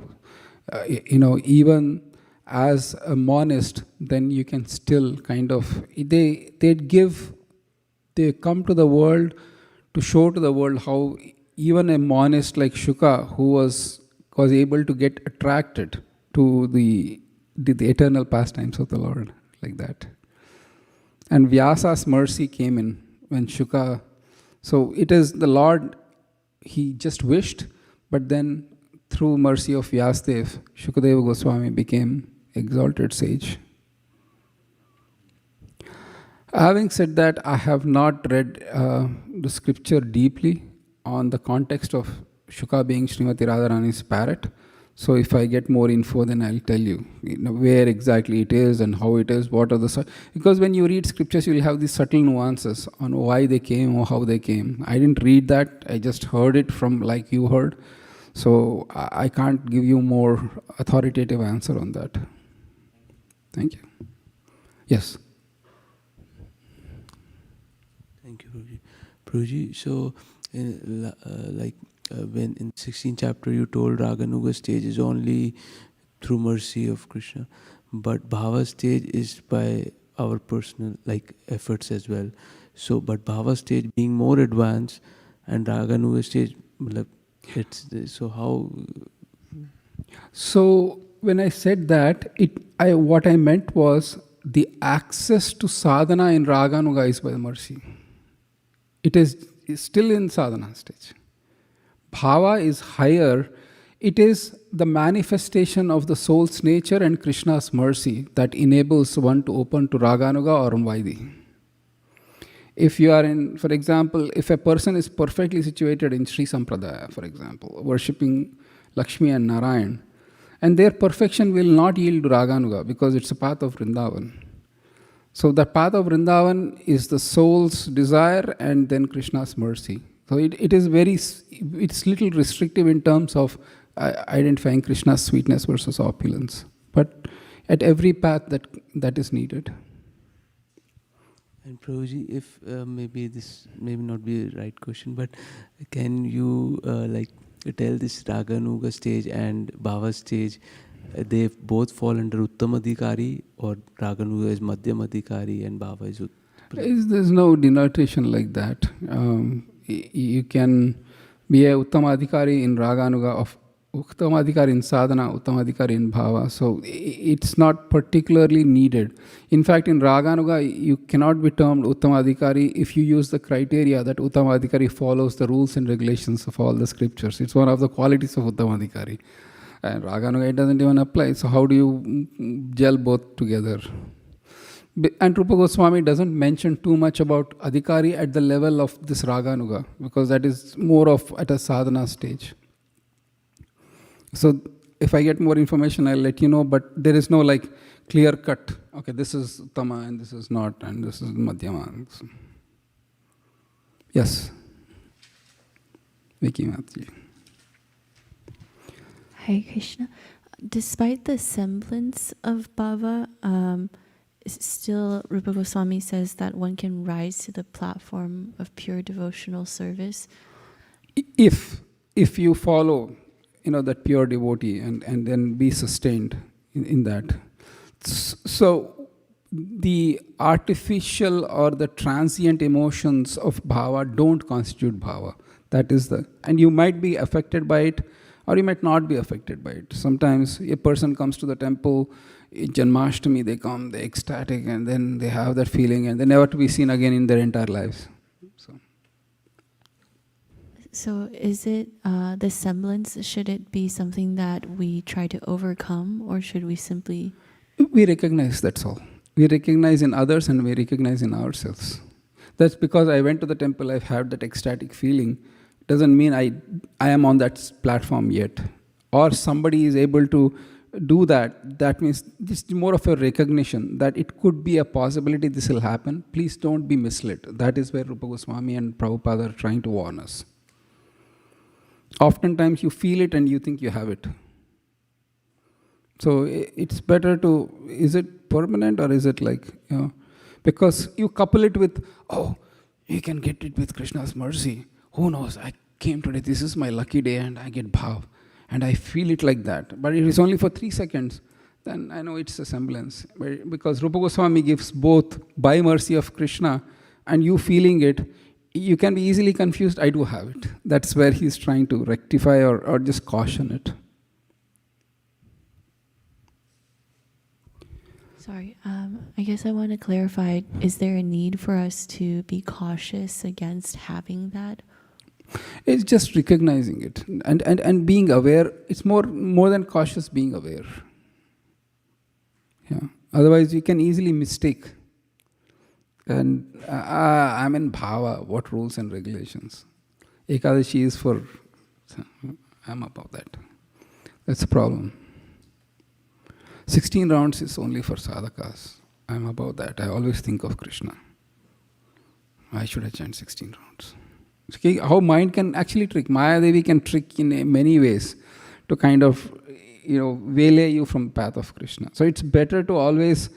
even as a monist, then you can still kind of, they give they come to the world to show to the world how even a monist like Shuka, who was able to get attracted to the eternal pastimes of the Lord, like that. And Vyasa's mercy came in when Shuka. So it is the Lord, he just wished, but then through mercy of Vyasadev, Shukadeva Goswami became exalted sage. Having said that, I have not read the scripture deeply on the context of Shuka being Srimati Radharani's parrot. So if I get more info, then I'll tell you, where exactly it is and how it is, what are the... Because when you read scriptures, you'll have these subtle nuances on why they came or how they came. I didn't read that. I just heard it from like you heard. So I can't give you more authoritative answer on that. Thank you. Yes. Thank you, Prabhuji. Prabhuji, so when in 16th chapter you told Raganuga stage is only through mercy of Krishna, but Bhava stage is by our personal efforts as well. So, but Bhava stage being more advanced and Raganuga stage, so how? So when I said that, what I meant was the access to sadhana in Raganuga is by mercy. It is still in sadhana stage. Bhava is higher. It is the manifestation of the soul's nature and Krishna's mercy that enables one to open to Raganuga or Vaidhi. If you are in, for example, if a person is perfectly situated in Sri Sampradaya, for example, worshipping Lakshmi and Narayan, and their perfection will not yield to Raganuga because it's a path of Vrindavan. So the path of Vrindavan is the soul's desire and then Krishna's mercy. So it is it's little restrictive in terms of identifying Krishna's sweetness versus opulence. But at every path that is needed. And Prabhuji, if maybe this may not be a right question, but can you tell this Raganuga stage and Bhava stage, they both fall under Uttam Adhikari, or Raganuga is Madhyam Adhikari and Bhava is There's no denotation like that. You can be a Uttam Adhikari in Raganuga, Uttam Adhikari in Sadhana, Uttam Adhikari in Bhava. So it's not particularly needed. In fact, in Raganuga, you cannot be termed Uttam Adhikari if you use the criteria that Uttam Adhikari follows the rules and regulations of all the scriptures. It's one of the qualities of Uttam Adhikari. And Raganuga, it doesn't even apply. So how do you gel both together? And Rupa Goswami doesn't mention too much about Adhikari at the level of this Raganuga, because that is more of at a sadhana stage. So if I get more information, I'll let you know, but there is no clear cut. Okay, this is Uttama and this is not, and this is Madhyama. So, yes. Vicky Matji. Hare Krishna. Despite the semblance of bhava, still Rupa Goswami says that one can rise to the platform of pure devotional service. If you follow, that pure devotee and then be sustained in that. So the artificial or the transient emotions of bhava don't constitute bhava. That is and you might be affected by it, or you might not be affected by it. Sometimes a person comes to the temple, Janmashtami, they come, they're ecstatic, and then they have that feeling, and they're never to be seen again in their entire lives. So is it the semblance, should it be something that we try to overcome, or should we simply... We recognize, that's all. We recognize in others and we recognize in ourselves. That's because I went to the temple, I've had that ecstatic feeling. Doesn't mean I am on that platform yet. Or somebody is able to do that. That means just more of a recognition that it could be a possibility this will happen. Please don't be misled. That is where Rupa Goswami and Prabhupada are trying to warn us. Oftentimes you feel it and you think you have it. So it's better to, is it permanent or is it because you couple it with, you can get it with Krishna's mercy. Who knows, I came today, this is my lucky day and I get bhav. And I feel it like that. But it is only for 3 seconds. Then I know it's a semblance. Because Rupa Goswami gives both by mercy of Krishna and you feeling it, you can be easily confused, I do have it. That's where he's trying to rectify or just caution it. Sorry, I guess I want to clarify, is there a need for us to be cautious against having that? It's just recognizing it and being aware. It's more than cautious, being aware. Yeah. Otherwise, you can easily mistake. And I'm in bhava, what rules and regulations? Ekadashi is for, I'm about that. That's the problem. 16 rounds is only for sadhakas. I'm about that. I always think of Krishna. Why should I chant 16 rounds? Okay, how mind can actually trick. Maya Devi can trick in many ways to kind of, waylay you from the path of Krishna. So it's better to always,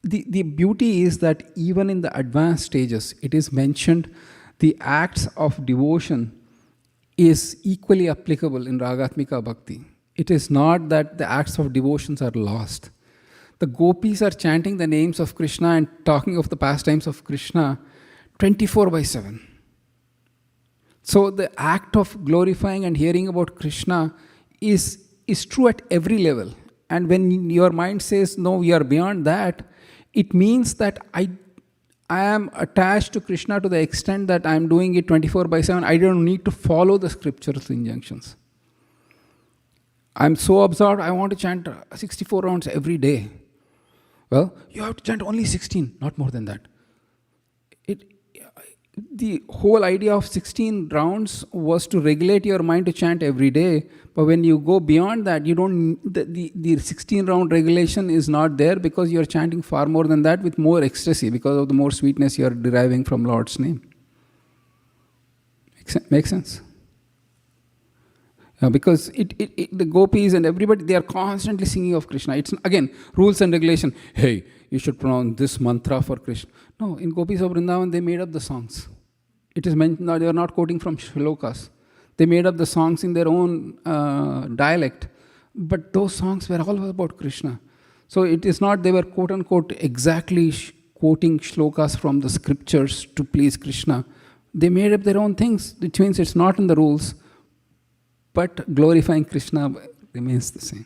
the beauty is that even in the advanced stages, it is mentioned the acts of devotion is equally applicable in Ragatmika Bhakti. It is not that the acts of devotions are lost. The gopis are chanting the names of Krishna and talking of the pastimes of Krishna 24/7. So the act of glorifying and hearing about Krishna is true at every level. And when your mind says, no, we are beyond that, it means that I am attached to Krishna to the extent that I am doing it 24/7. I don't need to follow the scriptures injunctions. I'm so absorbed, I want to chant 64 rounds every day. Well, you have to chant only 16, not more than that. The whole idea of 16 rounds was to regulate your mind to chant every day. But when you go beyond that, you don't. The 16 round regulation is not there because you are chanting far more than that with more ecstasy because of the more sweetness you are deriving from Lord's name. Make sense? Because the gopis and everybody, they are constantly singing of Krishna. It's again rules and regulation. Hey, you should pronounce this mantra for Krishna. No, in Gopis of Vrindavan, they made up the songs. It is meant, no, they are not quoting from shlokas. They made up the songs in their own dialect. But those songs were all about Krishna. So it is not they were quote unquote exactly quoting shlokas from the scriptures to please Krishna. They made up their own things, which means it's not in the rules. But glorifying Krishna remains the same.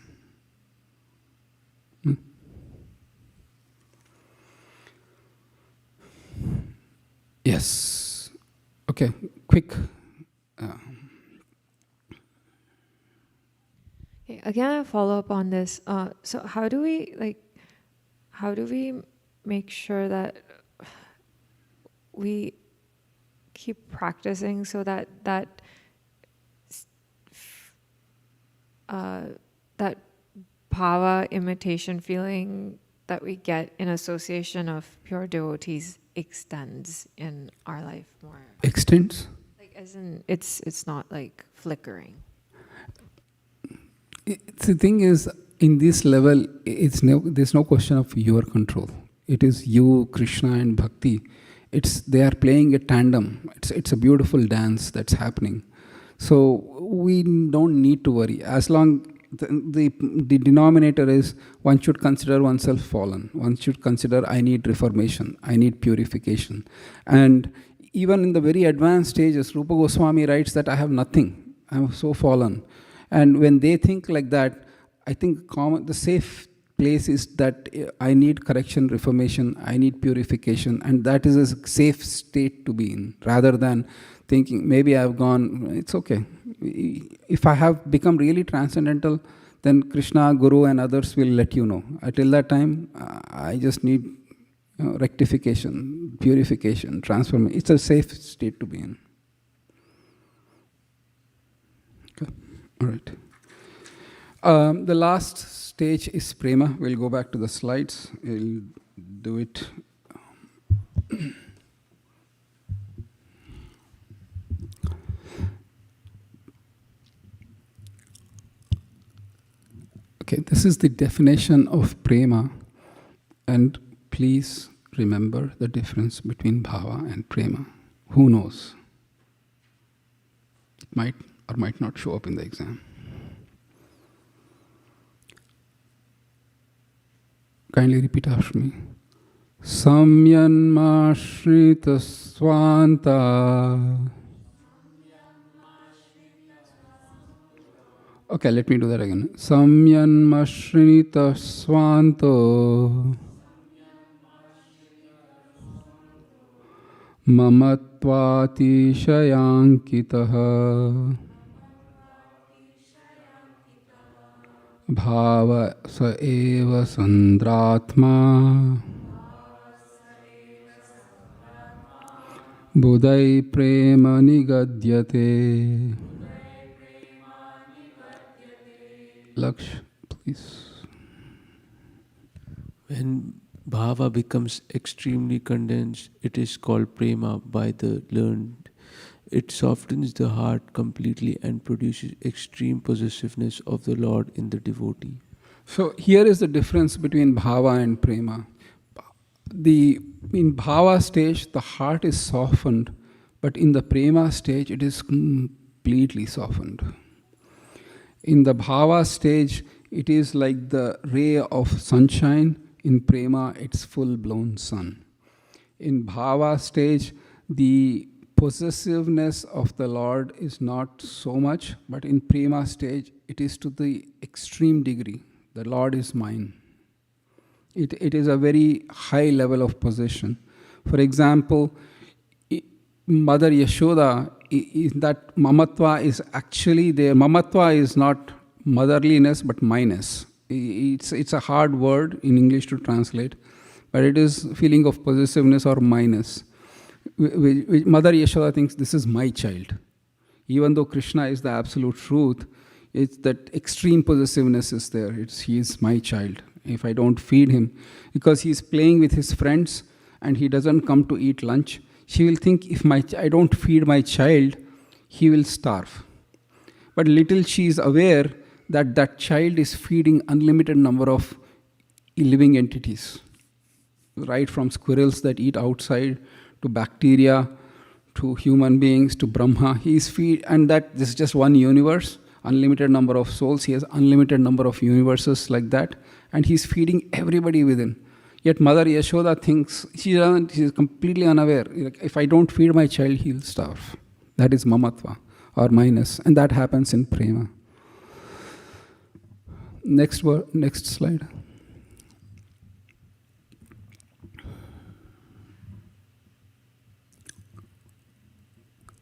Yes. Okay, quick. Okay, again, a follow up on this. So how do we make sure that we keep practicing so that bhava imitation feeling that we get in association of pure devotees extends in our life more? Extends? Like as in it's not like flickering. The thing is, in this level, there's no question of your control. It is you, Krishna and Bhakti. They are playing a tandem. It's a beautiful dance that's happening. So we don't need to worry. As long the denominator is one should consider oneself fallen. One should consider I need reformation. I need purification. And even in the very advanced stages, Rupa Goswami writes that I have nothing. I'm so fallen. And when they think like that, I think the safe place is that I need correction, reformation, I need purification, and that is a safe state to be in, rather than thinking, maybe I've gone, it's okay. If I have become really transcendental, then Krishna, Guru and others will let you know. Until that time, I just need rectification, purification, transformation. It's a safe state to be in. Okay. All right. The last stage is prema. We'll go back to the slides. We'll do it. Okay, this is the definition of prema. And please remember the difference between bhava and prema. Who knows? It might or might not show up in the exam. Kindly repeat after me. Samyanmashrita swanta. Okay, let me do that again. Samyanmashrita swanto Mamatvati shayankitaha Bhava sa eva sandratma Budai prema nigadyate. Laksh, please. When bhava becomes extremely condensed, it is called prema by the learned. It softens the heart completely and produces extreme possessiveness of the Lord in the devotee. So here is the difference between bhava and prema. In bhava stage, the heart is softened, but in the prema stage, it is completely softened. In the bhava stage, it is like the ray of sunshine. In prema, it's full-blown sun. In bhava stage, the possessiveness of the Lord is not so much, but in prema stage, it is to the extreme degree. The Lord is mine. It is a very high level of possession. For example, Mother Yashoda, that mamatva is actually there. Mamatva is not motherliness, but minus. It's a hard word in English to translate, but it is feeling of possessiveness or minus. Mother Yashoda thinks this is my child. Even though Krishna is the absolute truth, it's that extreme possessiveness is there. He is my child. If I don't feed him, because he's playing with his friends and he doesn't come to eat lunch, she will think if I don't feed my child, he will starve. But little she is aware that that child is feeding unlimited number of living entities, right from squirrels that eat outside to bacteria to human beings to Brahma. And that this is just one universe, unlimited number of souls. He has unlimited number of universes like that, and he's feeding everybody within. Yet Mother Yashoda thinks, she is completely unaware. Like, if I don't feed my child, he will starve. That is mamatva or minus, and that happens in prema. Next slide.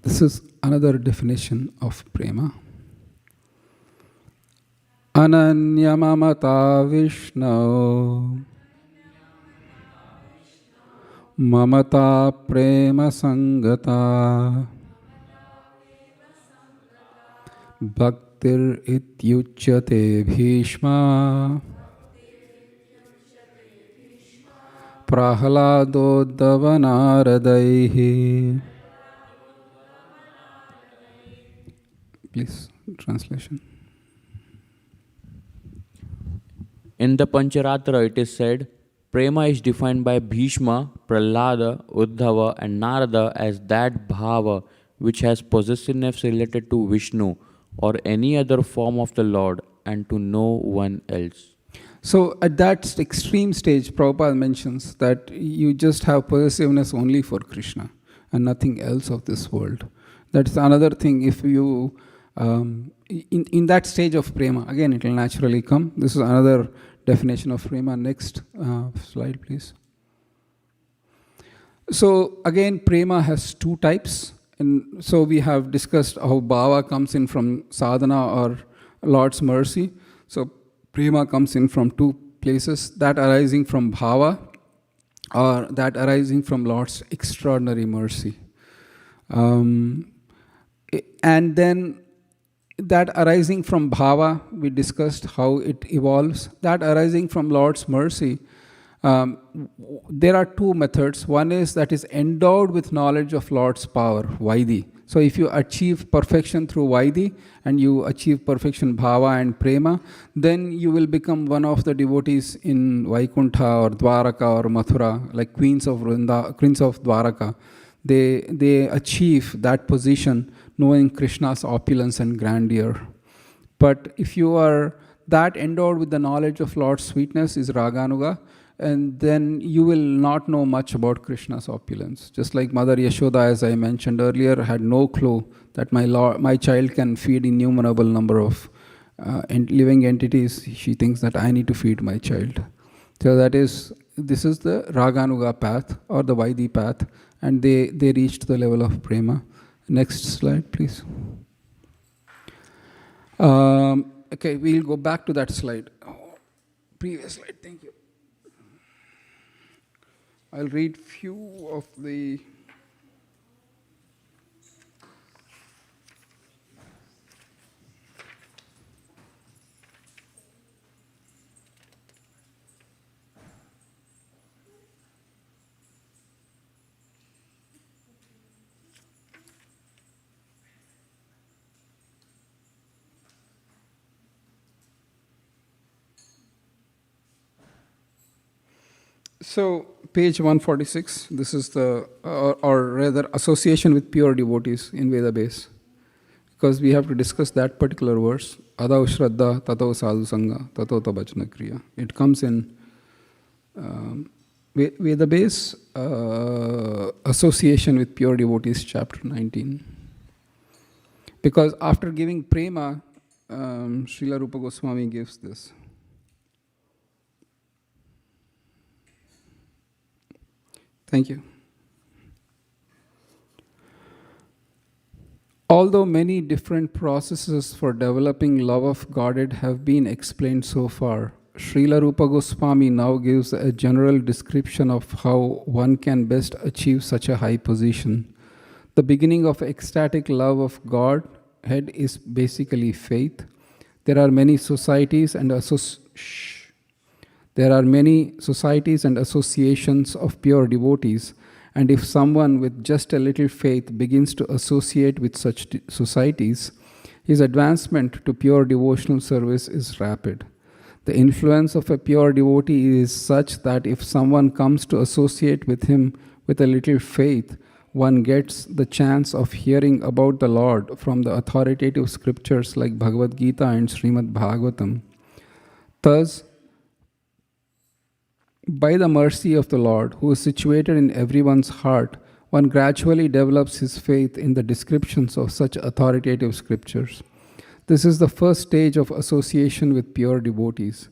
This is another definition of prema. Ananya mamata Vishnu Mamata prema sangata Bhaktir ityuchyate bhishma Prahlado naradaihi. Please, translation. In the Pancharatra, it is said, Prema is defined by Bhishma, Prahlada, Uddhava, and Narada as that bhava which has possessiveness related to Vishnu or any other form of the Lord and to no one else. So at that extreme stage, Prabhupada mentions that you just have possessiveness only for Krishna and nothing else of this world. That's another thing. If you, in that stage of prema, again it will naturally come. This is another definition of prema. Next slide, please. So again, prema has two types. And so we have discussed how bhava comes in from sadhana or Lord's mercy. So prema comes in from two places, that arising from bhava or that arising from Lord's extraordinary mercy. And then that arising from bhava, we discussed how it evolves. That arising from Lord's mercy, there are two methods. One is that is endowed with knowledge of Lord's power, Vaidhi. So if you achieve perfection through Vaidhi and you achieve perfection bhava and prema, then you will become one of the devotees in Vaikuntha or Dwaraka or Mathura, like queens of Dwaraka. They achieve that position knowing Krishna's opulence and grandeur. But if you are that endowed with the knowledge of Lord's sweetness is Raganuga, and then you will not know much about Krishna's opulence. Just like Mother Yashoda, as I mentioned earlier, had no clue that my child can feed innumerable number of living entities. She thinks that I need to feed my child. So this is the Raganuga path or the Vaidhi path, and they reached the level of prema. Next slide, please. Okay, we'll go back to that slide. Previous slide, thank you. I'll read few of the So, page 146, this is the, or rather, association with pure devotees in Veda base. Because we have to discuss that particular verse. Adau Shraddha, Tato Sadhu Sangha, Tato Tabachana Kriya. It comes in Veda base, association with pure devotees, chapter 19. Because after giving prema, Srila Rupa Goswami gives this. Thank you. Although many different processes for developing love of Godhead have been explained so far, Srila Rupa Goswami now gives a general description of how one can best achieve such a high position. The beginning of ecstatic love of Godhead is basically faith. There are many societies and associations of pure devotees, and if someone with just a little faith begins to associate with such societies, his advancement to pure devotional service is rapid. The influence of a pure devotee is such that if someone comes to associate with him with a little faith, one gets the chance of hearing about the Lord from the authoritative scriptures like Bhagavad Gita and Srimad Bhagavatam. Thus, by the mercy of the Lord, who is situated in everyone's heart, one gradually develops his faith in the descriptions of such authoritative scriptures. This is the first stage of association with pure devotees.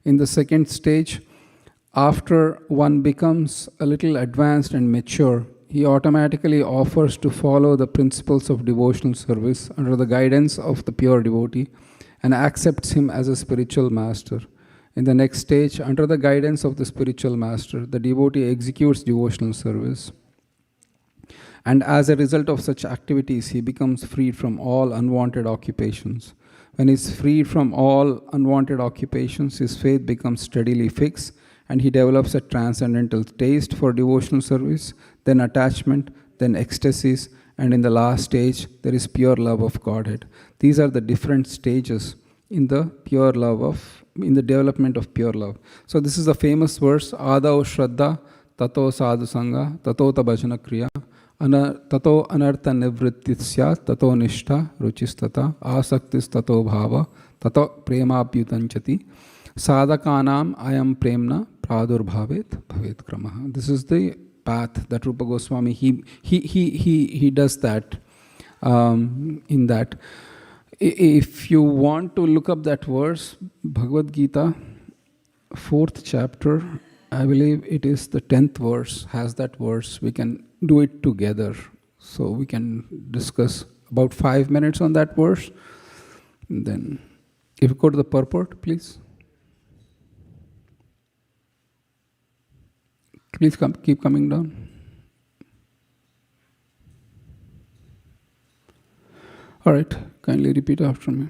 In the second stage, after one becomes a little advanced and mature, he automatically offers to follow the principles of devotional service under the guidance of the pure devotee and accepts him as a spiritual master. In the next stage, under the guidance of the spiritual master, the devotee executes devotional service. And as a result of such activities, he becomes freed from all unwanted occupations. When he is freed from all unwanted occupations, his faith becomes steadily fixed, and he develops a transcendental taste for devotional service, then attachment, then ecstasies, and in the last stage, there is pure love of Godhead. These are the different stages in the development of pure love. So this is the famous verse, Adau Shraddha, Tato Sadhu Sangha, Tato Tabhajana Kriya, Tato Anartha Nivritti Syat, Tato Nishtha Ruchistata, Asaktis Tato Bhava, Tato Prema Abhyutanchati, Sadhakanam Ayam Premna Pradurbhavet Bhavet Kramaha. This is the path that Rupa Goswami, he does that in that. If you want to look up that verse, Bhagavad Gita, 4th chapter, I believe it is the 10th verse, has that verse. We can do it together. So we can discuss about 5 minutes on that verse. And then, if you go to the purport, please. Please keep coming down. All right, kindly repeat after me.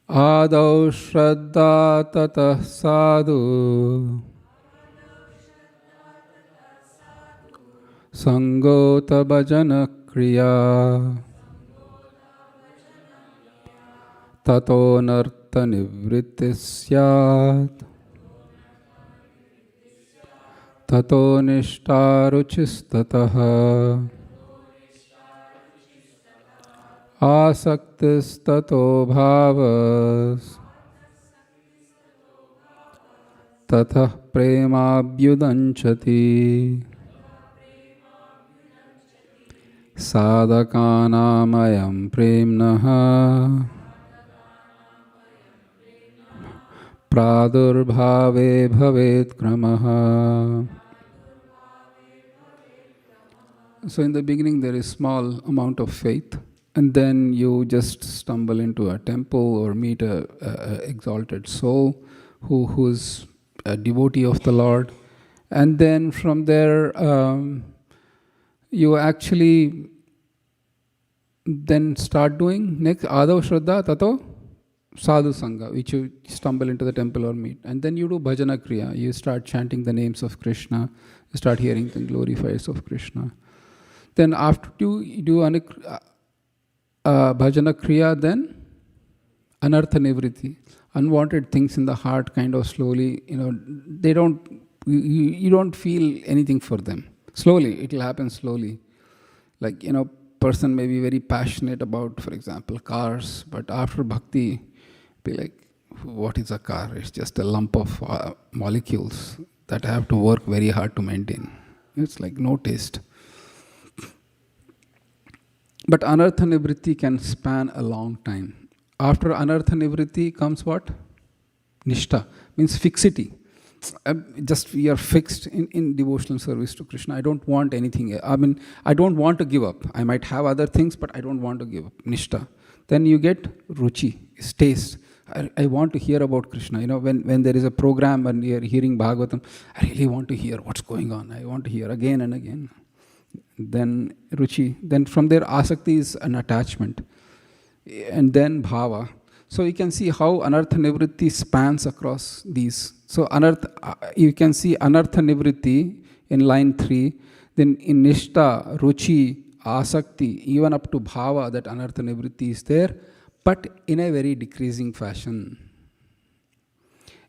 Adau Shraddha Tata Sadhu Sangota Bhajana Kriya Tato Narta Nivritti Syat Tato Nishta Ruchistataha Asaktis Tato Bhavas tatah premabhyudanchati sadhakanamayam premnaha pradurbhave bhavet kramaha. So in the beginning there is small amount of faith, and then you just stumble into a temple or meet a exalted soul who's a devotee of the Lord, and then from there you actually then start doing next Adav Shraddha Tato Sadhu Sangha, which you stumble into the temple or meet. And then you do Bhajana Kriya. You start chanting the names of Krishna. You start hearing the glorifiers of Krishna. Then after you do Bhajana Kriya, then Anartha Nivriti. Unwanted things in the heart kind of slowly, they don't, you don't feel anything for them. Slowly, it will happen slowly. Like, person may be very passionate about, for example, cars, but after bhakti, be like, what is a car? It's just a lump of molecules that have to work very hard to maintain. It's like no taste. But anartha nivritti can span a long time. After anartha nivritti comes what? Nishta, means fixity. Just we are fixed in devotional service to Krishna. I don't want anything. I don't want to give up. I might have other things, but I don't want to give up. Nishta. Then you get ruchi, taste. I want to hear about Krishna. When there is a program and you are hearing Bhagavatam, I really want to hear what's going on. I want to hear again and again. Then ruchi. Then from there, asakti is an attachment. And then bhava. So you can see how anartha nivritti spans across these. So you can see anartha nivritti in line 3. Then in nishta, ruchi, asakti, even up to bhava, that anartha nivritti is there, but in a very decreasing fashion.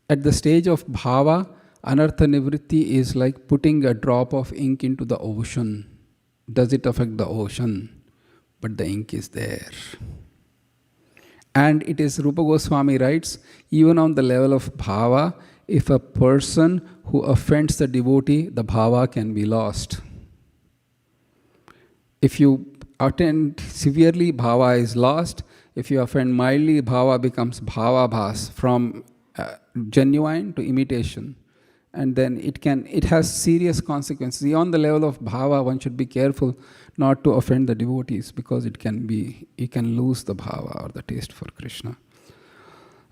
At the stage of bhava, anartha nivritti is like putting a drop of ink into the ocean. Does it affect the ocean? But the ink is there. And it is, Rupa Goswami writes, even on the level of bhava, if a person who offends the devotee, the bhava can be lost. If you offend severely, bhava is lost. If you offend mildly, bhava becomes bhava bhas, from genuine to imitation. And then it has serious consequences. On the level of bhava, one should be careful not to offend the devotees, because you can lose the bhava or the taste for Krishna.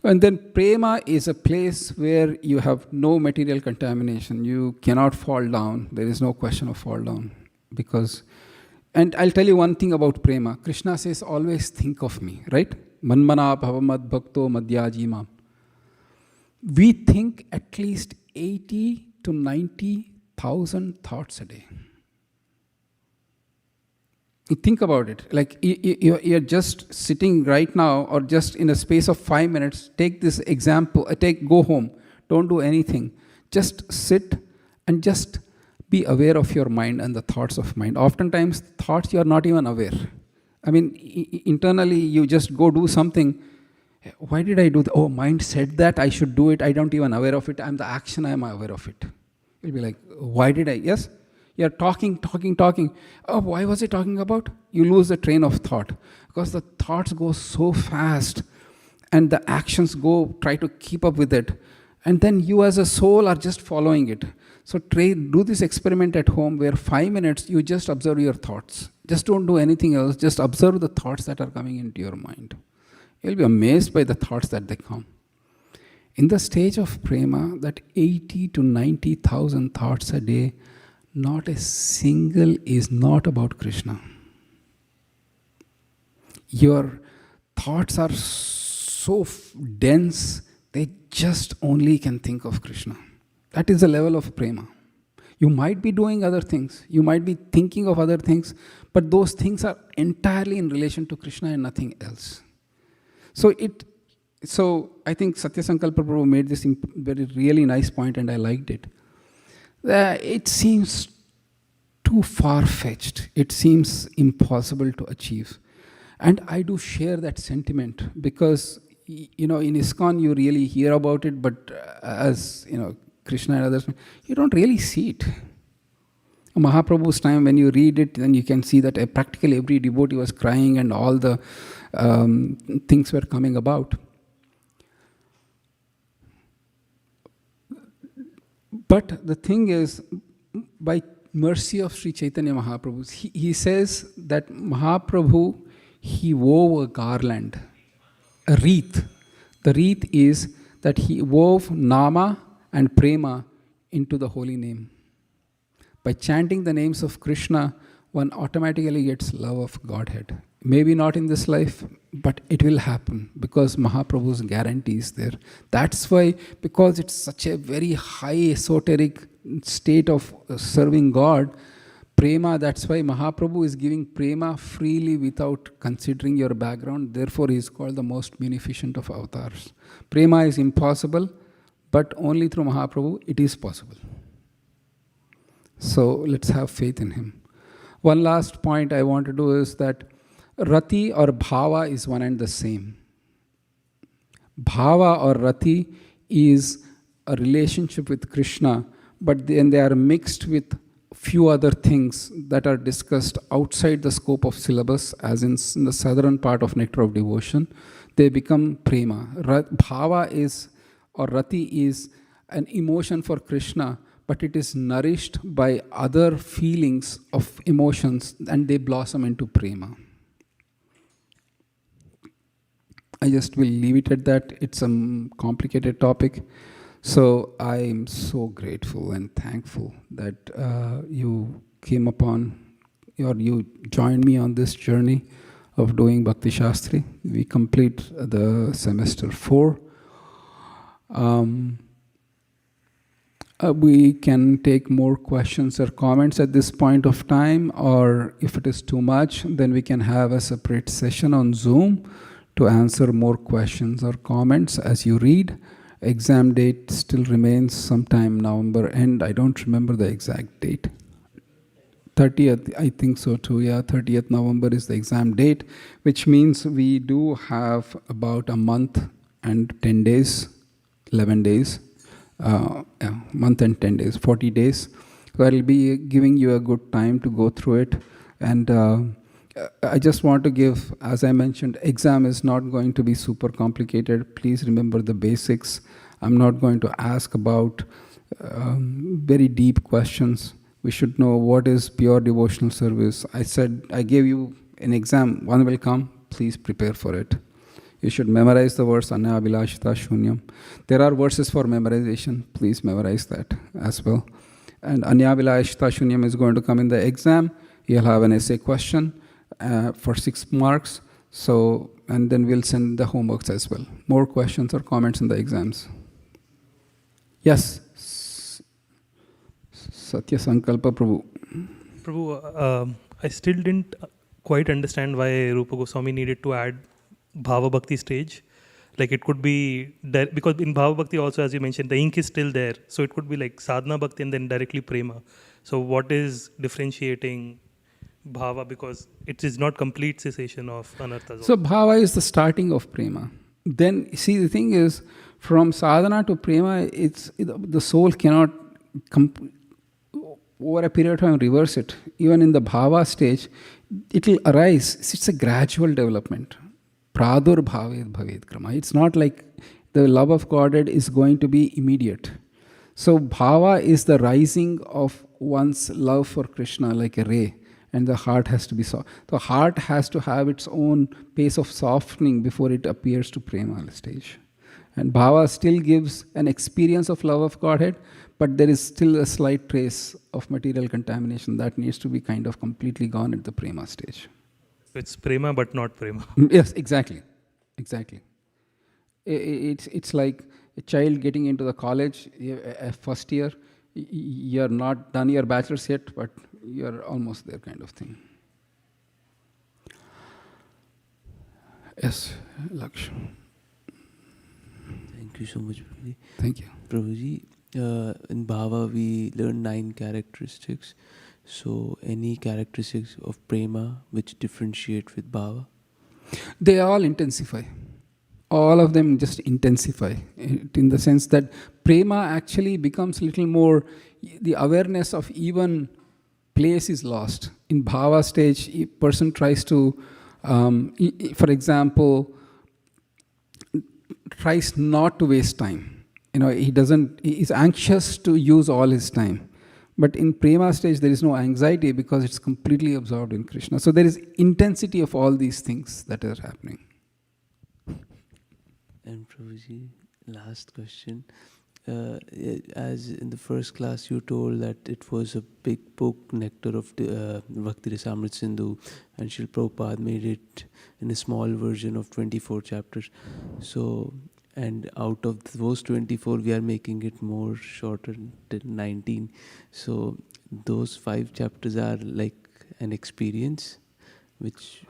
And then prema is a place where you have no material contamination. You cannot fall down. There is no question of fall down. And I'll tell you one thing about prema. Krishna says, always think of me, right? Manmana bhavamad bhakto madhyajima. We think at least 80 to 90,000 thoughts a day. You think about it. Like you're just sitting right now, or just in a space of 5 minutes. Take this example. Go home. Don't do anything. Just sit and just be aware of your mind and the thoughts of mind. Oftentimes, thoughts you are not even aware. Internally you just go do something. Why did I do that? Oh, mind said that I should do it. I don't even aware of it. I'm the action. I am aware of it. You'll be like, why did I? Yes. You're talking. Oh, why was I talking about? You lose the train of thought, because the thoughts go so fast and the actions try to keep up with it. And then you as a soul are just following it. So do this experiment at home, where 5 minutes you just observe your thoughts. Just don't do anything else. Just observe the thoughts that are coming into your mind. You'll be amazed by the thoughts that they come. In the stage of prema, that 80 to 90,000 thoughts a day, not a single is not about Krishna. Your thoughts are so dense, they just only can think of Krishna. That is the level of prema. You might be doing other things. You might be thinking of other things, but those things are entirely in relation to Krishna and nothing else. So I think Satya Sankalpa Prabhu made this really nice point, and I liked it. It seems too far-fetched. It seems impossible to achieve. And I do share that sentiment, because in ISKCON you really hear about it, but as Krishna and others, you don't really see it. Mahaprabhu's time, when you read it, then you can see that practically every devotee was crying and all the things were coming about. But the thing is, by mercy of Sri Chaitanya Mahaprabhu, he says that Mahaprabhu, he wove a garland, a wreath. The wreath is that he wove Nama and Prema into the holy name. By chanting the names of Krishna, one automatically gets love of Godhead. Maybe not in this life, but it will happen because Mahaprabhu's guarantee is there. That's why, because it's such a very high esoteric state of serving God, Prema, that's why Mahaprabhu is giving Prema freely without considering your background. Therefore, he is called the most munificent of avatars. Prema is impossible, but only through Mahaprabhu it is possible. So let's have faith in him. One last point I want to do is that Rati or Bhava is one and the same. Bhava or Rati is a relationship with Krishna, but then they are mixed with few other things that are discussed outside the scope of syllabus, as in the southern part of Nectar of Devotion. They become prema. Bhava is, or Rati is, an emotion for Krishna, but it is nourished by other feelings of emotions and they blossom into prema. I just will leave it at that. It's a complicated topic. So I am so grateful and thankful that you came upon, or you joined me on this journey of doing Bhakti Sastri. We complete the semester 4. We can take more questions or comments at this point of time, or if it is too much, then we can have a separate session on Zoom to answer more questions or comments as you read. Exam date still remains sometime November end. I don't remember the exact date. 30th, I think so too. Yeah, 30th November is the exam date, which means we do have about a month and 10 days, 11 days. Month and 10 days, 40 days. So I'll be giving you a good time to go through it. And I just want to give, as I mentioned, exam is not going to be super complicated. Please remember the basics. I'm not going to ask about very deep questions. We should know what is pure devotional service. I said, I gave you an exam, one will come, please prepare for it. You should memorize the verse Anya Abhilashita Shunyam. There are verses for memorization. Please memorize that as well. And Anya Abhilashita Shunyam is going to come in the exam. You'll have an essay question for 6 marks. So, and then we'll send the homeworks as well. More questions or comments in the exams? Yes. Satya Sankalpa Prabhu. Prabhu, I still didn't quite understand why Rupa Goswami needed to add Bhava Bhakti stage. Like it could be, because in Bhava Bhakti also, as you mentioned, the ink is still there. So it could be like Sadhana Bhakti and then directly Prema. So what is differentiating Bhava? Because it is not complete cessation of Anarthas. So Bhava is the starting of Prema. Then, see, the thing is, from Sadhana to Prema, the soul cannot, over a period of time, reverse it. Even in the Bhava stage, it will arise. It's a gradual development. Pradur bhaved bhaved krama. It's not like the love of Godhead is going to be immediate. So bhava is the rising of one's love for Krishna like a ray, and the heart has to be soft. The heart has to have its own pace of softening before it appears to prema stage. And bhava still gives an experience of love of Godhead, but there is still a slight trace of material contamination that needs to be kind of completely gone at the prema stage. It's prema but not prema. Yes, exactly. Exactly. It's like a child getting into the college, first year. You're not done your bachelor's yet, but you're almost there kind of thing. Yes, Lakshmi. Thank you so much, Prabhuji. Thank you. Prabhuji, in Bhava we learned 9 characteristics. So, any characteristics of prema which differentiate with bhava? They all intensify. all of them just intensify it, in the sense that prema actually becomes a little more, the awareness of even place is lost. In bhava stage, a person tries to, for example, tries not to waste time. He is anxious to use all his time. But in prema stage, there is no anxiety because it's completely absorbed in Krishna. So there is intensity of all these things that are happening. And Prabhuji, last question. As in the first class, you told that it was a big book, Nectar of the Bhakti Rasamrit Sindhu, and Srila Prabhupada made it in a small version of 24 chapters. So, and out of those 24, we are making it more shorter till 19. So, those 5 chapters are like an experience, which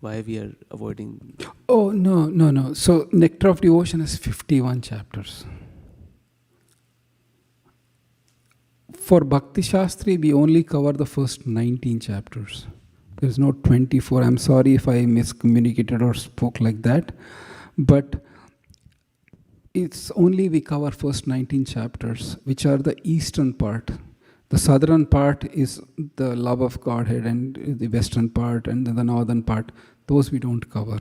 why we are avoiding? Oh, no. So Nectar of Devotion has 51 chapters. For Bhakti Sastri, we only cover the first 19 chapters. There's no 24. I'm sorry if I miscommunicated or spoke like that. But it's only we cover first 19 chapters, which are the eastern part. The southern part is the love of Godhead, and the western part, and the northern part, those we don't cover.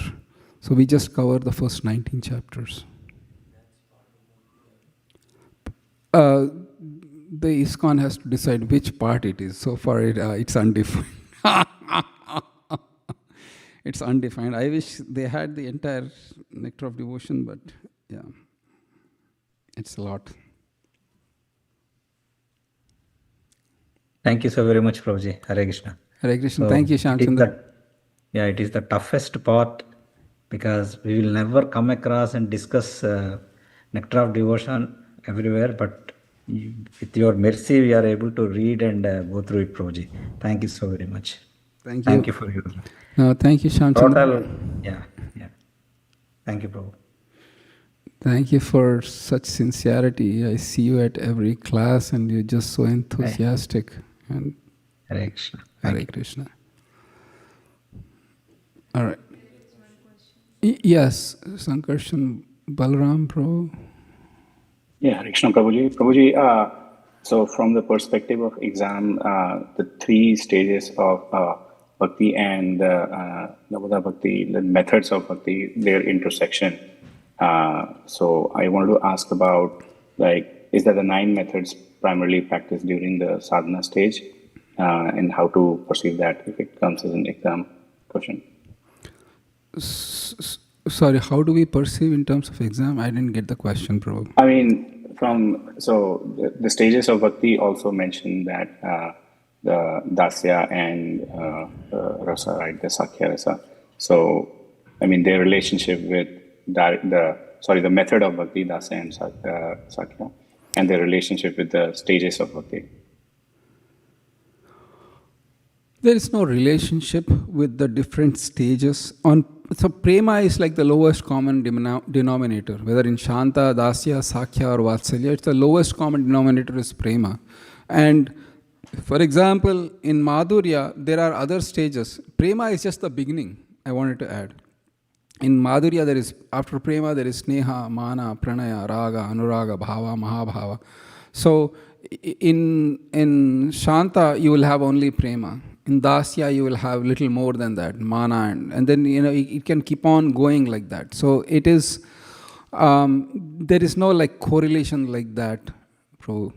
So we just cover the first 19 chapters. The ISKCON has to decide which part it is. So far, it's undefined. It's undefined. I wish they had the entire Nectar of Devotion, but yeah, it's a lot. Thank you so very much, Prabhuji. Hare Krishna. Hare Krishna. Thank you, Shamchandra. It is the toughest part, because we will never come across and discuss Nectar of Devotion everywhere, but with your mercy, we are able to read and go through it, Prabhuji. Thank you so very much. Thank you. Thank you for your... No, thank you, Shamchandra. Yeah. Thank you, Prabhu. Thank you for such sincerity. I see you at every class, and you're just so enthusiastic. And Hare Krishna. Hare Krishna. All right. Yes, Sankarshan Balram, Prabhu. Yeah, Hare Krishna, Prabhuji. Prabhuji, so from the perspective of exam, the 3 stages of Bhakti and Navada Bhakti, the methods of Bhakti, their intersection. So I wanted to ask about, is that the 9 methods primarily practiced during the sadhana stage, and how to perceive that if it comes as an exam question? Sorry, how do we perceive in terms of exam? I didn't get the question, Prabhu. I mean, the stages of Bhakti also mention that the Dasya and Rasa, right, the Sakhya Rasa. So, I mean, their relationship with the method of Bhakti, Dasya and Sakhya, and their relationship with the stages of Bhakti. There is no relationship with the different stages. So prema is like the lowest common denominator. Whether in Shanta, Dasya, Sakhya or Vatsalya, it's the lowest common denominator is prema. And for example, in Madhurya, there are other stages. Prema is just the beginning, I wanted to add. In Madhurya, after prema, there is Sneha, Mana, Pranaya, Raga, Anuraga, Bhava, Mahabhava. So in Shanta, you will have only prema. In Dasya, you will have little more than that, Mana, and then it can keep on going like that. So it is, there is no correlation like that, Prabhu.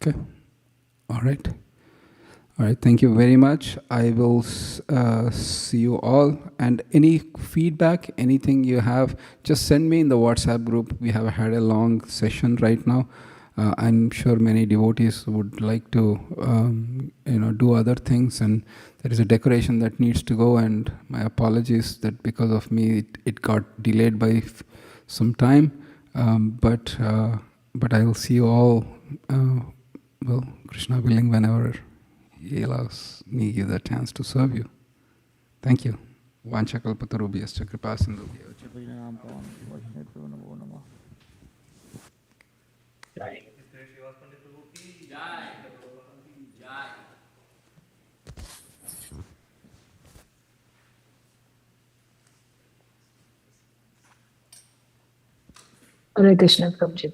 Okay. All right. Thank you very much. I will see you all. And any feedback, anything you have, just send me in the WhatsApp group. We have had a long session right now. I'm sure many devotees would like to, do other things, and there is a decoration that needs to go. And my apologies that because of me it got delayed by some time. But I will see you all. Krishna willing, whenever He allows me give the chance to serve you. Thank you. Vanchakalpatarubhyascha kripasindhubhya. Jai. Srivas Pandit Prabhu ki jai. Hare Krishna, Prabhuji.